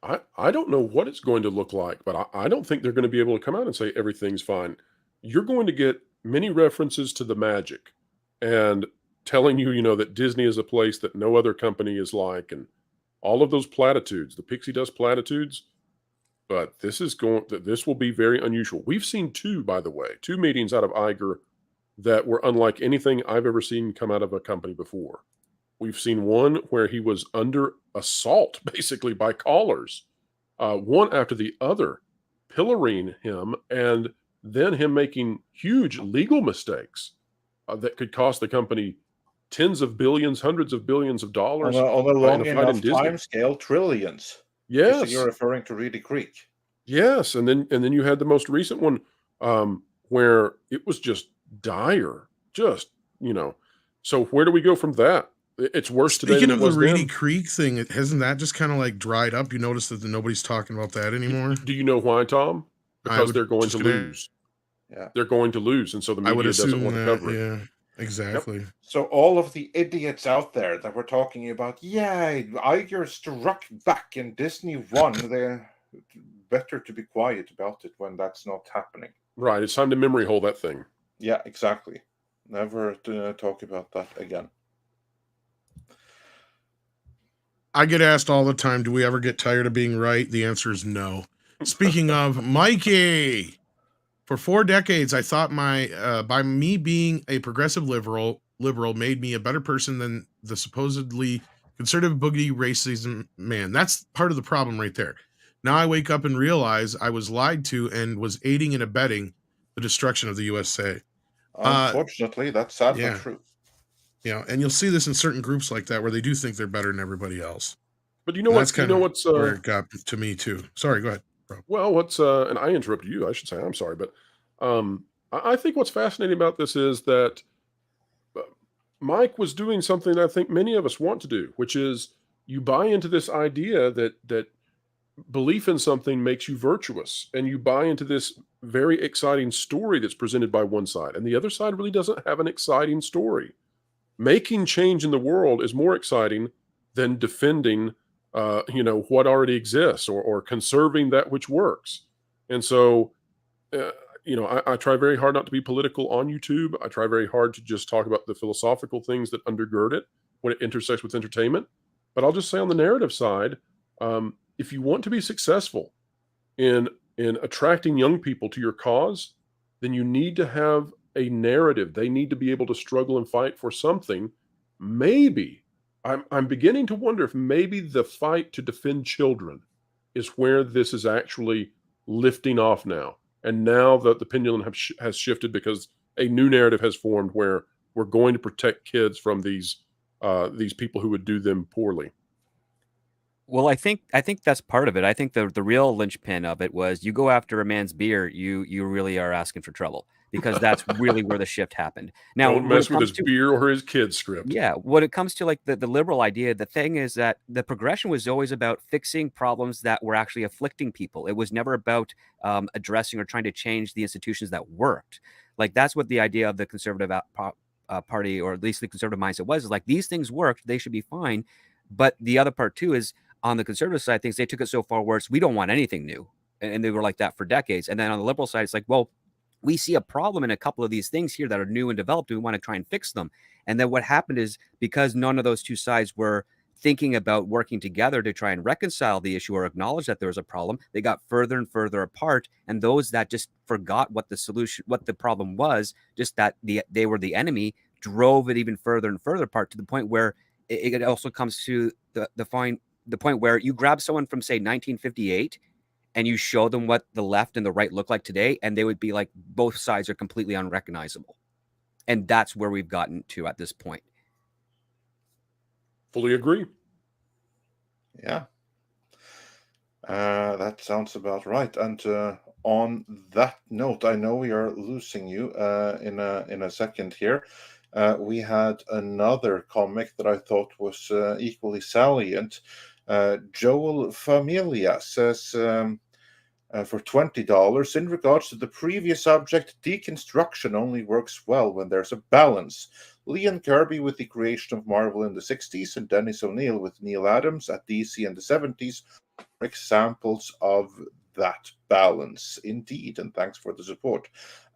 I don't know what it's going to look like, but I don't think they're going to be able to come out and say everything's fine. You're going to get many references to the magic and telling you, that Disney is a place that no other company is like, and all of those platitudes, the pixie dust platitudes. But this will be very unusual. We've seen two, by the way, 2 meetings out of Iger that were unlike anything I've ever seen come out of a company before. We've seen one where he was under assault, basically, by callers, one after the other, pillorying him, and then him making huge legal mistakes that could cost the company tens of billions, hundreds of billions of dollars On a in long a fight in enough Disney. time scale, trillions. Yes. You're referring to Reedy Creek. Yes, and then you had the most recent one where it was just dire, just So where do we go from that? It's worse today Speaking than of it was the Reedy then. Creek thing, hasn't that just kind of like dried up? You notice that nobody's talking about that anymore? Do you know why, Tom? Because they're going to lose. Yeah, they're going to lose, and so the media doesn't want to cover it. Yeah, exactly. Yep. So all of the idiots out there that were talking about, Iger struck back in Disney won, they're better to be quiet about it when that's not happening. Right, it's time to memory hole that thing. Yeah, exactly. Never to talk about that again. I get asked all the time, do we ever get tired of being right? The answer is no. Speaking of, Mikey, for 4 decades, I thought by me being a progressive liberal made me a better person than the supposedly conservative boogie racism man. That's part of the problem right there. Now I wake up and realize I was lied to and was aiding and abetting the destruction of the USA. Unfortunately, that's sadly true. Yeah, and you'll see this in certain groups like that where they do think they're better than everybody else. But you know what? What's where it got to me too. Sorry, go ahead. Bro. Well, and I interrupted you. I should say I'm sorry, but I think what's fascinating about this is that Mike was doing something that I think many of us want to do, which is you buy into this idea that belief in something makes you virtuous, and you buy into this very exciting story that's presented by one side, and the other side really doesn't have an exciting story. Making change in the world is more exciting than defending, what already exists or conserving that which works. And so, I try very hard not to be political on YouTube. I try very hard to just talk about the philosophical things that undergird it when it intersects with entertainment. But I'll just say on the narrative side, if you want to be successful in attracting young people to your cause, then you need to have a narrative. They need to be able to struggle and fight for something. Maybe I'm beginning to wonder if maybe the fight to defend children is where this is actually lifting off now. And now that the pendulum has shifted because a new narrative has formed where we're going to protect kids from these people who would do them poorly. Well, I think that's part of it. I think the real linchpin of it was you go after a man's beer, you really are asking for trouble, because that's really where the shift happened. Now, don't mess with his beer or his kid's script. Yeah, when it comes to like the liberal idea, the thing is that the progression was always about fixing problems that were actually afflicting people. It was never about addressing or trying to change the institutions that worked. Like that's what the idea of the conservative party, or at least the conservative mindset was, is like these things worked, they should be fine. But the other part too is on the conservative side of things, they took it so far where we don't want anything new. And they were like that for decades. And then on the liberal side, it's like, well, we see a problem in a couple of these things here that are new and developed, and we want to try and fix them. And then what happened is, because none of those two sides were thinking about working together to try and reconcile the issue or acknowledge that there was a problem, they got further and further apart. And those that just forgot what the solution, what the problem was, just that they were the enemy, drove it even further and further apart, to the point where it also comes to the point where you grab someone from, say, 1958 and you show them what the left and the right look like today, and they would be like, both sides are completely unrecognizable. And that's where we've gotten to at this point. Fully agree. Yeah. That sounds about right. And on that note, I know we are losing you in a second here. We had another comic that I thought was equally salient. Joel Familia says, for $20, in regards to the previous subject, deconstruction only works well when there's a balance. Leon Kirby with the creation of Marvel in the 60s and Dennis O'Neil with Neil Adams at DC in the 70s are examples of that balance, indeed, and thanks for the support.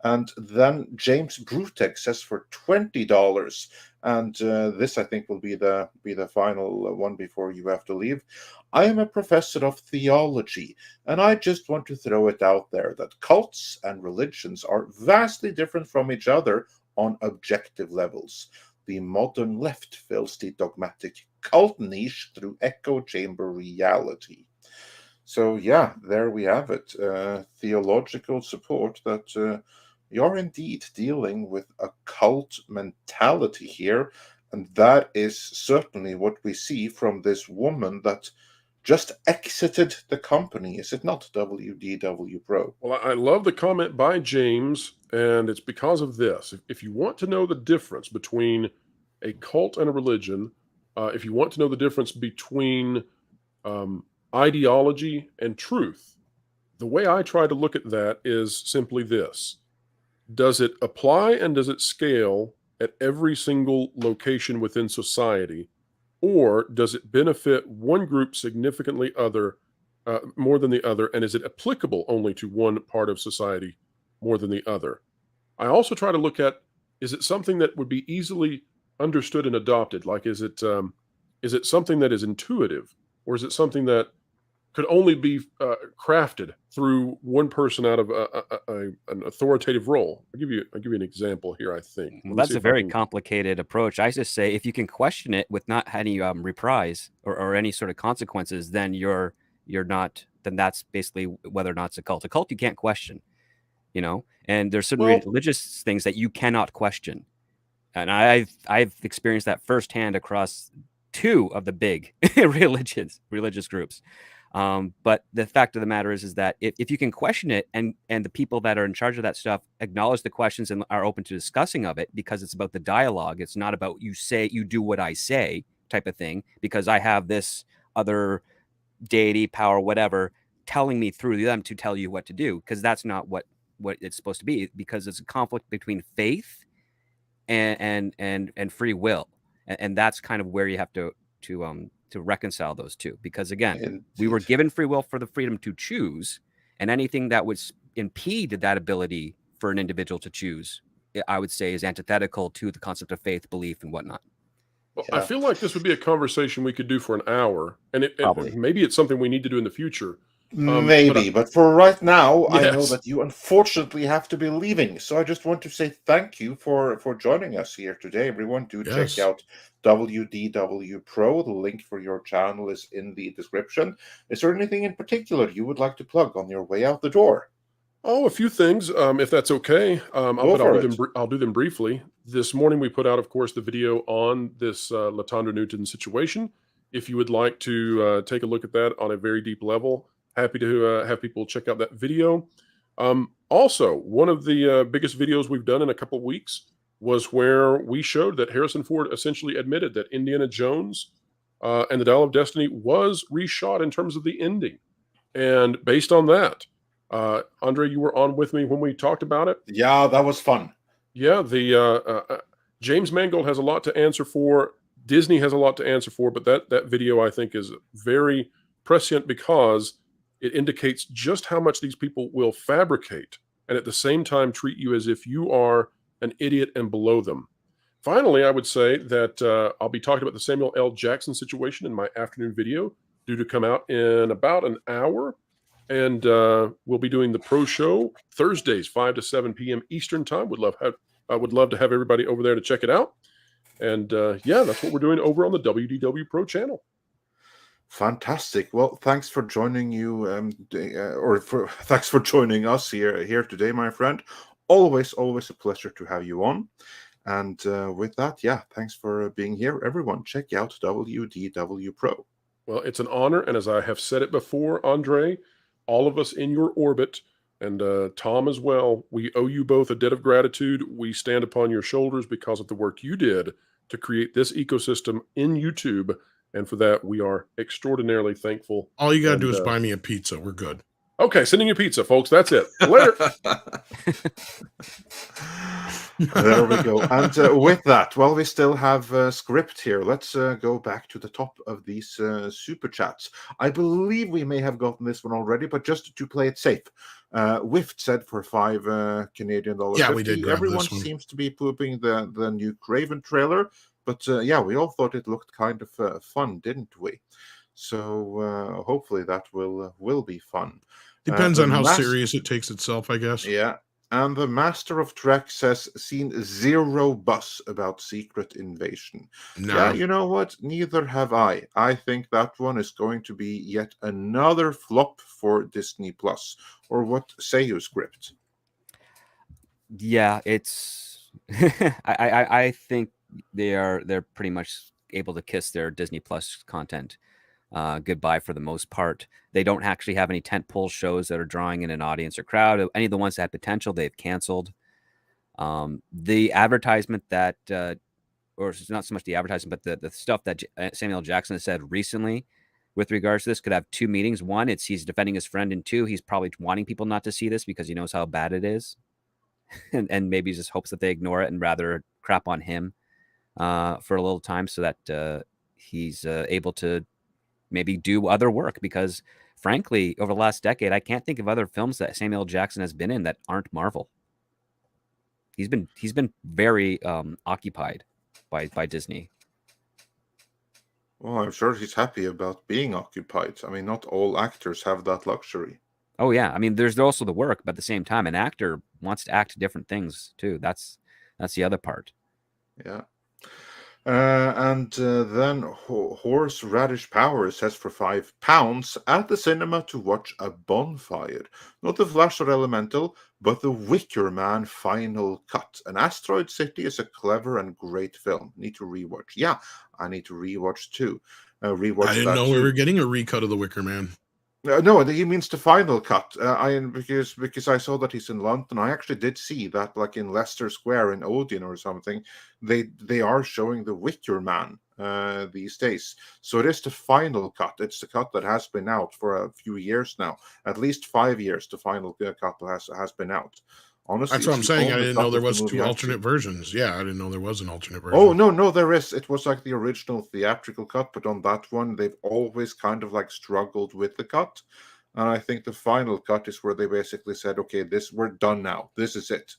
And then James Brutek says for $20, and this I think will be the final one before you have to leave. I am a professor of theology, and I just want to throw it out there that cults and religions are vastly different from each other on objective levels. The modern left fills the dogmatic cult niche through echo chamber reality. So yeah, there we have it. Theological support that you're indeed dealing with a cult mentality here. And that is certainly what we see from this woman that just exited the company. Is it not, WDW Pro? Well, I love the comment by James, and it's because of this. If you want to know the difference between a cult and a religion, if you want to know the difference between ideology and truth, the way I try to look at that is simply this. Does it apply and does it scale at every single location within society, or does it benefit one group significantly more than the other, and is it applicable only to one part of society more than the other? I also try to look at, is it something that would be easily understood and adopted? Like, is it something that is intuitive, or is it something that could only be crafted through one person out of an authoritative role? I'll give you an example here, I think. Well, that's a very complicated approach. I just say, if you can question it with not any reprise or any sort of consequences, then then that's basically whether or not it's a cult. A cult you can't question, and there's certain religious things that you cannot question. And I've experienced that firsthand across two of the big religious groups. But the fact of the matter is that if you can question it, and the people that are in charge of that stuff acknowledge the questions and are open to discussing of it, because it's about the dialogue. It's not about you do what I say type of thing, because I have this other deity, power, whatever, telling me through them to tell you what to do, because that's not what it's supposed to be, because it's a conflict between faith and free will. And that's kind of where you have to reconcile those two, because again, we were given free will for the freedom to choose, and anything that would impede that ability for an individual to choose, I would say, is antithetical to the concept of faith, belief, and whatnot. Well, I feel like this would be a conversation we could do for an hour, and maybe it's something we need to do in the future. But for right now, yes. I know that you unfortunately have to be leaving. So I just want to say thank you for joining us here today. Everyone, do check out WDW Pro. The link for your channel is in the description. Is there anything in particular you would like to plug on your way out the door? Oh, a few things, if that's okay. I'll do them briefly. This morning we put out, of course, the video on this Latondra Newton situation. If you would like to take a look at that on a very deep level, happy to have people check out that video. Also, one of the biggest videos we've done in a couple of weeks was where we showed that Harrison Ford essentially admitted that Indiana Jones and the Dial of Destiny was reshot in terms of the ending. And based on that, Andre, you were on with me when we talked about it. Yeah, that was fun. Yeah, the James Mangold has a lot to answer for. Disney has a lot to answer for, but that video, I think, is very prescient because it indicates just how much these people will fabricate and at the same time treat you as if you are an idiot and below them. Finally, I would say that I'll be talking about the Samuel L. Jackson situation in my afternoon video, due to come out in about an hour. And we'll be doing the pro show Thursdays, 5 to 7 p.m. Eastern time. I would love to have everybody over there to check it out. And that's what we're doing over on the WDW Pro channel. Fantastic. Well, thanks for joining thanks for joining us here today, my friend. Always a pleasure to have you on. And with that, thanks for being here, everyone. Check out WDW Pro. Well, it's an honor, and as I have said it before, Andre, all of us in your orbit, and Tom as well, we owe you both a debt of gratitude. We stand upon your shoulders because of the work you did to create this ecosystem in YouTube, and for that, we are extraordinarily thankful. All you got to do is buy me a pizza. We're good. Okay, sending you pizza, folks. That's it. Later. There we go. And with that, while we still have a script here, let's go back to the top of these super chats. I believe we may have gotten this one already, but just to play it safe, Wift said for $5 Canadian dollars. Yeah, we did grab Everyone this one. seems to be pooping the new Kraven trailer, but we all thought it looked kind of fun, didn't we? So hopefully that will be fun. Depends on how serious it takes itself, I guess. Yeah. And the Master of Treks has seen zero buzz about Secret Invasion. No. Yeah, you know what? Neither have I. I think that one is going to be yet another flop for Disney Plus. Or what say you, Script? Yeah, it's I think they're pretty much able to kiss their Disney Plus content goodbye for the most part. They don't actually have any tentpole shows that are drawing in an audience or crowd. Any of the ones that had potential, they've canceled. The advertisement that, or it's not so much the advertisement, but the stuff that Samuel Jackson has said recently with regards to this could have two meanings. One, it's he's defending his friend, and two, he's probably wanting people not to see this because he knows how bad it is. and maybe he just hopes that they ignore it and rather crap on him for a little time so that he's able to maybe do other work, because frankly, over the last decade, I can't think of other films that Samuel Jackson has been in that aren't Marvel. He's been very occupied by Disney. Well, I'm sure he's happy about being occupied. I mean, not all actors have that luxury. Oh yeah, I mean, there's also the work, but at the same time, an actor wants to act different things too. That's the other part. Yeah. And then Horseradish Power says for £5 at the cinema to watch A Bonfire. Not The Flash or Elemental, but The Wicker Man Final Cut. An Asteroid City is a clever and great film. Need to rewatch. Yeah, I need to rewatch too. I didn't know we were getting a recut of The Wicker Man. No, he means the final cut. Because I saw that he's in London. I actually did see that, like in Leicester Square in Odeon or something. They are showing the Wicker Man these days. So it is the final cut. It's the cut that has been out for a few years now, at least 5 years. The final cut has been out. Honestly, that's what I'm saying. I didn't know there was two alternate versions. Yeah, I didn't know there was an alternate version. Oh, no, there is. It was like the original theatrical cut, but on that one, they've always kind of like struggled with the cut. And I think the final cut is where they basically said, okay, we're done now. This is it.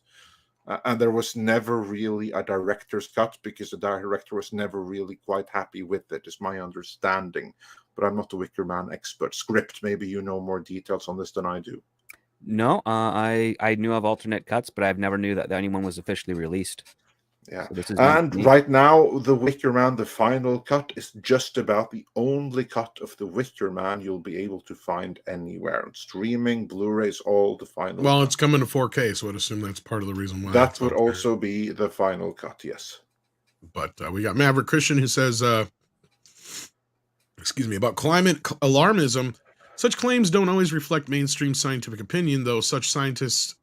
And there was never really a director's cut because the director was never really quite happy with it, is my understanding. But I'm not a Wicker Man expert. Script, maybe you know more details on this than I do. No, I knew of alternate cuts, but I've never knew that anyone was officially released. Yeah, so and right now, The Wicker Man, the final cut, is just about the only cut of The Wicker Man you'll be able to find anywhere. Streaming, Blu-rays, all the final. Well, it's coming to 4K, so I'd assume that's part of the reason why. That would also be the final cut, yes. But we got Maverick Christian who says, about climate alarmism. Such claims don't always reflect mainstream scientific opinion, though such scientists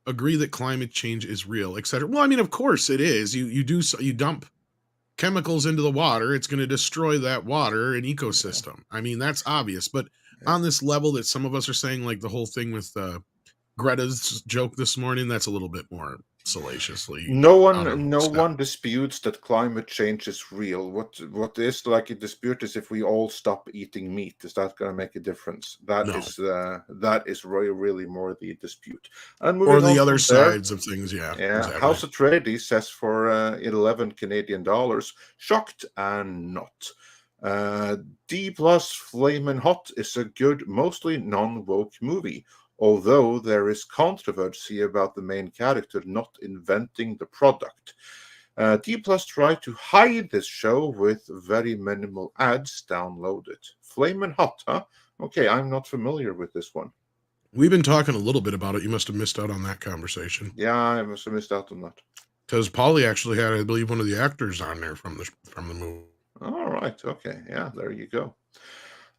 agree that climate change is real, etc. Well, I mean, of course it is. You dump chemicals into the water, it's going to destroy that water and ecosystem. I mean, that's obvious. But on this level that some of us are saying, like the whole thing with Greta's joke this morning, that's a little bit more salaciously. No one disputes that climate change is real. What is like a dispute is if we all stop eating meat. Is that going to make a difference? That is really more the dispute. And or the other sides of things, yeah. Exactly. House of Trades says for 11 Canadian dollars, shocked and not. D+ Flamin' Hot is a good, mostly non-woke movie. Although there is controversy about the main character not inventing the product. D+ tried to hide this show with very minimal ads. Download it. Flamin' Hot, huh? Okay, I'm not familiar with this one. We've been talking a little bit about it. You must have missed out on that conversation. Yeah, I must have missed out on that. Because Polly actually had, I believe, one of the actors on there from the movie. All right, okay. Yeah, there you go.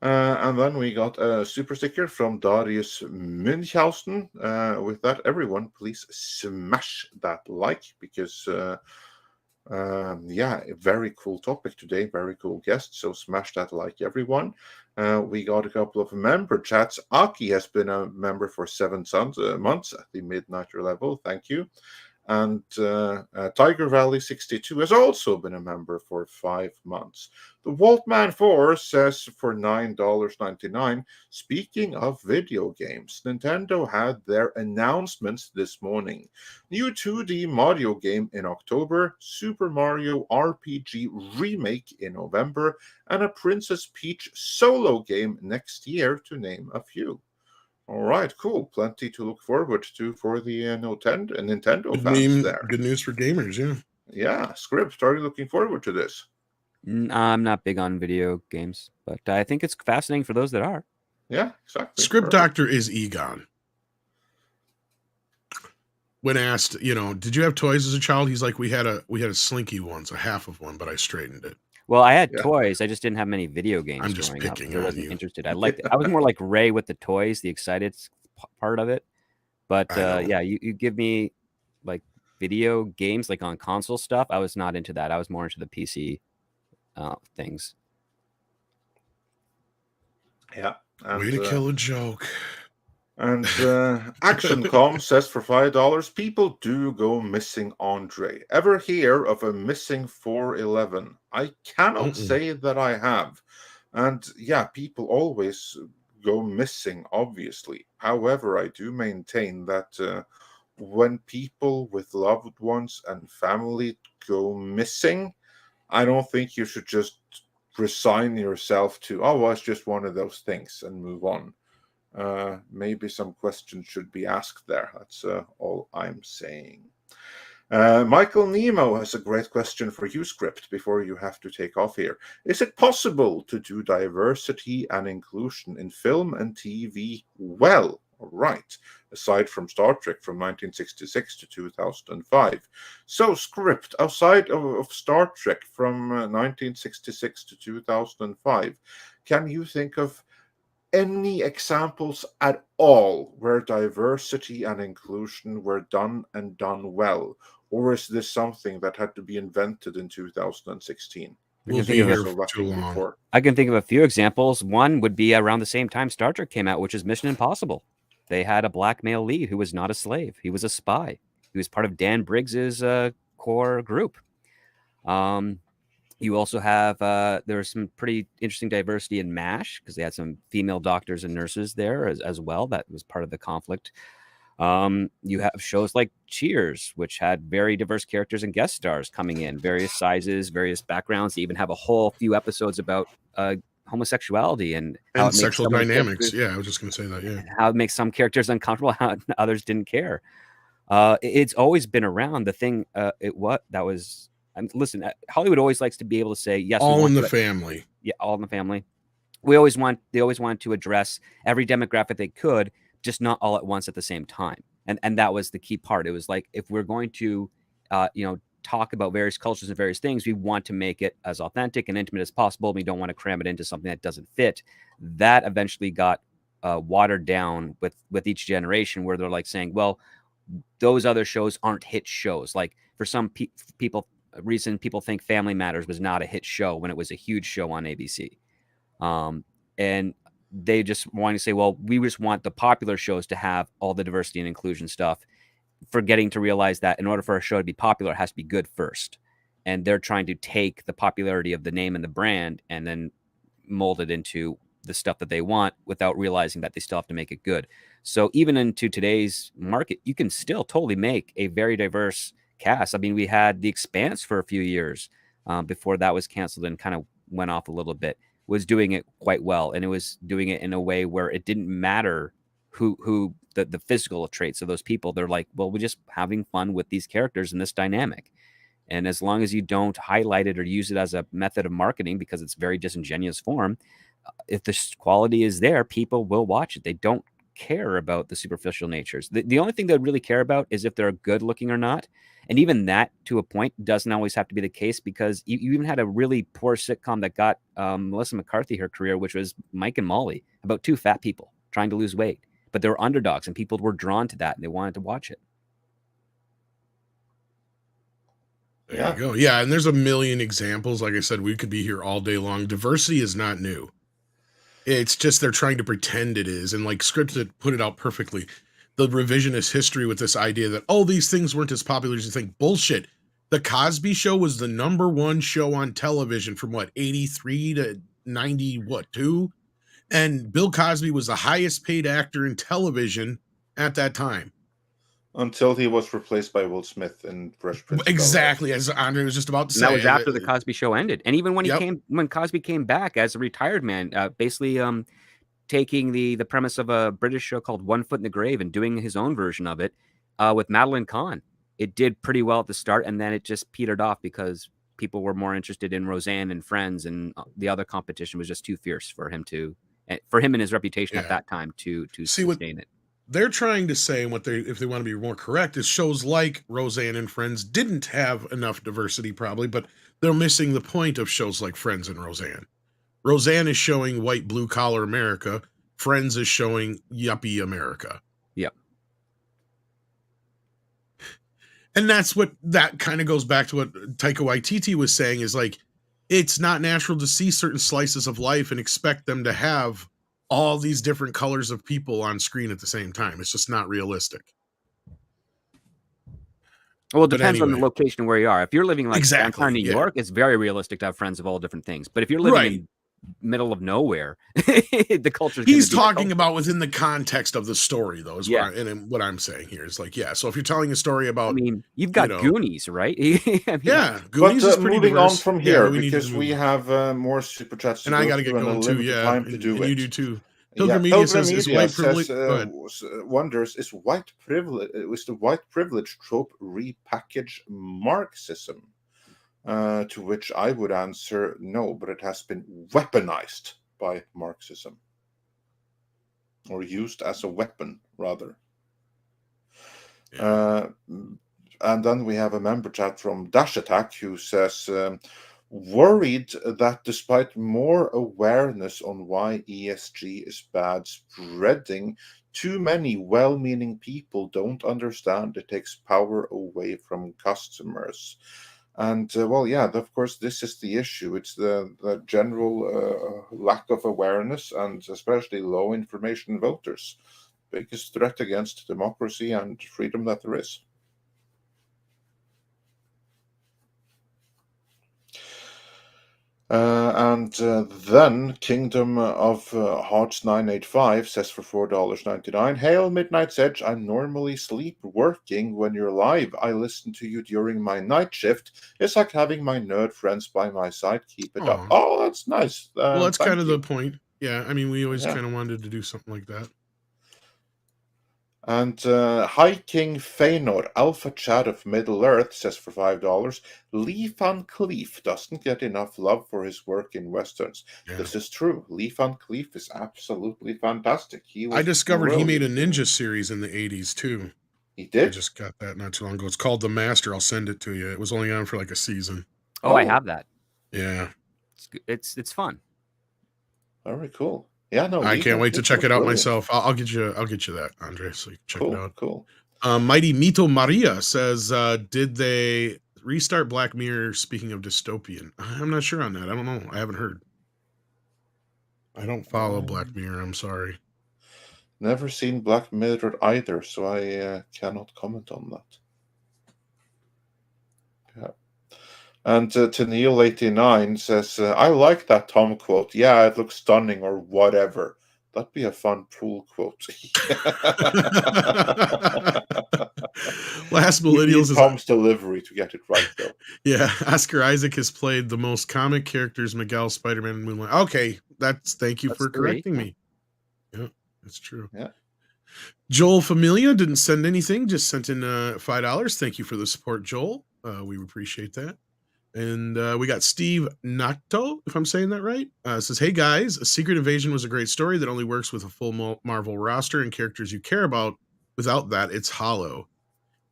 And then we got a super sticker from Darius Münchhausen. With that, everyone, please smash that like because, very cool topic today, very cool guest. So smash that like, everyone. We got a couple of member chats. Aki has been a member for 7 months at the Midnighter level. Thank you. And Tiger Valley 62 has also been a member for 5 months. The Waltman 4 says for $9.99, speaking of video games, Nintendo had their announcements this morning. New 2D Mario game in October, Super Mario RPG Remake in November, and a Princess Peach solo game next year, to name a few. All right, cool. Plenty to look forward to for the Nintendo Good fans there. Good news for gamers, yeah. Yeah, Script, are you looking forward to this? I'm not big on video games, but I think it's fascinating for those that are. Yeah, exactly. Script Perfect. Doctor is Egon. When asked, did you have toys as a child? He's like, we had a Slinky once, a half of one, but I straightened it. Well, I had toys. I just didn't have many video games. I'm just growing up, picking so I on wasn't you. interested. I was more like Ray with the toys, the excited part of it. But yeah, you give me like video games, like on console stuff. I was not into that. I was more into the PC things. Yeah. And, way to kill a joke. And ActionCom says for $5, people do go missing, Andre. Ever hear of a missing 411? I cannot say that I have. And yeah, people always go missing, obviously. However, I do maintain that when people with loved ones and family go missing, I don't think you should just resign yourself to, oh, well, it's just one of those things and move on. Maybe some questions should be asked there. That's all I'm saying. Michael Nemo has a great question for you, Script, before you have to take off here. Is it possible to do diversity and inclusion in film and TV well? Right, aside from Star Trek from 1966 to 2005. So, Script, outside of Star Trek from 1966 to 2005, can you think of any examples at all where diversity and inclusion were done and done well? Or is this something that had to be invented in 2016? We'll be here for too long. Before. I can think of a few examples. One would be around the same time Star Trek came out, which is Mission Impossible. They had a black male lead who was not a slave. He was a spy. He was part of Dan Briggs's core group. You also have there's some pretty interesting diversity in MASH because they had some female doctors and nurses there as well. That was part of the conflict. You have shows like Cheers, which had very diverse characters and guest stars coming in, various sizes, various backgrounds. They even have a whole few episodes about homosexuality and how it sexual makes dynamics. Yeah, I was just going to say that. Yeah, how it makes some characters uncomfortable, how others didn't care. It's always been around. The thing, listen, Hollywood always likes to be able to say yes. All in the family. Yeah, all in the family. They always want to address every demographic they could, just not all at once at the same time. And that was the key part. It was like, if we're going to, talk about various cultures and various things, we want to make it as authentic and intimate as possible. We don't want to cram it into something that doesn't fit. That eventually got watered down with each generation, where they're like saying, well, those other shows aren't hit shows. Like for some people think Family Matters was not a hit show when it was a huge show on ABC. And they just want to say, well, we just want the popular shows to have all the diversity and inclusion stuff, forgetting to realize that in order for a show to be popular, it has to be good first. And they're trying to take the popularity of the name and the brand and then mold it into the stuff that they want without realizing that they still have to make it good. So even into today's market, you can still totally make a very diverse cast. I mean, we had The Expanse for a few years before that was canceled and kind of went off a little bit, was doing it quite well. And it was doing it in a way where it didn't matter who the physical traits of those people. They're like, well, we're just having fun with these characters and this dynamic. And as long as you don't highlight it or use it as a method of marketing, because it's very disingenuous form, if the quality is there, people will watch it. They don't care about the superficial natures. The only thing they really care about is if they're good looking or not. And even that, to a point, doesn't always have to be the case, because you even had a really poor sitcom that got Melissa McCarthy her career, which was Mike and Molly, about two fat people trying to lose weight. But they were underdogs and people were drawn to that and they wanted to watch it. There you go. Yeah, and there's a million examples. Like I said, we could be here all day long. Diversity is not new. It's just they're trying to pretend it is. And like Scripts put it out perfectly. The revisionist history with this idea that, oh, these things weren't as popular as you think. Bullshit. The Cosby Show was the #1 show on television from 83 to 92? And Bill Cosby was the highest paid actor in television at that time. Until he was replaced by Will Smith in Fresh Prince. Exactly, as Andre was just about to say. That was after the Cosby Show ended. And even when when Cosby came back as a retired man, basically taking the premise of a British show called One Foot in the Grave and doing his own version of it with Madeline Kahn. It did pretty well at the start, and then it just petered off because people were more interested in Roseanne and Friends, and the other competition was just too fierce for him and his reputation at that time to sustain it. They're trying to say, if they want to be more correct, is shows like Roseanne and Friends didn't have enough diversity, probably, but they're missing the point of shows like Friends and Roseanne. Roseanne is showing white blue collar America. Friends is showing yuppie America. Yep. And that kind of goes back to what Taika Waititi was saying, is like, it's not natural to see certain slices of life and expect them to have all these different colors of people on screen at the same time. It's just not realistic. Well, it depends on the location where you are. If you're living like downtown New York, it's very realistic to have friends of all different things. But if you're living in middle of nowhere, the culture. He's talking about within the context of the story, though. Is what I'm saying here is like, so if you're telling a story about, I mean, you've got Goonies, right? Goonies is pretty moving diverse. on from here because we have more super chats, and I got to get going too. Time to do it. You do too. Pilgrim Media says, is white privilege wonders is white privilege was the white privilege trope repackaged Marxism? To which I would answer no, but it has been weaponized by Marxism, or used as a weapon, rather. And then we have a member chat from Dash Attack who says, worried that despite more awareness on why ESG is bad spreading, too many well-meaning people don't understand it takes power away from customers. And of course, this is the issue. It's the general lack of awareness, and especially low information voters. Biggest threat against democracy and freedom that there is. Then Kingdom of Hearts 985 says for $4.99, Hail Midnight's Edge, I normally sleep working. When you're live, I listen to you during my night shift. It's like having my nerd friends by my side. Keep it up. Oh, that's nice. Well, that's kind of the point. Yeah, I mean, we always kind of wanted to do something like that. And High King Feanor, Alpha Chat of Middle Earth, says for $5, Lee Van Cleef doesn't get enough love for his work in Westerns. Yeah. This is true. Lee Van Cleef is absolutely fantastic. I discovered he made a ninja series in the 80s, too. He did? I just got that not too long ago. It's called The Master. I'll send it to you. It was only on for like a season. Oh, I have that. Yeah. It's fun. Very cool. Yeah, no, I can't wait to check it out myself. I'll get you that, Andre, so you can check it out. Cool. Mighty Mito Maria says, did they restart Black Mirror? Speaking of dystopian, I'm not sure on that. I don't know. I haven't heard. I don't follow Black Mirror. I'm sorry. Never seen Black Mirror either, so I cannot comment on that. Yeah. And to Neil89 says, I like that Tom quote. Yeah, it looks stunning or whatever. That'd be a fun pool quote. Last Millennials is Tom's delivery to get it right, though. Yeah, Oscar Isaac has played the most comic characters, Miguel, Spider-Man, and Moonlight. Okay, thank you for correcting me. Yeah, that's true. Yeah. Joel Familia didn't send anything, just sent in $5. Thank you for the support, Joel. We appreciate that. And we got Steve Nato, if I'm saying that right, says, hey guys, A Secret Invasion was a great story that only works with a full Marvel roster and characters you care about. Without that, it's hollow.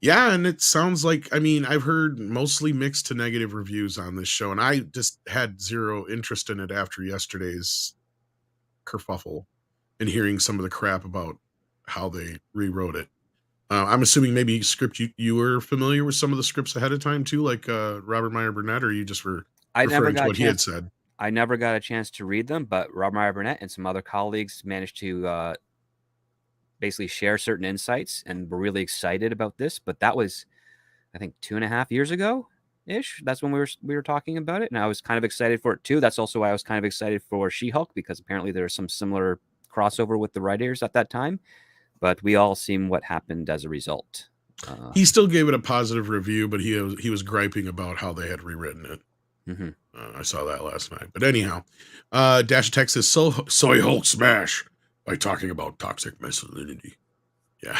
Yeah, and it sounds like, I mean, I've heard mostly mixed to negative reviews on this show, and I just had zero interest in it after yesterday's kerfuffle and hearing some of the crap about how they rewrote it. I'm assuming maybe script you were familiar with some of the scripts ahead of time too, like Robert Meyer Burnett, or you just were referring to what he had said? I never got a chance to read them, but Robert Meyer Burnett and some other colleagues managed to basically share certain insights and were really excited about this. But that was, I think, 2.5 years ago ish. That's when we were talking about it, and I was kind of excited for it too. That's also why I was kind of excited for She-Hulk, because apparently there was some similar crossover with the writers at that time. But we all seen what happened as a result. He still gave it a positive review, but he was griping about how they had rewritten it. Mm-hmm. I saw that last night. But anyhow, Dash Attack says, Soy Hulk smash. by talking about toxic masculinity. Yeah.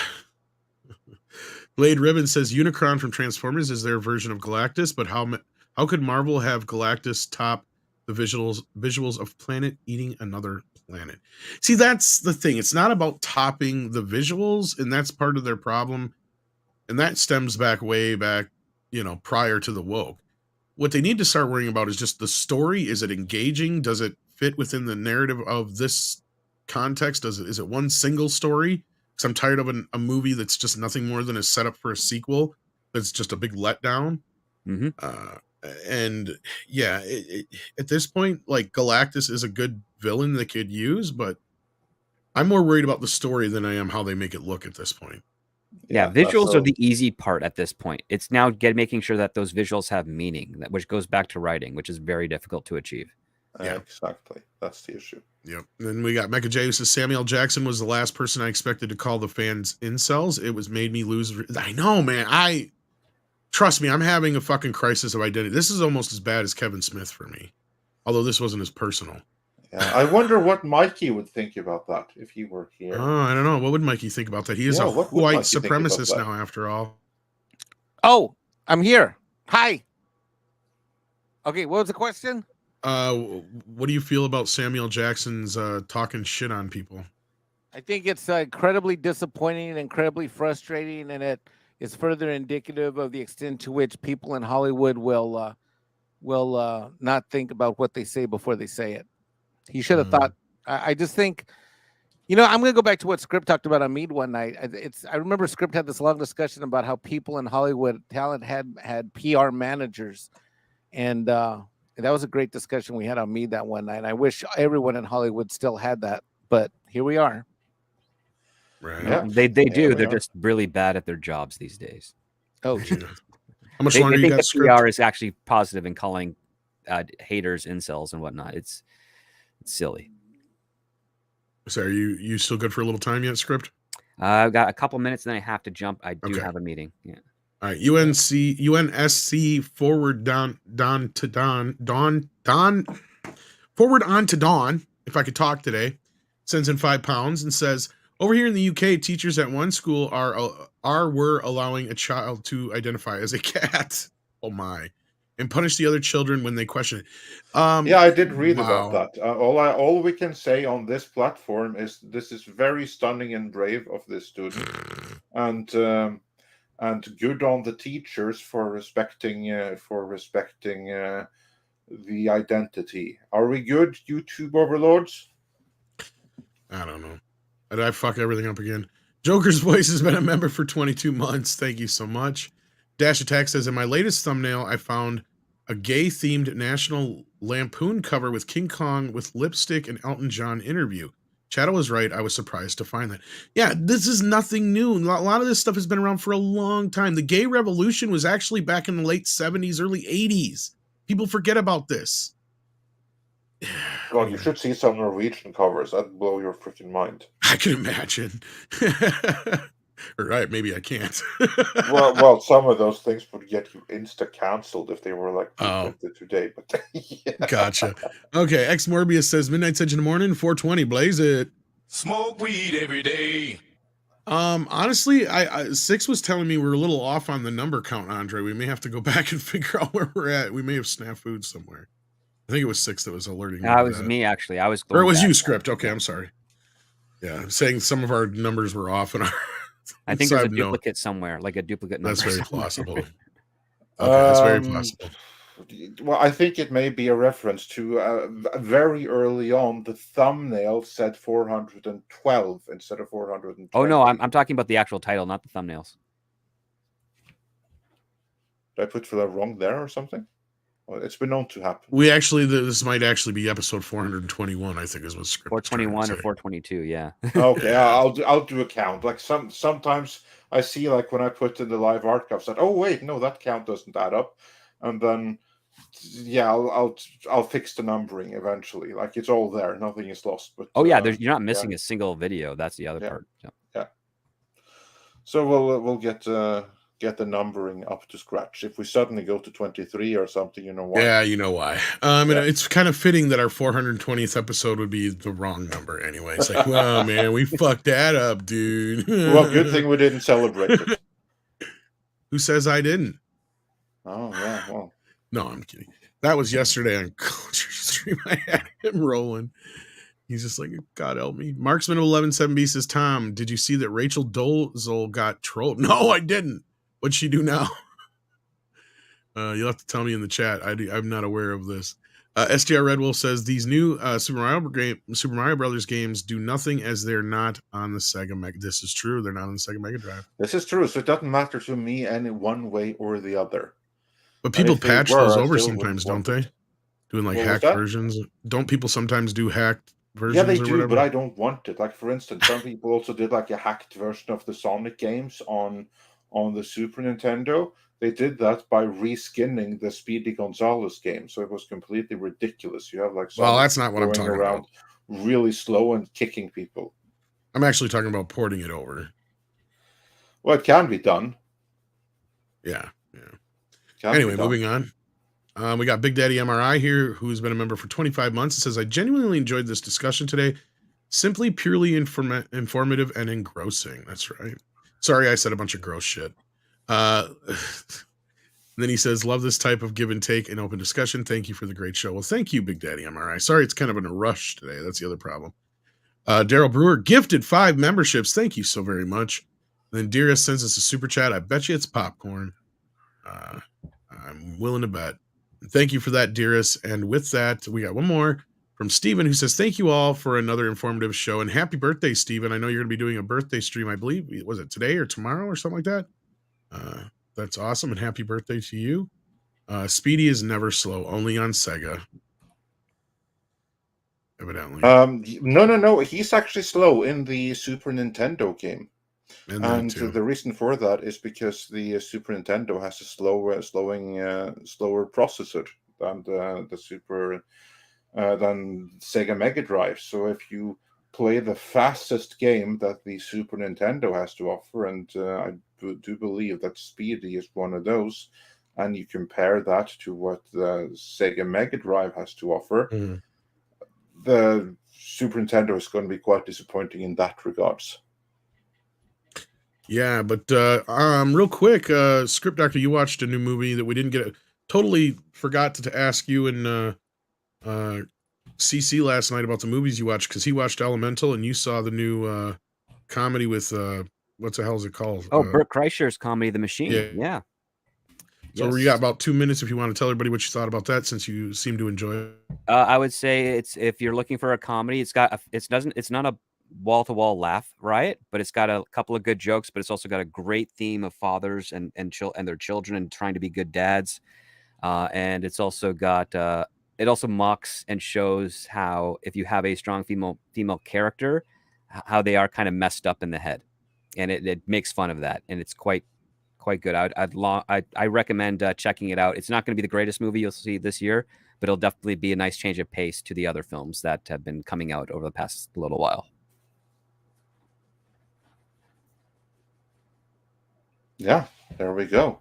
Blade Ribbon says Unicron from Transformers is their version of Galactus, but how could Marvel have Galactus top the visuals of planet eating another planet? See, that's the thing. It's not about topping the visuals, and that's part of their problem. And that stems way back, prior to the woke. What they need to start worrying about is just the story. Is it engaging? Does it fit within the narrative of this context? Is it one single story? Because I'm tired of a movie that's just nothing more than a setup for a sequel. That's just a big letdown. Mm-hmm. And yeah, at this point, like, Galactus is a good villain they could use, but I'm more worried about the story than I am how they make it look at this point. Yeah, visuals are the easy part at this point. It's now making sure that those visuals have meaning, which goes back to writing, which is very difficult to achieve. Yeah, exactly. That's the issue. Yep. Then we got Mecha J who says Samuel Jackson was the last person I expected to call the fans incels. It was made me lose. I know, man. Trust me, I'm having a fucking crisis of identity. This is almost as bad as Kevin Smith for me, although this wasn't as personal. Yeah, I wonder what Mikey would think about that if he were here. Oh, I don't know. What would Mikey think about that? He is a white supremacist now, after all. Oh, I'm here. Hi. Okay, what was the question? What do you feel about Samuel Jackson's talking shit on people? I think it's incredibly disappointing, incredibly frustrating, and it is further indicative of the extent to which people in Hollywood will not think about what they say before they say it. He should have thought. I just think, I'm going to go back to what Script talked about on Mead one night. I remember Script had this long discussion about how people in Hollywood talent had PR managers, and that was a great discussion we had on Mead that one night. I wish everyone in Hollywood still had that, but here we are. Right. Yeah, they do. They're just really bad at their jobs these days. Oh, how much longer you got? Script? PR is actually positive in calling haters incels and whatnot. It's silly. So are you still good for a little time yet, Script? I've got a couple minutes, and then I have to jump. I do have a meeting. Yeah. All right. UNSC forward forward on to Dawn. If I could talk today, sends in £5 and says, over here in the UK, teachers at one school were allowing a child to identify as a cat. Oh my. And punish the other children when they question it. Yeah, I did read about that. All we can say on this platform is this is very stunning and brave of this student, and good on the teachers for respecting the identity. Are we good, YouTube overlords? I don't know. Did I fuck everything up again? Joker's Voice has been a member for 22 months. Thank you so much. Dash Attack says, in my latest thumbnail, I found a gay-themed National Lampoon cover with King Kong with lipstick and Elton John interview. Chato was right. I was surprised to find that. Yeah, this is nothing new. A lot of this stuff has been around for a long time. The gay revolution was actually back in the late 70s, early 80s. People forget about this. God, you should see some Norwegian covers. That'd blow your freaking mind. I can imagine. All right, maybe I can't. well, some of those things would get you insta-cancelled if they were like today. But yeah. Gotcha. Okay, X Morbius says Midnight Edge in the morning, 420, blaze it. Smoke weed every day. Honestly, I 6 was telling me we're a little off on the number count, Andre. We may have to go back and figure out where we're at. We may have snafu'd somewhere. I think it was 6 that was alerting me. It was me, actually. Or it was you, Script. Okay, I'm sorry. Yeah, saying some of our numbers were off in our. I think there's a duplicate somewhere, like a duplicate number. That's very possible. Okay, that's very possible. Well, I think it may be a reference to very early on. The thumbnail said 412 instead of 420. Oh no, I'm talking about the actual title, not the thumbnails. Did I put for that wrong there or something? Well, it's been known to happen. We actually, this might actually be episode 421. I think is what Script. 421 or 422, yeah. Okay, I'll do a count. Like sometimes I see, like when I put in the live archives that, oh wait, no, that count doesn't add up, and then yeah, I'll fix the numbering eventually. Like it's all there, nothing is lost. But yeah, you're not missing a single video. That's the other part. Yeah. So we'll get get the numbering up to scratch. If we suddenly go to 23 or something, you know why? Yeah, you know why. It's kind of fitting that our 420th episode would be the wrong number anyway. It's like, well, man, we fucked that up, dude. Well, good thing we didn't celebrate it. Who says I didn't? Oh, yeah, well. No, I'm kidding. That was yesterday on Culture Stream. I had him rolling. He's just like, God help me. Marksman of 11-7B says, Tom, did you see that Rachel Dolezal got trolled? No, I didn't. What'd she do now? You'll have to tell me in the chat. I'm not aware of this. STR Red Wolf says, these new Super Mario Brothers games do nothing as they're not on the Sega Mega. This is true. They're not on the Sega Mega Drive. This is true. So it doesn't matter to me any one way or the other. But people patch those over sometimes, don't they? Doing like hacked versions. Don't people sometimes do hacked versions? Yeah, they do, but I don't want it. Like, for instance, some people also did like a hacked version of the Sonic games on the Super Nintendo. They did that by reskinning the Speedy Gonzales game, so it was completely ridiculous. You have like Sonic that's not what I'm talking about. Really slow and kicking people. I'm actually talking about porting it over. Well, it can be done. Yeah. Anyway, moving on. We got Big Daddy MRI here, who's been a member for 25 months. It says, I genuinely enjoyed this discussion today. Simply purely informative and engrossing. That's right. Sorry, I said a bunch of gross shit. Then he says, love this type of give and take and open discussion. Thank you for the great show. Well, thank you, Big Daddy MRI. Sorry, it's kind of in a rush today. That's the other problem. Daryl Brewer gifted 5 memberships. Thank you so very much. Then Dearest sends us a super chat. I bet you it's popcorn. I'm willing to bet. Thank you for that, Dearest. And with that, we got one more from Steven, who says, thank you all for another informative show. And happy birthday, Steven. I know you're going to be doing a birthday stream, I believe. Was it today or tomorrow or something like that? That's awesome. And happy birthday to you. Speedy is never slow, only on Sega. Evidently. No. He's actually slow in the Super Nintendo game. And the reason for that is because the Super Nintendo has a slower processor than than Sega Mega Drive. So if you play the fastest game that the Super Nintendo has to offer, and I do believe that Speedy is one of those, and you compare that to what the Sega Mega Drive has to offer, the Super Nintendo is going to be quite disappointing in that regards. Yeah, but real quick, Script Doctor, you watched a new movie that we didn't get. Totally forgot to ask you and CC last night about the movies you watched, because he watched Elemental and you saw the new comedy with what the hell is it called? Oh, Burt Kreischer's comedy, The Machine. Yeah. So we got about 2 minutes if you want to tell everybody what you thought about that, since you seem to enjoy it. I would say if you're looking for a comedy, it's not a wall-to-wall laugh riot, but it's got a couple of good jokes, but it's also got a great theme of fathers and their children and trying to be good dads. And it's also got it also mocks and shows how if you have a strong female character, how they are kind of messed up in the head, and it makes fun of that, and it's quite good. I recommend checking it out. It's not going to be the greatest movie you'll see this year, but it'll definitely be a nice change of pace to the other films that have been coming out over the past little while. Yeah, there we go.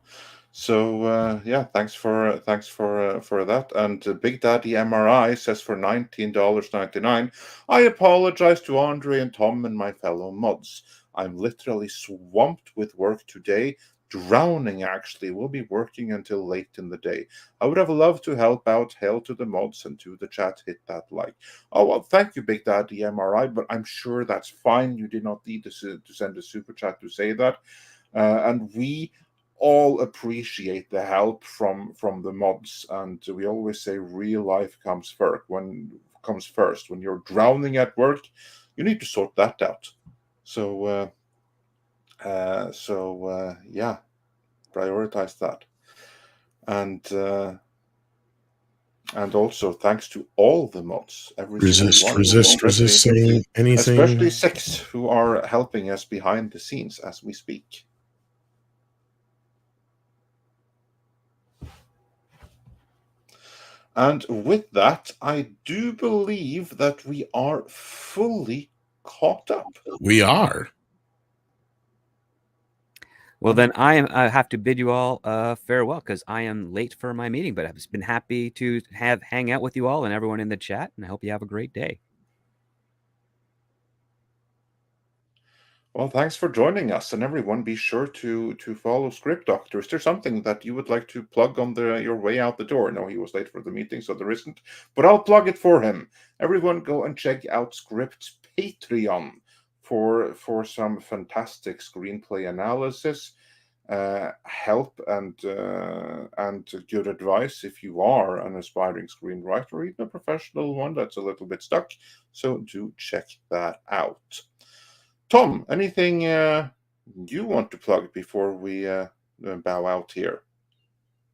So thanks for that. And Big Daddy MRI says for $19.99, I apologize to Andre and Tom and my fellow mods. I'm literally swamped with work today, drowning actually. We'll be working until late in the day. I would have loved to help out. Hail to the mods and to the chat. Hit that like. Oh, well, thank you, Big Daddy MRI, but I'm sure that's fine. You did not need to send a super chat to say that. And we all appreciate the help from the mods, and we always say real life comes first. When you're drowning at work, you need to sort that out. So prioritize that. And also thanks to all the mods. Resist saying anything. Especially 6 who are helping us behind the scenes as we speak. And with that, I do believe that we are fully caught up. We are. Well, then I have to bid you all farewell because I am late for my meeting. But I've been happy to hang out with you all and everyone in the chat, and I hope you have a great day. Well, thanks for joining us, and everyone, be sure to follow Script Doctor. Is there something that you would like to plug on your way out the door? No, he was late for the meeting, so there isn't. But I'll plug it for him. Everyone, go and check out Script's Patreon for some fantastic screenplay analysis, help, and good advice if you are an aspiring screenwriter or even a professional one that's a little bit stuck. So do check that out. Tom, anything you want to plug before we bow out here?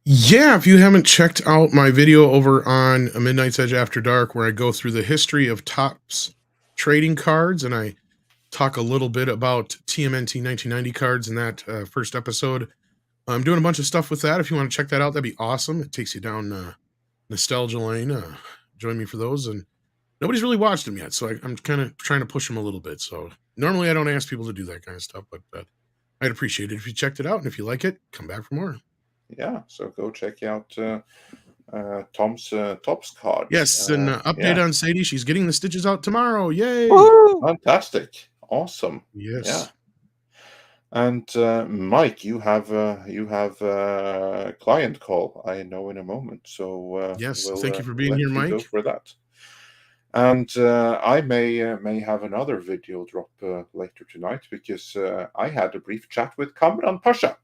Yeah, if you haven't checked out my video over on A Midnight's Edge After Dark, where I go through the history of Topps trading cards, and I talk a little bit about TMNT 1990 cards in that first episode. I'm doing a bunch of stuff with that. If you want to check that out, that'd be awesome. It takes you down nostalgia lane. Join me for those. And nobody's really watched them yet, so I'm kind of trying to push them a little bit. So normally I don't ask people to do that kind of stuff, but I'd appreciate it if you checked it out. And if you like it, come back for more. Yeah, so go check out Tom's Topps cards. Yes, and update on Sadie. She's getting the stitches out tomorrow. Yay! Woo! Fantastic. Awesome. Yes. Yeah. And Mike, you have a client call, I know, in a moment. So yes, we'll, thank you for being here, Mike. Go for that. And I may have another video drop later tonight because I had a brief chat with Kamran Pasha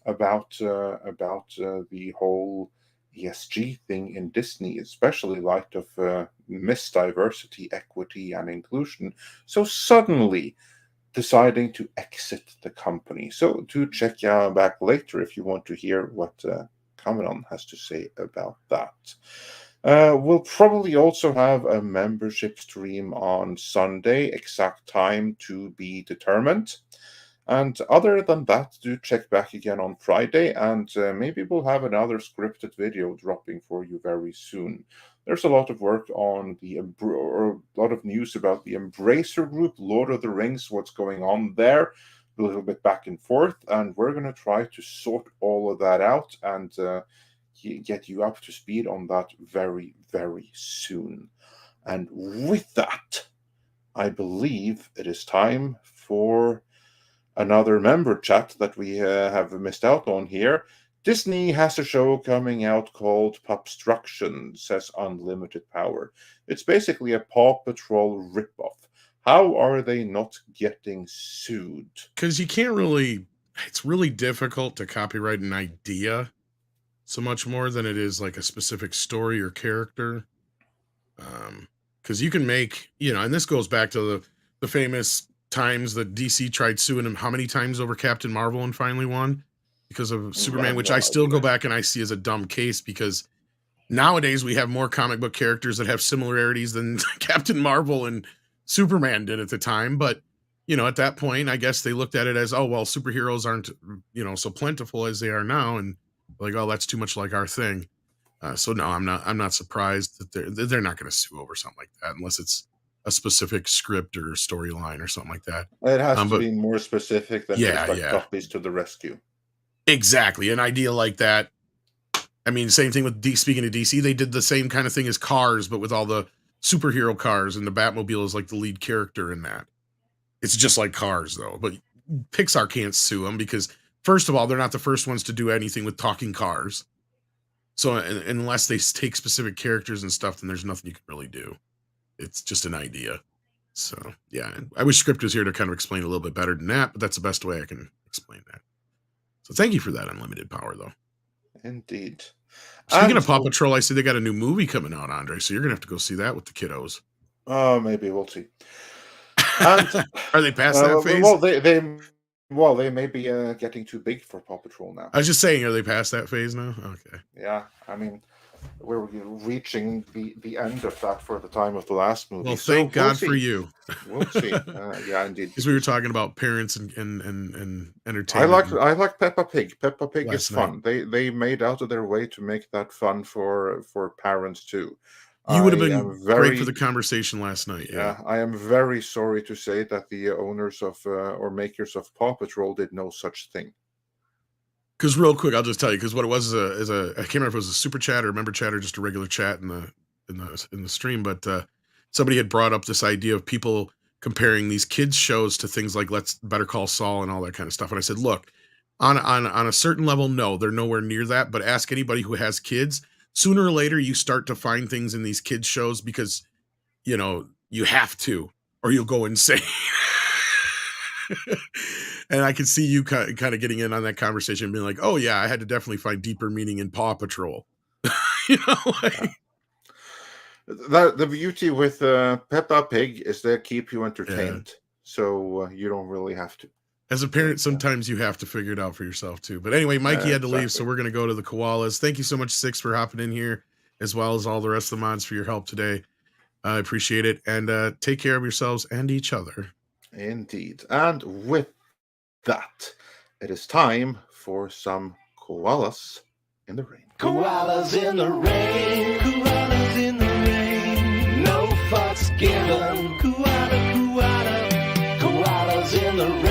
about the whole ESG thing in Disney, especially in light of missed diversity, equity, and inclusion. So suddenly deciding to exit the company. So do check back later if you want to hear what Kamran has to say about that. We'll probably also have a membership stream on Sunday, exact time to be determined. And other than that, do check back again on Friday, and maybe we'll have another scripted video dropping for you very soon. There's a lot of work on or a lot of news about the Embracer Group, Lord of the Rings, what's going on there, a little bit back and forth, and we're going to try to sort all of that out and get you up to speed on that very, very soon. And with that, I believe it is time for another member chat that we have missed out on here. Disney has a show coming out called Popstruction, says Unlimited Power. It's basically a Paw Patrol ripoff. How are they not getting sued? Because you can't really, it's really difficult to copyright an idea so much more than it is like a specific story or character. Because you can make, and this goes back to the famous times that DC tried suing him how many times over Captain Marvel and finally won because of Superman, which I still go back and I see as a dumb case because nowadays we have more comic book characters that have similarities than Captain Marvel and Superman did at the time. But, at that point, I guess they looked at it as, oh, well, superheroes aren't, so plentiful as they are now. And like, oh, that's too much like our thing. So no, I'm not surprised that they're not going to sue over something like that unless it's a specific script or storyline or something like that. It has to be more specific than just like puppies to the rescue. Exactly. An idea like that. I mean, same thing with speaking of DC, they did the same kind of thing as Cars, but with all the superhero cars, and the Batmobile is like the lead character in that. It's just like Cars, though. But Pixar can't sue them because, first of all, they're not the first ones to do anything with talking cars. So unless they take specific characters and stuff, then there's nothing you can really do. It's just an idea. So, yeah, I wish Script was here to kind of explain a little bit better than that, but that's the best way I can explain that. So thank you for that Unlimited Power, though. Indeed. Speaking of Paw Patrol, I see they got a new movie coming out, Andre, so you're going to have to go see that with the kiddos. Oh, maybe we'll see. And, are they past that phase? Well, they may be getting too big for Paw Patrol now. I was just saying, are they past that phase now? Okay. Yeah, I mean, we're reaching the end of that for the time of the last movie. Well, thank God for you. We'll see. Yeah, indeed. Because we were talking about parents and entertainment. I like Peppa Pig. Peppa Pig is fun. They made out of their way to make that fun for parents too. You would have been great for the conversation last night. Yeah, I am very sorry to say that the owners of or makers of Paw Patrol did no such thing. Because real quick, I'll just tell you, because what it was is a I can't remember if it was a super chat or a member chat or just a regular chat in the stream, but somebody had brought up this idea of people comparing these kids shows to things like Let's Better Call Saul and all that kind of stuff. And I said, look, on a certain level, no, they're nowhere near that. But ask anybody who has kids. Sooner or later, you start to find things in these kids shows because, you know, you have to, or you'll go insane. And I can see you kind of getting in on that conversation and being like, oh yeah, I had to definitely find deeper meaning in Paw Patrol. You know, like, the beauty with Peppa Pig is they keep you entertained, so you don't really have to. As a parent, sometimes you have to figure it out for yourself too. But anyway, Mikey had to leave, so we're going to go to the koalas. Thank you so much, Six, for hopping in here, as well as all the rest of the mods for your help today. I appreciate it. And take care of yourselves and each other. Indeed. And with that, it is time for some koalas in the rain. Koalas in the rain, koalas in the rain. No fucks given. Koalas in the rain.